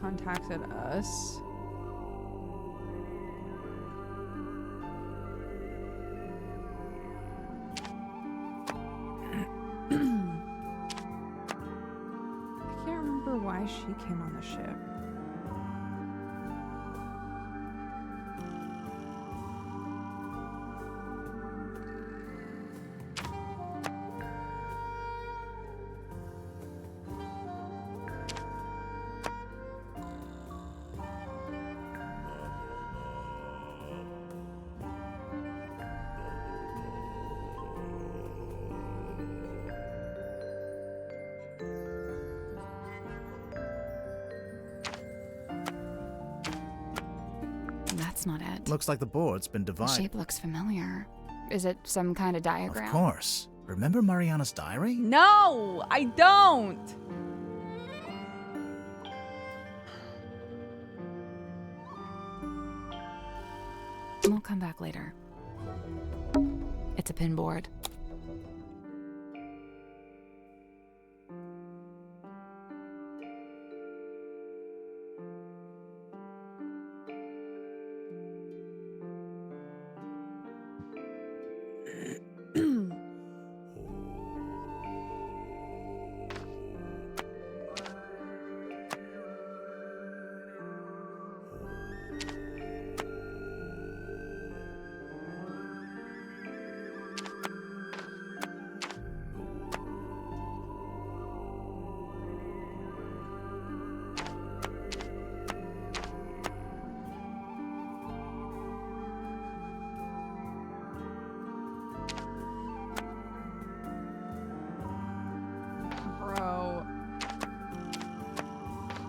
contacted us. I can't remember why she came on the ship. That's not it. Looks like the board's been The divided. shape looks familiar. Is it some kind of diagram? Of course. Remember Mariana's diary? No, I don't. come back later. It's a pinboard. Bro.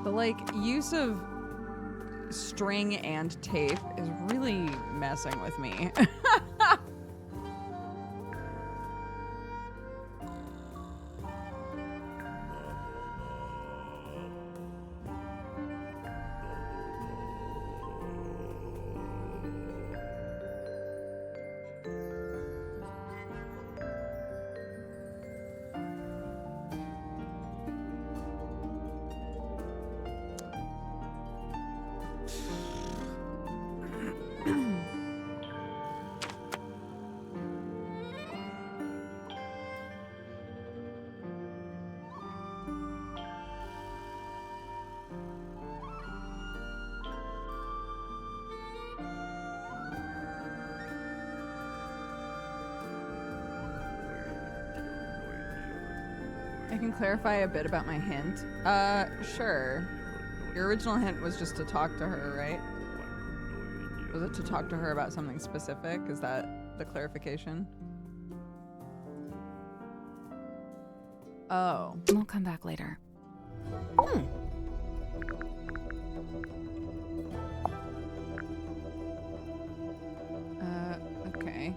The, like, use of string and tape is really messing with me. I can clarify a bit about my hint. Sure. Your original hint was just to talk to her, right? Was it to talk to her about something specific? Is that the clarification? Oh. We'll come back later. Okay.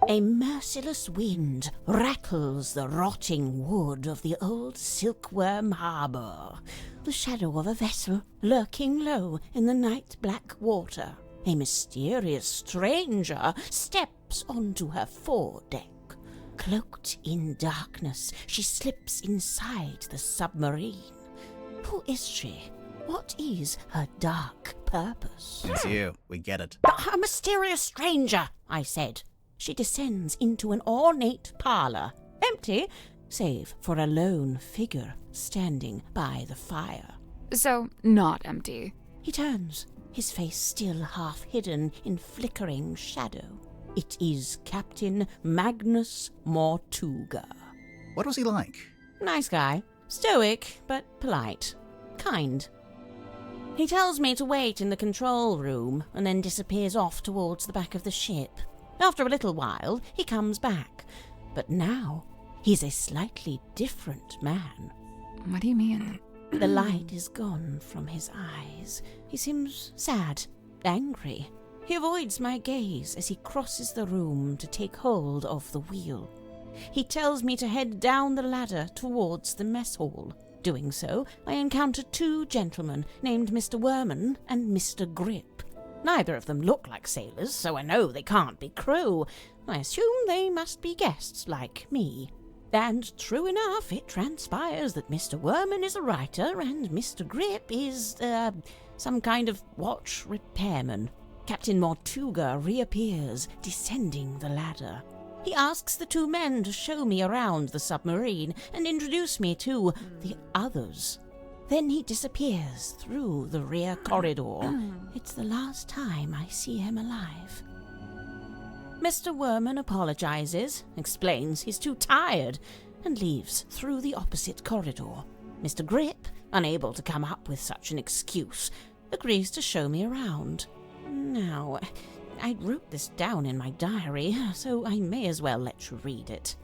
A merciless wind rattles the rotting wood of the old silkworm harbour. The shadow of a vessel lurking low in the night-black water. A mysterious stranger steps onto her foredeck. Cloaked in darkness, she slips inside the submarine. Who is she? What is her dark purpose? It's you. We get it. A mysterious stranger, I said. She descends into an ornate parlour, empty, save for a lone figure standing by the fire. So, not empty. He turns, his face still half hidden in flickering shadow. It is Captain Magnus Mortuga. What was he like? Nice guy. Stoic, but polite. Kind. He tells me to wait in the control room and then disappears off towards the back of the ship. After a little while, he comes back. But now, he's a slightly different man. What do you mean? The light is gone from his eyes. He seems sad, angry. He avoids my gaze as he crosses the room to take hold of the wheel. He tells me to head down the ladder towards the mess hall. Doing so, I encounter two gentlemen named Mr. Werman and Mr. Grip. Neither of them look like sailors, so I know they can't be crew. I assume they must be guests like me. And true enough, it transpires that Mr. Werman is a writer and Mr. Grip is, some kind of watch repairman. Captain Mortuga reappears, descending the ladder. He asks the two men to show me around the submarine and introduce me to the others. Then he disappears through the rear corridor. It's the last time I see him alive. Mr. Werman apologizes, explains he's too tired, and leaves through the opposite corridor. Mr. Grip, unable to come up with such an excuse, agrees to show me around. Now, I wrote this down in my diary, so I may as well let you read it.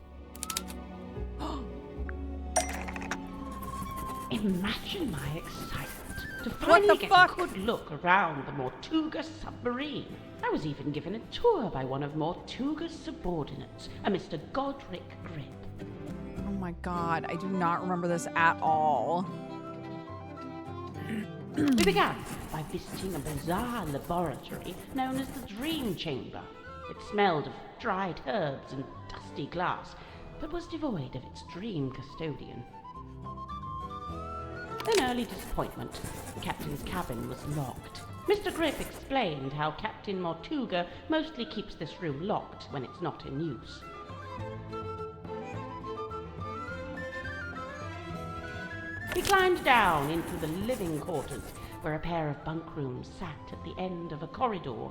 Imagine my excitement to finally get a good look around the Mortuga submarine. I was even given a tour by one of Mortuga's subordinates, a Mr. Godric Grip. Oh my god, I do not remember this at all. We began by visiting a bizarre laboratory known as the Dream Chamber. It smelled of dried herbs and dusty glass, but was devoid of its dream custodian. An early disappointment. The captain's cabin was locked. Mr. Grip explained how Captain Mortuga mostly keeps this room locked when it's not in use. We climbed down into the living quarters, where a pair of bunk rooms sat at the end of a corridor.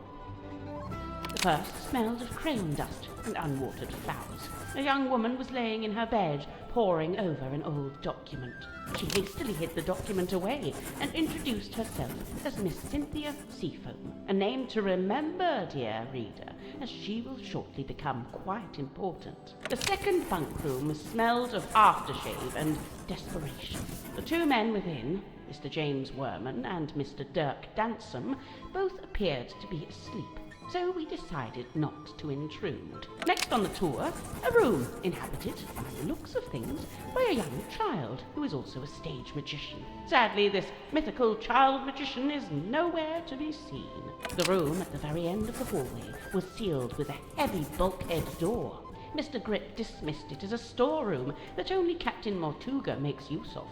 The first smelled of crayon dust and unwatered flowers. A young woman was laying in her bed, poring over an old document. She hastily hid the document away and introduced herself as Miss Cynthia Seafoam, a name to remember, dear reader, as she will shortly become quite important. The second bunk room smelled of aftershave and desperation. The two men within, Mr. James Werman and Mr. Dirk Dansom, both appeared to be asleep, so we decided not to intrude. Next on the tour, a room inhabited, by the looks of things, by a young child who is also a stage magician. Sadly, this mythical child magician is nowhere to be seen. The room at the very end of the hallway was sealed with a heavy bulkhead door. Mr. Grip dismissed it as a storeroom that only Captain Mortuga makes use of.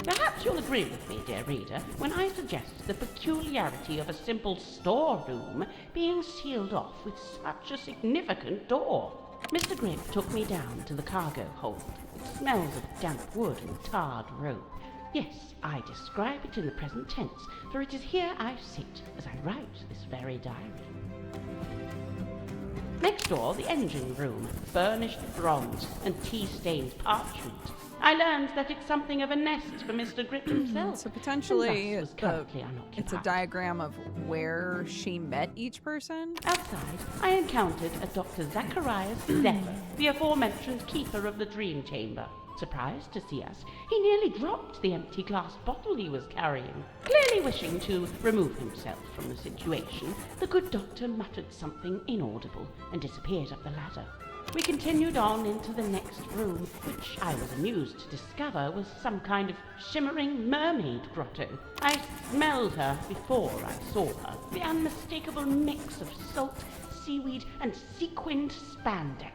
Perhaps you'll agree with me, dear reader, when I suggest the peculiarity of a simple storeroom being sealed off with such a significant door. Mr. Grip took me down to the cargo hold. It smells of damp wood and tarred rope. Yes, I describe it in the present tense, for it is here I sit as I write this very diary. Next door, the engine room, burnished bronze and tea-stained parchment. I learned that it's something of a nest for Mr. Grip himself. So potentially and thus was currently unoccupied. It's a diagram of where she met each person. Outside, I encountered a Dr. Zacharias Zephyr, the aforementioned keeper of the dream chamber. Surprised to see us, he nearly dropped the empty glass bottle he was carrying. Clearly wishing to remove himself from the situation, the good doctor muttered something inaudible and disappeared up the ladder. We continued on into the next room, which I was amused to discover was some kind of shimmering mermaid grotto. I smelled her before I saw her. The unmistakable mix of salt, seaweed, and sequined spandex.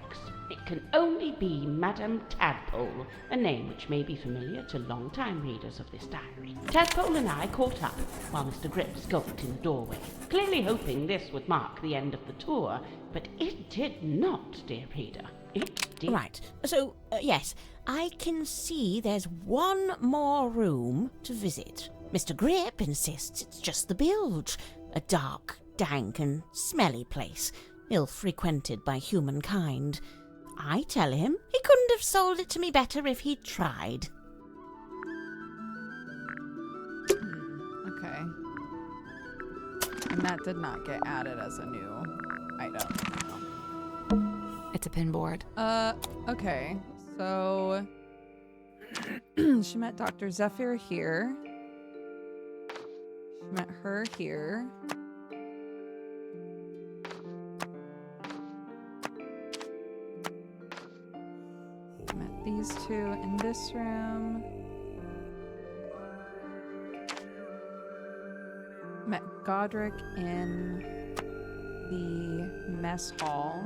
It can only be Madame Tadpole, a name which may be familiar to long-time readers of this diary. Tadpole and I caught up, while Mr. Grip skulked in the doorway, clearly hoping this would mark the end of the tour, but it did not, dear reader. It did. Right, so, yes, I can see there's one more room to visit. Mr. Grip insists it's just the bilge, a dark, dank and smelly place, ill-frequented by humankind. I tell him he couldn't have sold it to me better if he'd tried. Okay. And that did not get added as a new item. It's a pinboard. Okay. So she met Dr. Zephyr here. She met her here. Met these two in this room. Met Godric in the mess hall,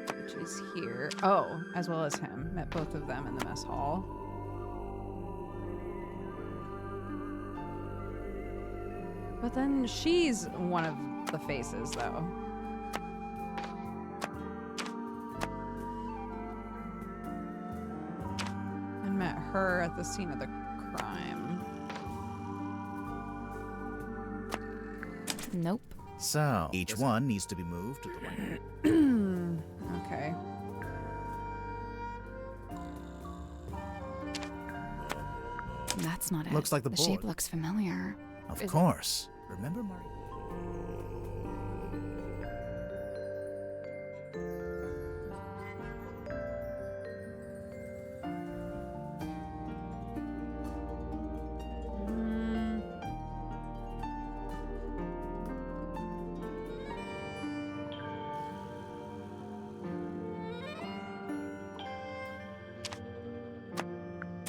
which is here. Oh, as well as him. Met both of them in the mess hall. But then she's one of the faces, though. I met her at the scene of the crime. Nope. So, each one needs to be moved to the right. Okay. That's not it. Looks like the The board. shape looks familiar. Of Is it- course. Remember, Marie?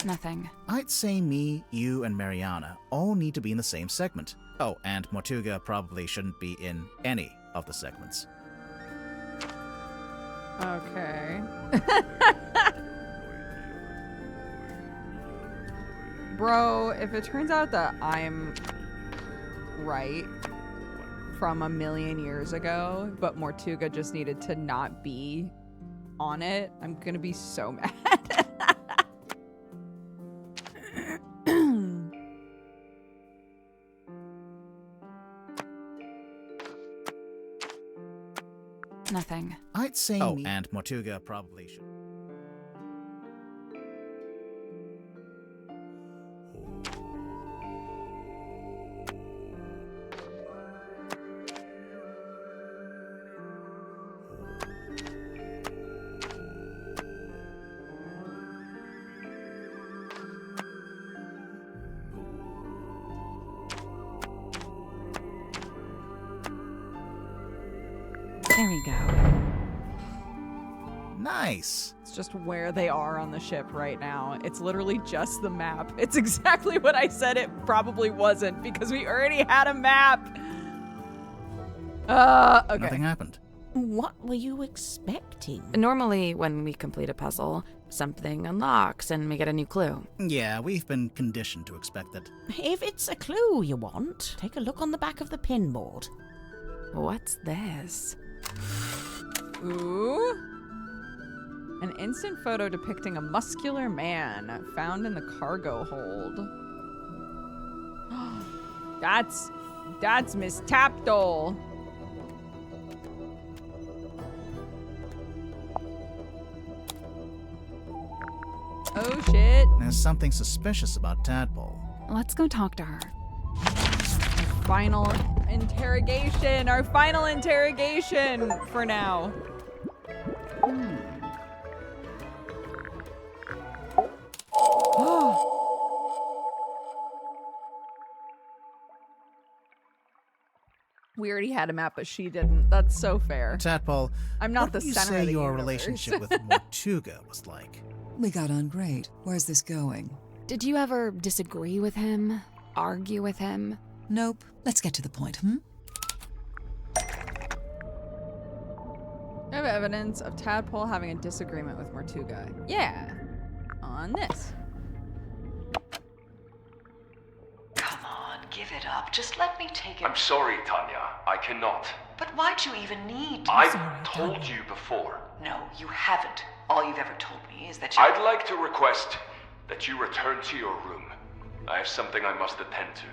Nothing. I'd say me, you, and Mariana all need to be in the same segment. Oh, and Mortuga probably shouldn't be in any of the segments. Okay. Bro, if it turns out that I'm right from a million years ago, but Mortuga just needed to not be on it, I'm gonna be so mad. Nothing. I'd say and Mortuga probably should. There we go. Nice. It's just where they are on the ship right now. It's literally just the map. It's exactly what I said it probably wasn't, because we already had a map. Okay. Nothing happened. What were you expecting? Normally, when we complete a puzzle, something unlocks and we get a new clue. Yeah, we've been conditioned to expect it. If it's a clue you want, take a look on the back of the pin board. What's this? Ooh. An instant photo depicting a muscular man found in the cargo hold. That's Miss Tapdole. Oh shit. There's something suspicious about Tadpole. Let's go talk to her. Final interrogation. Our final interrogation for now. We already had a map, but she didn't. That's so fair. Tadpole, I'm not what the would you center say of the your universe. relationship with Mortuga was like? We got on great. Where's this going? Did you ever disagree with him? Argue with him? Nope. Let's get to the point, I have evidence of Tadpole having a disagreement with Mortuga. Yeah. On this. Come on, give it up. Just let me take it. I'm sorry, Tanya. I cannot. But why'd you even need to? I've told you before. No, you haven't. All you've ever told me is that you... I'd like to request that you return to your room. I have something I must attend to.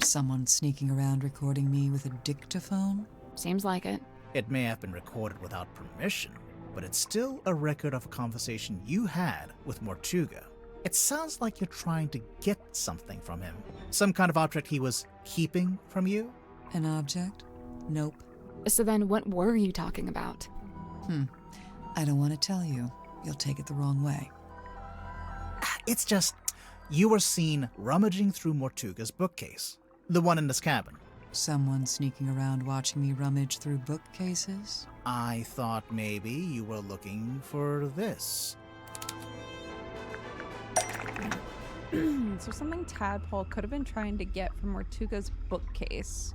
Someone sneaking around recording me with a dictaphone? Seems like it. It may have been recorded without permission, but it's still a record of a conversation you had with Mortuga. It sounds like you're trying to get something from him. Some kind of object he was keeping from you? An object? Nope. So then what were you talking about? I don't want to tell you. You'll take it the wrong way. It's just, you were seen rummaging through Mortuga's bookcase. The one in this cabin. Someone sneaking around watching me rummage through bookcases? I thought maybe you were looking for this. So something Tadpole could have been trying to get from Mortuga's bookcase.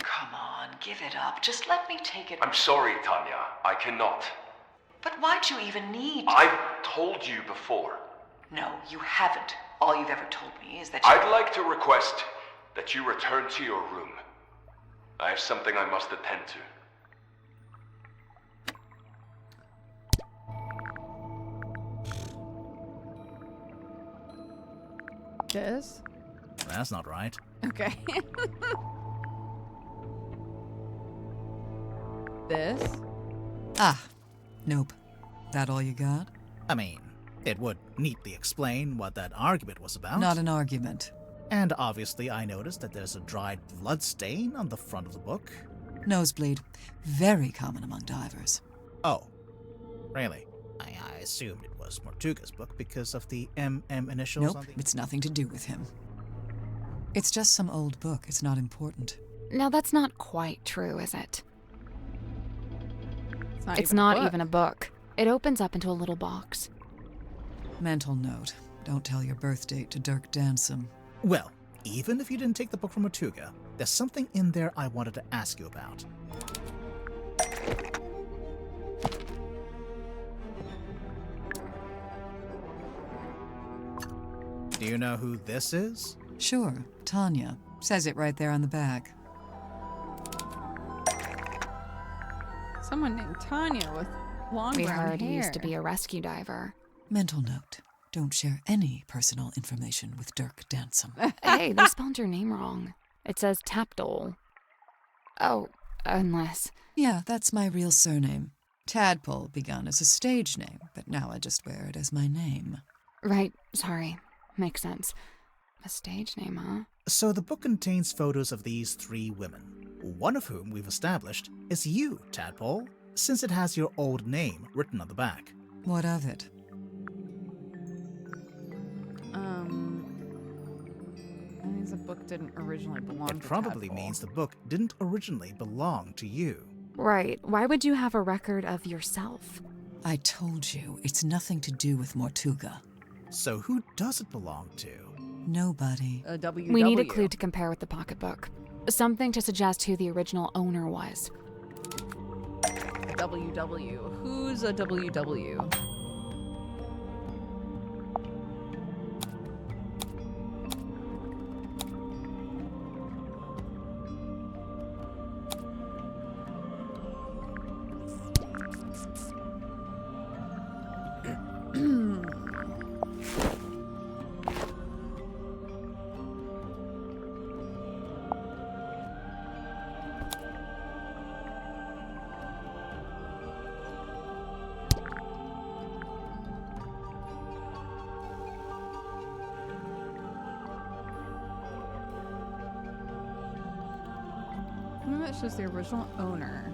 Come on, give it up. Just let me take it. I'm sorry, Tanya. I cannot. But why'd you even need to? I've told you before. No, you haven't. All you've ever told me is that you... I'd like to request that you return to your room. I have something I must attend to. This? That's not right. Okay. This? Ah, nope. That all you got? I mean, it would neatly explain what that argument was about. Not an argument. And obviously I noticed that there's a dried blood stain on the front of the book. Nosebleed. Very common among divers. Oh, really? I assumed it was Mortuga's book because of the MM initials Nope, on the... it's nothing to do with him. It's just some old book. It's not important. Now, that's not quite true, is it? It's not even a book. It opens up into a little box. Mental note. Don't tell your birth date to Dirk Dansom. Well, even if you didn't take the book from Mortuga, there's something in there I wanted to ask you about. Do you know who this is? Sure, Tanya. Says it right there on the back. Someone named Tanya with long We brown heard hair. he used to be a rescue diver. Mental note. Don't share any personal information with Dirk Dansom. Hey, they spelled your name wrong. It says Tapdole. Oh, unless... Yeah, that's my real surname. Tadpole begun as a stage name, but now I just wear it as my name. Right, sorry. Makes sense. A stage name, huh? So the book contains photos of these 3 women, one of whom we've established is you, Tadpole, since it has your old name written on the back. What of it? That means the book didn't originally belong It to probably Tadpole. means the book didn't originally belong to you. Right. Why would you have a record of yourself? I told you, it's nothing to do with Mortuga. So who does it belong to? Nobody. A WW. We need a clue to compare with the pocketbook. Something to suggest who the original owner was. A WW. Who's a WW? Maybe that's just the original owner.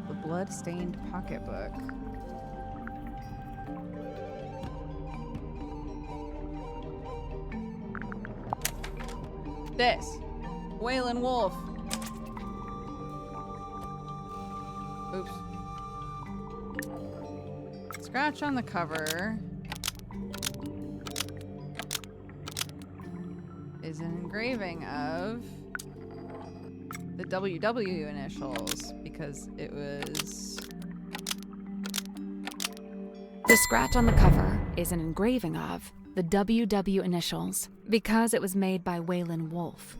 The blood-stained pocketbook. This. Waylon Wolf. Oops. Scratch on the cover is an engraving of the WW initials because it was... The scratch on the cover is an engraving of the WW initials because it was made by Waylon Wolf.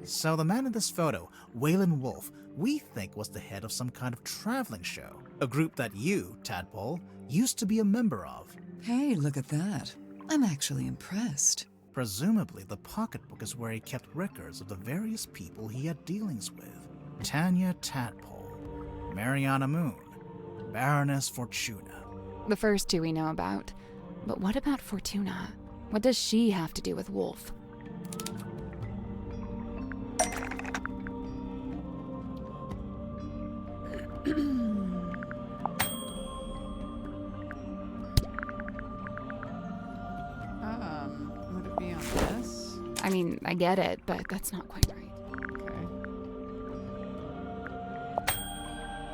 So the man in this photo, Waylon Wolf, we think was the head of some kind of traveling show. A group that you, Tadpole, used to be a member of. Hey, look at that. I'm actually impressed. Presumably, the pocketbook is where he kept records of the various people he had dealings with. Tanya Tadpole, Mariana Moon, Baroness Fortuna. The first 2 we know about. But what about Fortuna? What does she have to do with Wolf? Would it be on this? I mean, I get it, but that's not quite right. Okay.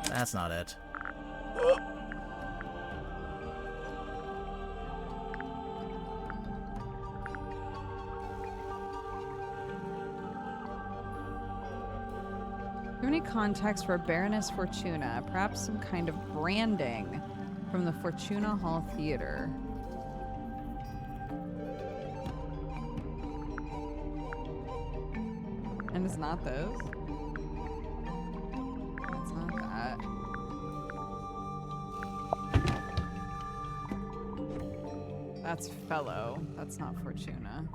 That's not it. Do you have any context for Baroness Fortuna? Perhaps some kind of branding from the Fortuna Hall Theater. And it's not those? It's not that. That's Fellow. That's not Fortuna.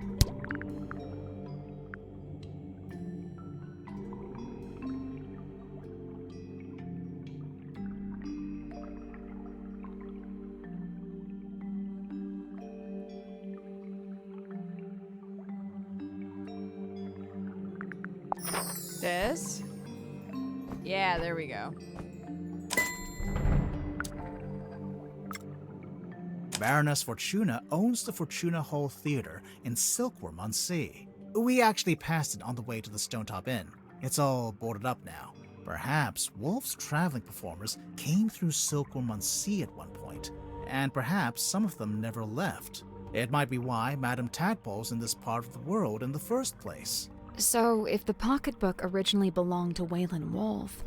This? Yeah, there we go. Baroness Fortuna owns the Fortuna Hall Theater in Silkworm on Sea. We actually passed it on the way to the Stonetop Inn. It's all boarded up now. Perhaps Wolf's traveling performers came through Silkworm on Sea at one point, and perhaps some of them never left. It might be why Madame Tadpole's in this part of the world in the first place. So, if the pocketbook originally belonged to Waylon Wolf,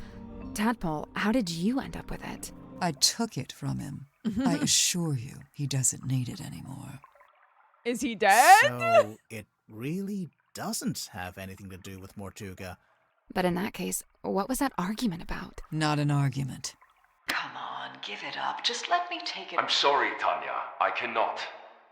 Tadpole, how did you end up with it? I took it from him. I assure you, he doesn't need it anymore. Is he dead? So it really doesn't have anything to do with Mortuga. But in that case, what was that argument about? Not an argument. Come on, give it up. Just let me take it. I'm sorry, Tanya. I cannot.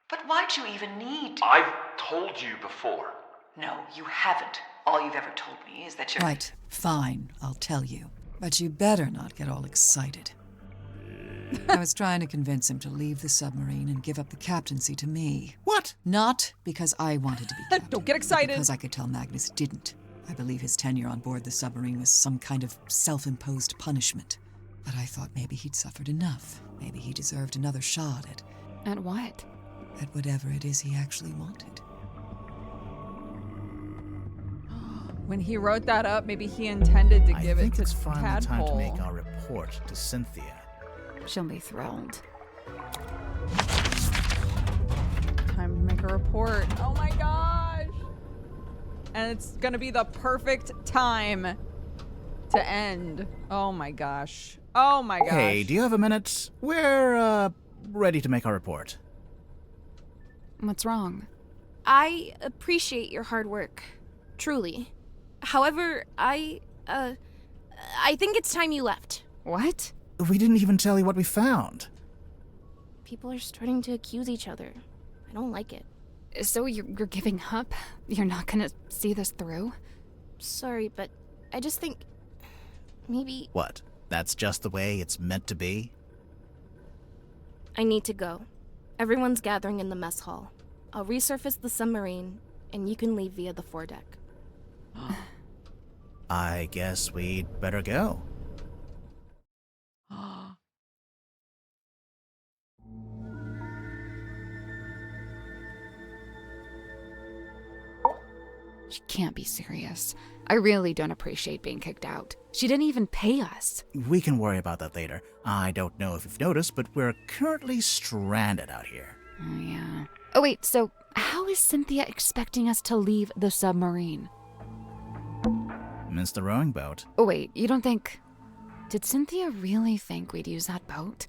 But why'd you even need... I've told you before. No, you haven't. All you've ever told me is that you're... Right, fine, I'll tell you. But you better not get all excited. I was trying to convince him to leave the submarine and give up the captaincy to me. What? Not because I wanted to be captain. Don't get excited. Because I could tell Magnus didn't. I believe his tenure on board the submarine was some kind of self-imposed punishment. But I thought maybe he'd suffered enough. Maybe he deserved another shot at... At what? At whatever it is he actually wanted. When he wrote that up, maybe he intended to give it to I think it's finally time to make Tadpole. our report to Cynthia. She'll be thrilled. Time to make a report. Oh my gosh! And it's gonna be the perfect time to end. Oh my gosh. Oh my gosh. Hey, do you have a minute? We're, ready to make our report. What's wrong? I appreciate your hard work. Truly. However, I think it's time you left. What? We didn't even tell you what we found. People are starting to accuse each other. I don't like it. So you're giving up? You're not gonna see this through? Sorry, but I just think... maybe... What? That's just the way it's meant to be? I need to go. Everyone's gathering in the mess hall. I'll resurface the submarine, and you can leave via the foredeck. I guess we'd better go. She can't be serious. I really don't appreciate being kicked out. She didn't even pay us. We can worry about that later. I don't know if you've noticed, but we're currently stranded out here. Oh, yeah. Oh, wait, so how is Cynthia expecting us to leave the submarine? It's the rowing boat. Oh, wait, you don't think... Did Cynthia really think we'd use that boat?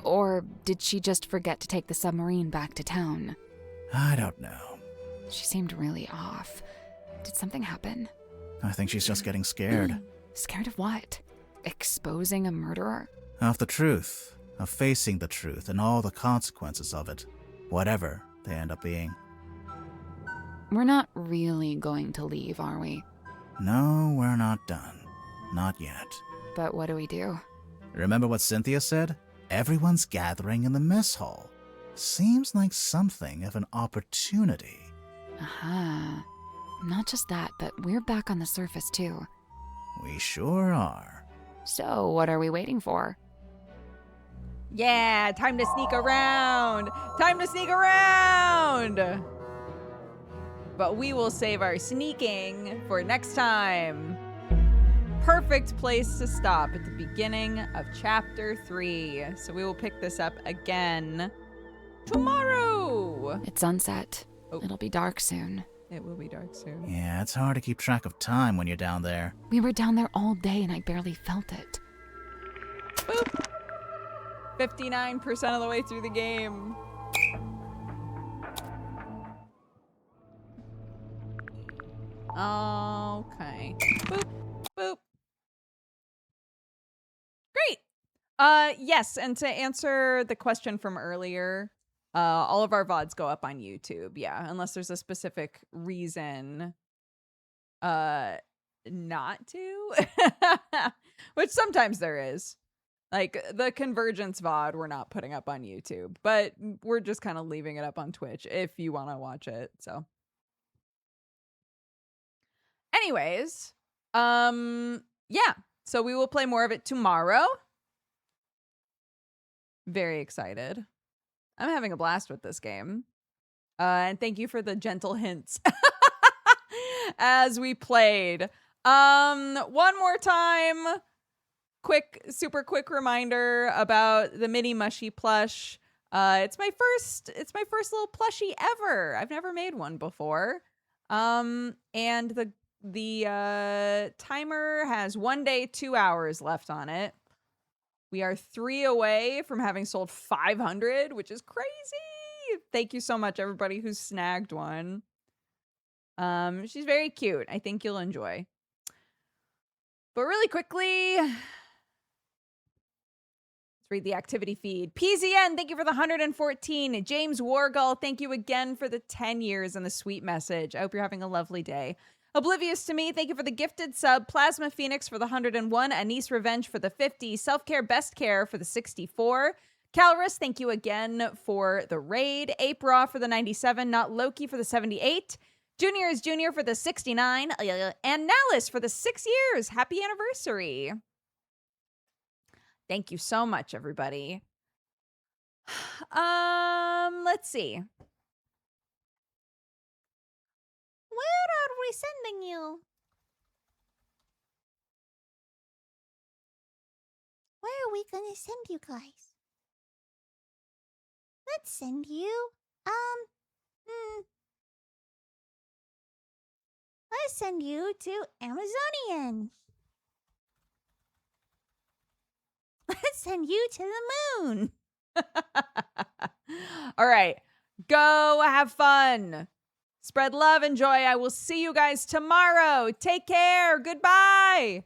Or did she just forget to take the submarine back to town? I don't know. She seemed really off. Did something happen? I think she's just getting scared. Scared of what? Exposing a murderer? Of the truth. Of facing the truth and all the consequences of it. Whatever they end up being. We're not really going to leave, are we? No, we're not done. Not yet. But what do we do? Remember what Cynthia said? Everyone's gathering in the mess hall. Seems like something of an opportunity. Aha. Not just that, but we're back on the surface too. We sure are. So, what are we waiting for? Yeah, time to sneak around. Time to sneak around. But we will save our sneaking for next time. Perfect place to stop at the beginning of chapter 3. So we will pick this up again tomorrow. It's sunset. Oh. It'll be dark soon. It will be dark soon. Yeah, it's hard to keep track of time when you're down there. We were down there all day and I barely felt it. Boop. 59% of the way through the game. Okay. Boop. Boop. Great. Yes, and to answer the question from earlier, all of our VODs go up on YouTube, yeah, unless there's a specific reason not to. Which sometimes there is. Like the Convergence VOD we're not putting up on YouTube, but we're just kind of leaving it up on Twitch if you want to watch it. So anyways, yeah. So we will play more of it tomorrow. Very excited. I'm having a blast with this game. And thank you for the gentle hints as we played. One more time. Super quick reminder about the mini mushy plush. It's my first little plushie ever. I've never made one before. And the timer has 1 day, 2 hours left on it. We are 3 away from having sold 500, which is crazy. Thank you so much, everybody who's snagged one. She's very cute. I think you'll enjoy. But really quickly, let's read the activity feed. PZN, thank you for the 114. James Wargull, thank you again for the 10 years and the sweet message. I hope you're having a lovely day. Oblivious to Me, thank you for the gifted sub. Plasma Phoenix for the 101. Anise Revenge for the 50. Self-Care Best Care for the 64. Calrus, thank you again for the raid. Ape Raw for the 97. Not Loki for the 78. Junior is Junior for the 69. And Nalis for the 6 years. Happy anniversary. Thank you so much, everybody. Let's see. Where are we sending you? Where are we gonna send you guys? Let's send you, let's send you to Amazonian. Let's send you to the moon. All right. Go have fun. Spread love and joy. I will see you guys tomorrow. Take care. Goodbye.